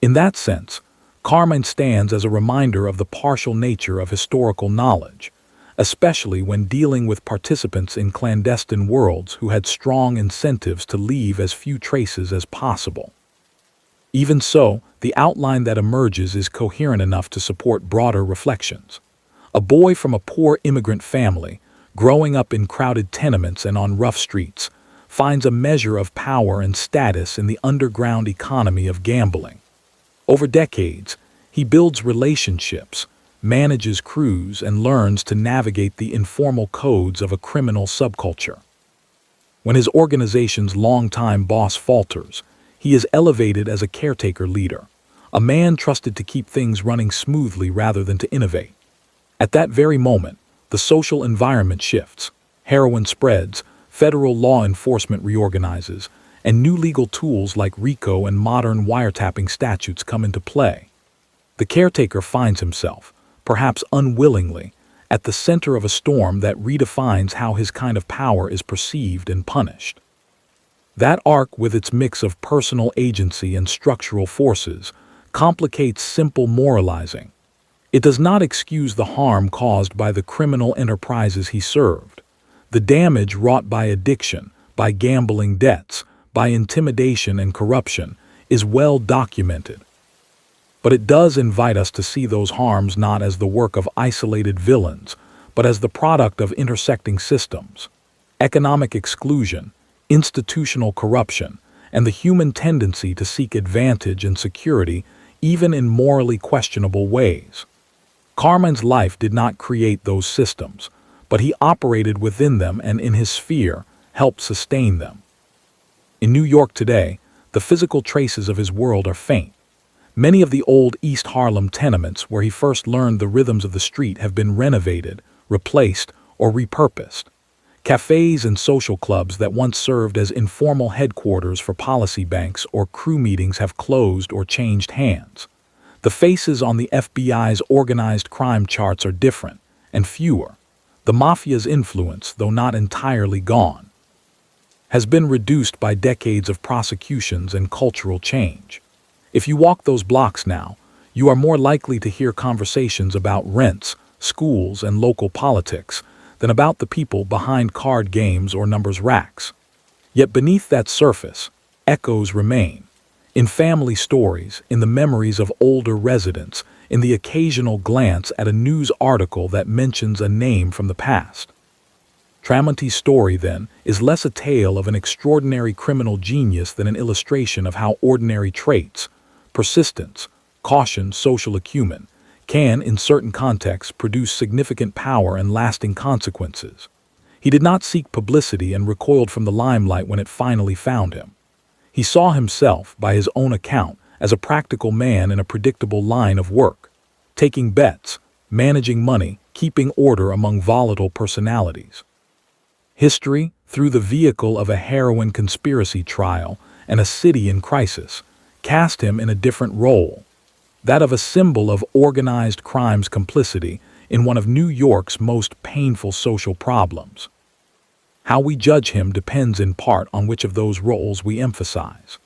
In that sense, Carmine stands as a reminder of the partial nature of historical knowledge, especially when dealing with participants in clandestine worlds who had strong incentives to leave as few traces as possible. Even so, the outline that emerges is coherent enough to support broader reflections. A boy from a poor immigrant family, growing up in crowded tenements and on rough streets, finds a measure of power and status in the underground economy of gambling. Over decades, he builds relationships, manages crews, and learns to navigate the informal codes of a criminal subculture. When his organization's longtime boss falters, he is elevated as a caretaker leader, a man trusted to keep things running smoothly rather than to innovate. At that very moment, the social environment shifts, heroin spreads, federal law enforcement reorganizes, and new legal tools like RICO and modern wiretapping statutes come into play. The caretaker finds himself, perhaps unwillingly, at the center of a storm that redefines how his kind of power is perceived and punished. That arc, with its mix of personal agency and structural forces, complicates simple moralizing. It does not excuse the harm caused by the criminal enterprises he served. The damage wrought by addiction, by gambling debts, by intimidation and corruption is well documented. But it does invite us to see those harms not as the work of isolated villains, but as the product of intersecting systems. Economic exclusion, institutional corruption, and the human tendency to seek advantage and security even in morally questionable ways. Carmine's life did not create those systems, but he operated within them and in his sphere helped sustain them. In New York today, the physical traces of his world are faint. Many of the old East Harlem tenements where he first learned the rhythms of the street have been renovated, replaced, or repurposed. Cafes and social clubs that once served as informal headquarters for policy banks or crew meetings have closed or changed hands. The faces on the FBI's organized crime charts are different and fewer. The mafia's influence, though not entirely gone, has been reduced by decades of prosecutions and cultural change. If you walk those blocks now, you are more likely to hear conversations about rents, schools, and local politics than about the people behind card games or numbers racks. Yet beneath that surface, echoes remain. In family stories, in the memories of older residents, in the occasional glance at a news article that mentions a name from the past. Tramunti's story, then, is less a tale of an extraordinary criminal genius than an illustration of how ordinary traits, persistence, caution, social acumen, can, in certain contexts, produce significant power and lasting consequences. He did not seek publicity and recoiled from the limelight when it finally found him. He saw himself, by his own account, as a practical man in a predictable line of work, taking bets, managing money, keeping order among volatile personalities. History, through the vehicle of a heroin conspiracy trial and a city in crisis, cast him in a different role, that of a symbol of organized crime's complicity in one of New York's most painful social problems. How we judge him depends in part on which of those roles we emphasize.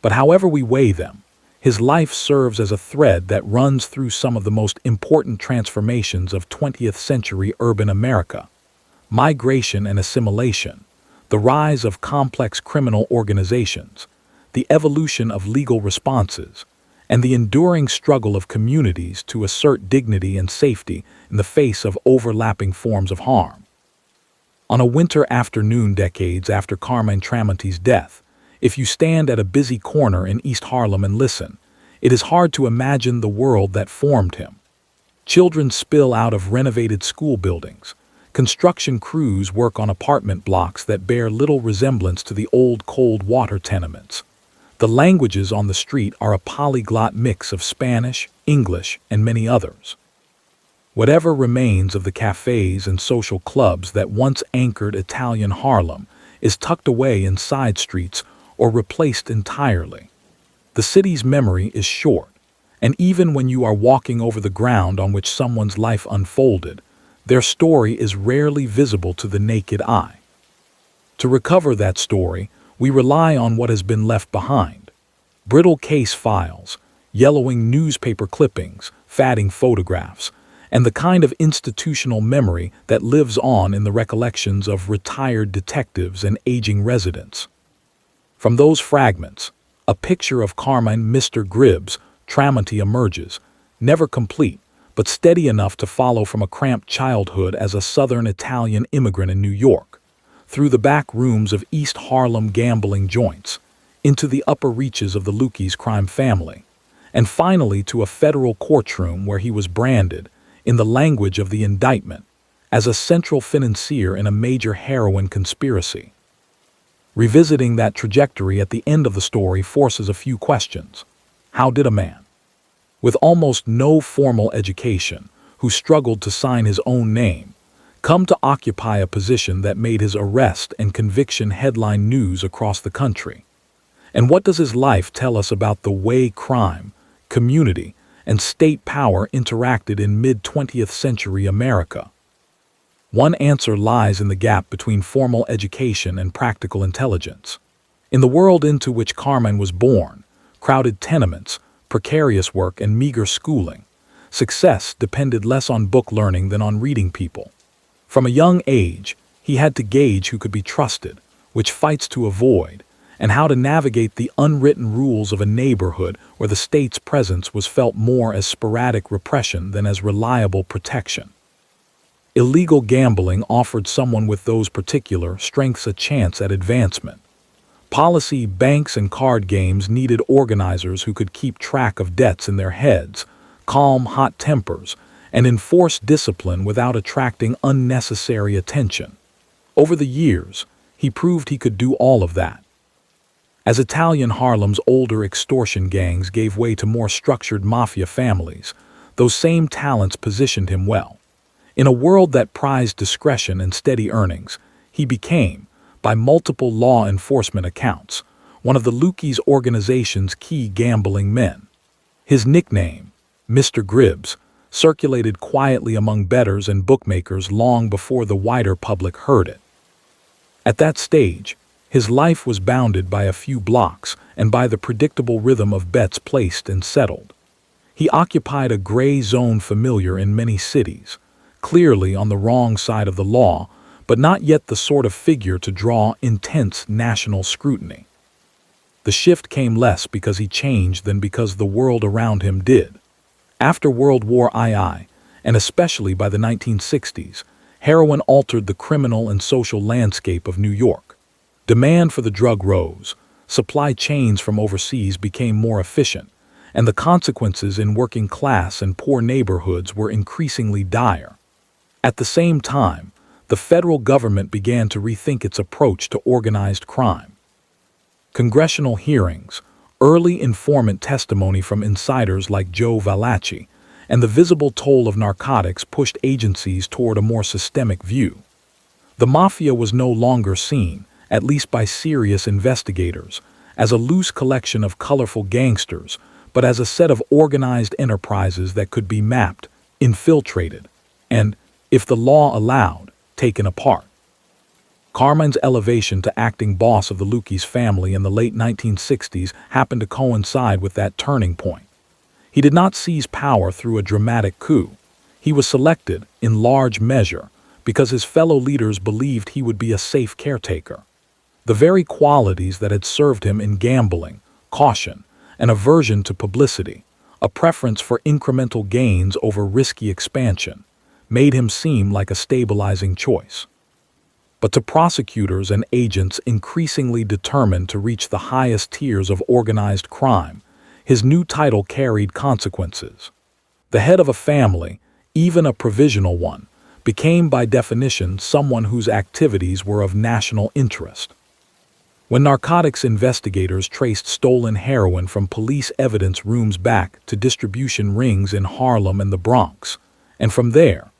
But however we weigh them, his life serves as a thread that runs through some of the most important transformations of 20th century urban America: migration and assimilation, the rise of complex criminal organizations, the evolution of legal responses, and the enduring struggle of communities to assert dignity and safety in the face of overlapping forms of harm. On a winter afternoon decades after Carmine Tramunti's death, if you stand at a busy corner in East Harlem and listen, it is hard to imagine the world that formed him. Children spill out of renovated school buildings. Construction crews work on apartment blocks that bear little resemblance to the old cold water tenements. The languages on the street are a polyglot mix of Spanish, English, and many others. Whatever remains of the cafes and social clubs that once anchored Italian Harlem is tucked away in side streets or replaced entirely. The city's memory is short, and even when you are walking over the ground on which someone's life unfolded, their story is rarely visible to the naked eye. To recover that story, we rely on what has been left behind: brittle case files, yellowing newspaper clippings, fading photographs, and the kind of institutional memory that lives on in the recollections of retired detectives and aging residents. From those fragments, a picture of Carmine Mr. Gribbs Tramunti emerges, never complete, but steady enough to follow from a cramped childhood as a Southern Italian immigrant in New York, through the back rooms of East Harlem gambling joints, into the upper reaches of the Lucchese crime family, and finally to a federal courtroom where he was branded, in the language of the indictment, as a central financier in a major heroin conspiracy. Revisiting that trajectory at the end of the story forces a few questions. How did a man, with almost no formal education, who struggled to sign his own name, come to occupy a position that made his arrest and conviction headline news across the country? And what does his life tell us about the way crime, community, and state power interacted in mid-20th century America? One answer lies in the gap between formal education and practical intelligence. In the world into which Carmine was born, crowded tenements, precarious work, and meager schooling, success depended less on book learning than on reading people. From a young age, he had to gauge who could be trusted, which fights to avoid, and how to navigate the unwritten rules of a neighborhood where the state's presence was felt more as sporadic repression than as reliable protection. Illegal gambling offered someone with those particular strengths a chance at advancement. Policy, banks, and card games needed organizers who could keep track of debts in their heads, calm hot tempers, and enforce discipline without attracting unnecessary attention. Over the years, he proved he could do all of that. As Italian Harlem's older extortion gangs gave way to more structured mafia families, those same talents positioned him well. In a world that prized discretion and steady earnings, he became, by multiple law enforcement accounts, one of the Lucky's organization's key gambling men. His nickname, Mr. Gribbs, circulated quietly among bettors and bookmakers long before the wider public heard it. At that stage, his life was bounded by a few blocks and by the predictable rhythm of bets placed and settled. He occupied a gray zone familiar in many cities, clearly on the wrong side of the law, but not yet the sort of figure to draw intense national scrutiny. The shift came less because he changed than because the world around him did. After World War II, and especially by the 1960s, heroin altered the criminal and social landscape of New York. Demand for the drug rose, supply chains from overseas became more efficient, and the consequences in working class and poor neighborhoods were increasingly dire. At the same time, the federal government began to rethink its approach to organized crime. Congressional hearings, early informant testimony from insiders like Joe Valachi, and the visible toll of narcotics pushed agencies toward a more systemic view. The mafia was no longer seen, at least by serious investigators, as a loose collection of colorful gangsters, but as a set of organized enterprises that could be mapped, infiltrated, and, if the law allowed, taken apart. Carmine's elevation to acting boss of the Lucky's family in the late 1960s happened to coincide with that turning point. He did not seize power through a dramatic coup. He was selected, in large measure, because his fellow leaders believed he would be a safe caretaker. The very qualities that had served him in gambling, caution, an aversion to publicity, a preference for incremental gains over risky expansion, made him seem like a stabilizing choice. But to prosecutors and agents increasingly determined to reach the highest tiers of organized crime, his new title carried consequences. The head of a family, even a provisional one, became by definition someone whose activities were of national interest. When narcotics investigators traced stolen heroin from police evidence rooms back to distribution rings in Harlem and the Bronx, and from there,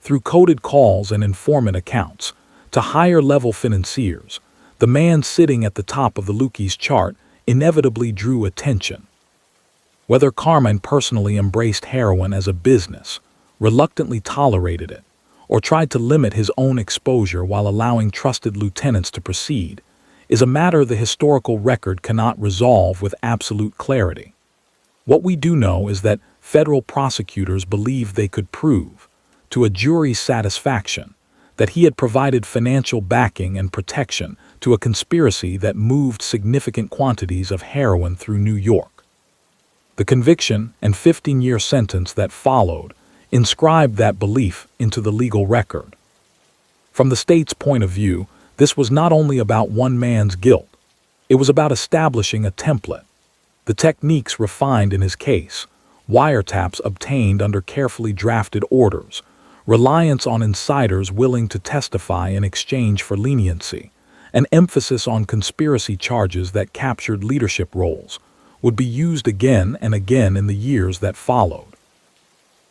through coded calls and informant accounts, to higher-level financiers, the man sitting at the top of the Lucky's chart inevitably drew attention. Whether Carmine personally embraced heroin as a business, reluctantly tolerated it, or tried to limit his own exposure while allowing trusted lieutenants to proceed, is a matter the historical record cannot resolve with absolute clarity. What we do know is that federal prosecutors believed they could prove, to a jury's satisfaction, that he had provided financial backing and protection to a conspiracy that moved significant quantities of heroin through New York. The conviction and 15-year sentence that followed inscribed that belief into the legal record. From the state's point of view, this was not only about one man's guilt, it was about establishing a template. The techniques refined in his case, wiretaps obtained under carefully drafted orders, reliance on insiders willing to testify in exchange for leniency, an emphasis on conspiracy charges that captured leadership roles, would be used again and again in the years that followed.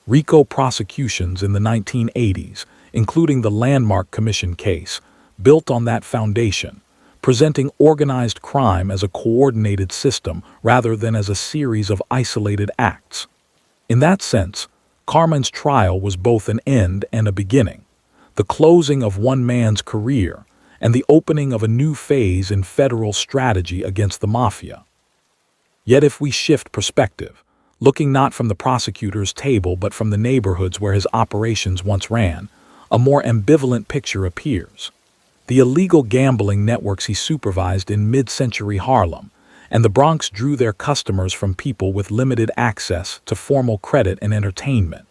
RICO prosecutions in the 1980s, including the Landmark Commission case, built on that foundation, presenting organized crime as a coordinated system rather than as a series of isolated acts. In that sense, Carmine's trial was both an end and a beginning, the closing of one man's career and the opening of a new phase in federal strategy against the mafia. Yet if we shift perspective, looking not from the prosecutor's table but from the neighborhoods where his operations once ran, a more ambivalent picture appears. The illegal gambling networks he supervised in mid-century Harlem and the Bronx drew their customers from people with limited access to formal credit and entertainment.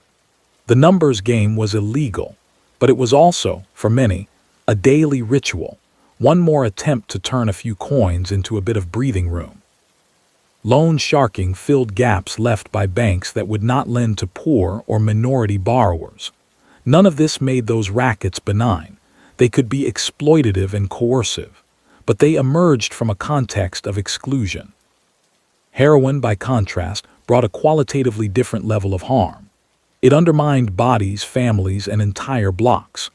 The numbers game was illegal, but it was also, for many, a daily ritual, one more attempt to turn a few coins into a bit of breathing room. Loan sharking filled gaps left by banks that would not lend to poor or minority borrowers. None of this made those rackets benign. They could be exploitative and coercive, but they emerged from a context of exclusion. Heroin, by contrast, brought a qualitatively different level of harm. It undermined bodies, families, and entire blocks.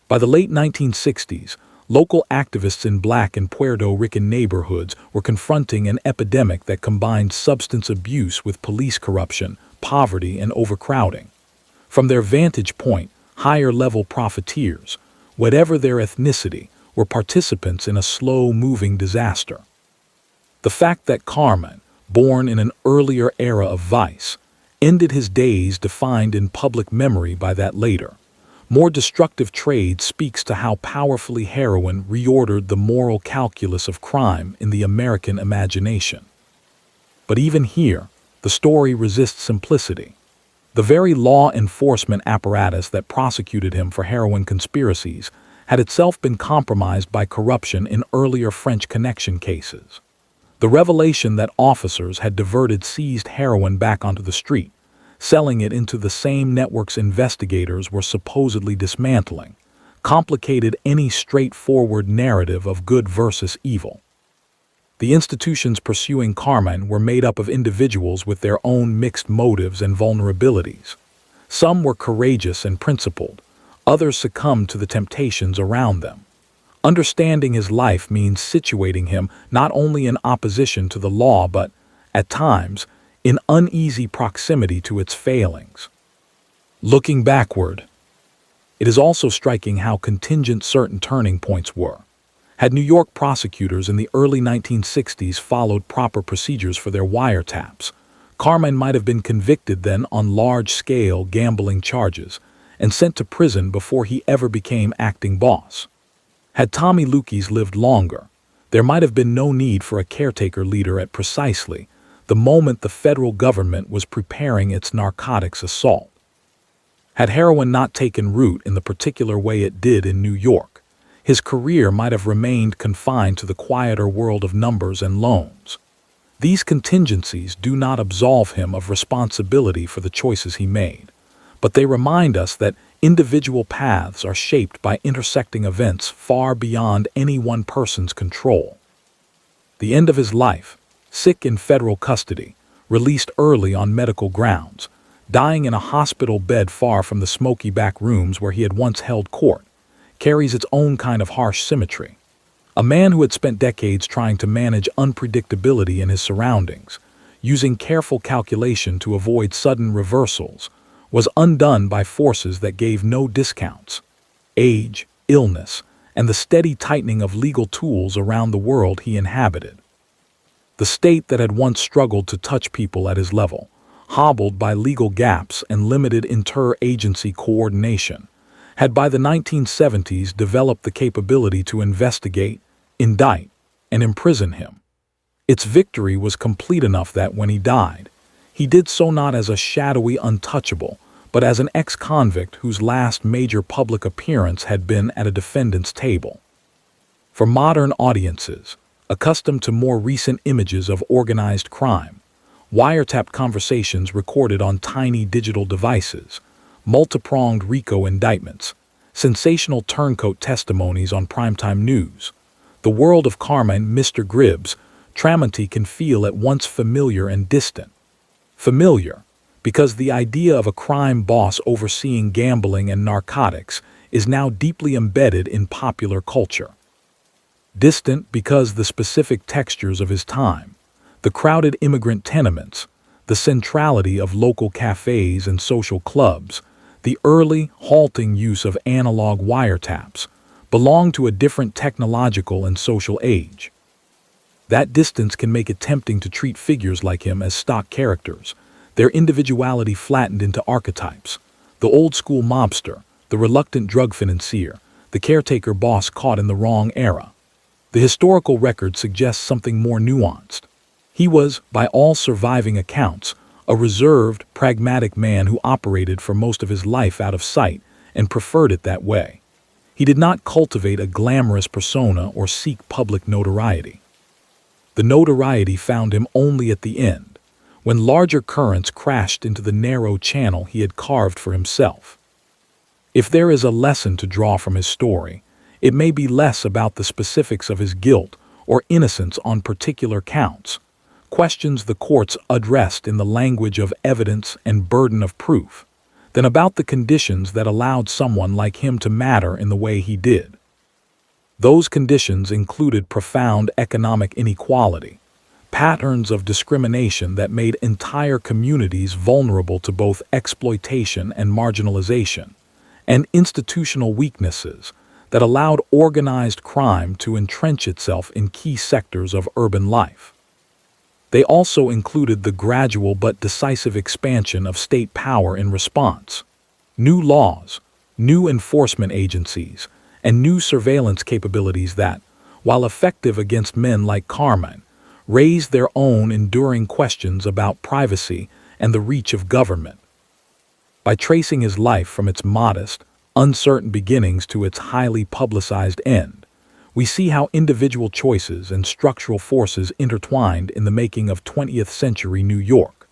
By the late 1960s, local activists in Black and Puerto Rican neighborhoods were confronting an epidemic that combined substance abuse with police corruption, poverty, and overcrowding. From their vantage point, higher-level profiteers, whatever their ethnicity, were participants in a slow-moving disaster. The fact that Carmine, born in an earlier era of vice, ended his days defined in public memory by that later, more destructive trade speaks to how powerfully heroin reordered the moral calculus of crime in the American imagination. But even here, the story resists simplicity. The very law enforcement apparatus that prosecuted him for heroin conspiracies had itself been compromised by corruption in earlier French Connection cases. The revelation that officers had diverted seized heroin back onto the street, selling it into the same networks investigators were supposedly dismantling, complicated any straightforward narrative of good versus evil. The institutions pursuing Carmine were made up of individuals with their own mixed motives and vulnerabilities. Some were courageous and principled, others succumbed to the temptations around them. Understanding his life means situating him not only in opposition to the law but, at times, in uneasy proximity to its failings. Looking backward, it is also striking how contingent certain turning points were. Had New York prosecutors in the early 1960s followed proper procedures for their wiretaps, Carmine might have been convicted then on large-scale gambling charges and sent to prison before he ever became acting boss. Had Tommy Lukes lived longer, there might have been no need for a caretaker leader at precisely the moment the federal government was preparing its narcotics assault. Had heroin not taken root in the particular way it did in New York, his career might have remained confined to the quieter world of numbers and loans. These contingencies do not absolve him of responsibility for the choices he made, but they remind us that individual paths are shaped by intersecting events far beyond any one person's control. The end of his life, sick in federal custody, released early on medical grounds, dying in a hospital bed far from the smoky back rooms where he had once held court, carries its own kind of harsh symmetry. A man who had spent decades trying to manage unpredictability in his surroundings, using careful calculation to avoid sudden reversals, was undone by forces that gave no discounts: age, illness, and the steady tightening of legal tools around the world he inhabited. The state that had once struggled to touch people at his level, hobbled by legal gaps and limited inter-agency coordination, had by the 1970s developed the capability to investigate, indict, and imprison him. Its victory was complete enough that when he died, he did so not as a shadowy untouchable, but as an ex-convict whose last major public appearance had been at a defendant's table. For modern audiences, accustomed to more recent images of organized crime, wiretap conversations recorded on tiny digital devices, multi-pronged RICO indictments, sensational turncoat testimonies on primetime news, the world of Carmine Mr. Gribbs Tramunti can feel at once familiar and distant. Familiar, because the idea of a crime boss overseeing gambling and narcotics is now deeply embedded in popular culture. Distant because the specific textures of his time, the crowded immigrant tenements, the centrality of local cafes and social clubs, the early, halting use of analog wiretaps, belong to a different technological and social age. That distance can make it tempting to treat figures like him as stock characters, their individuality flattened into archetypes. The old-school mobster, the reluctant drug financier, the caretaker boss caught in the wrong era. The historical record suggests something more nuanced. He was, by all surviving accounts, a reserved, pragmatic man who operated for most of his life out of sight and preferred it that way. He did not cultivate a glamorous persona or seek public notoriety. The notoriety found him only at the end, when larger currents crashed into the narrow channel he had carved for himself. If there is a lesson to draw from his story, it may be less about the specifics of his guilt or innocence on particular counts, questions the courts addressed in the language of evidence and burden of proof, than about the conditions that allowed someone like him to matter in the way he did. Those conditions included profound economic inequality, patterns of discrimination that made entire communities vulnerable to both exploitation and marginalization, and institutional weaknesses that allowed organized crime to entrench itself in key sectors of urban life. They also included the gradual but decisive expansion of state power in response. New laws, new enforcement agencies, and new surveillance capabilities that, while effective against men like Carmine, raised their own enduring questions about privacy and the reach of government. By tracing his life from its modest, uncertain beginnings to its highly publicized end, we see how individual choices and structural forces intertwined in the making of 20th century New York.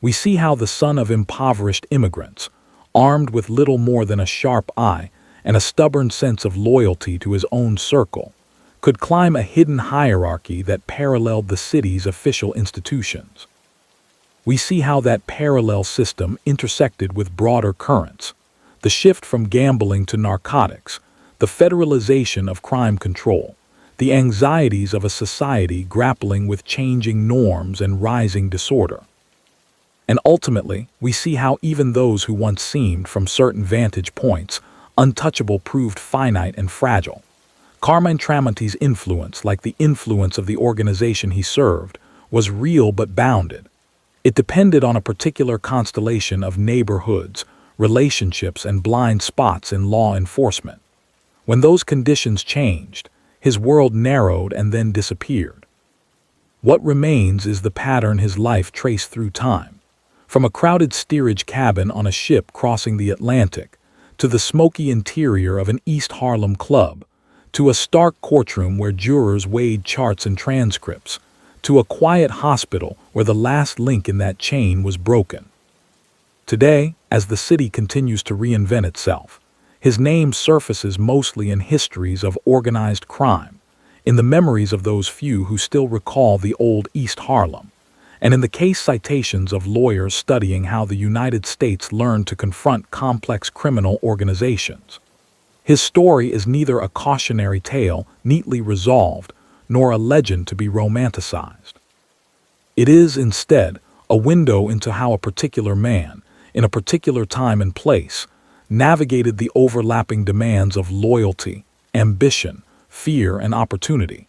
We see how the son of impoverished immigrants, armed with little more than a sharp eye and a stubborn sense of loyalty to his own circle, could climb a hidden hierarchy that paralleled the city's official institutions. We see how that parallel system intersected with broader currents, the shift from gambling to narcotics, the federalization of crime control, the anxieties of a society grappling with changing norms and rising disorder. And ultimately, we see how even those who once seemed, from certain vantage points, untouchable proved finite and fragile. Carmine Tramunti's influence, like the influence of the organization he served, was real but bounded. It depended on a particular constellation of neighborhoods, relationships, and blind spots in law enforcement. When those conditions changed, his world narrowed and then disappeared. What remains is the pattern his life traced through time. From a crowded steerage cabin on a ship crossing the Atlantic, to the smoky interior of an East Harlem club, to a stark courtroom where jurors weighed charts and transcripts, to a quiet hospital where the last link in that chain was broken. Today, as the city continues to reinvent itself, his name surfaces mostly in histories of organized crime, in the memories of those few who still recall the old East Harlem, and in the case citations of lawyers studying how the United States learned to confront complex criminal organizations. His story is neither a cautionary tale neatly resolved, nor a legend to be romanticized. It is, instead, a window into how a particular man, in a particular time and place, navigated the overlapping demands of loyalty, ambition, fear, and opportunity,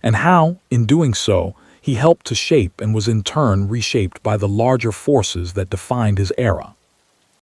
and how, in doing so, he helped to shape and was in turn reshaped by the larger forces that defined his era.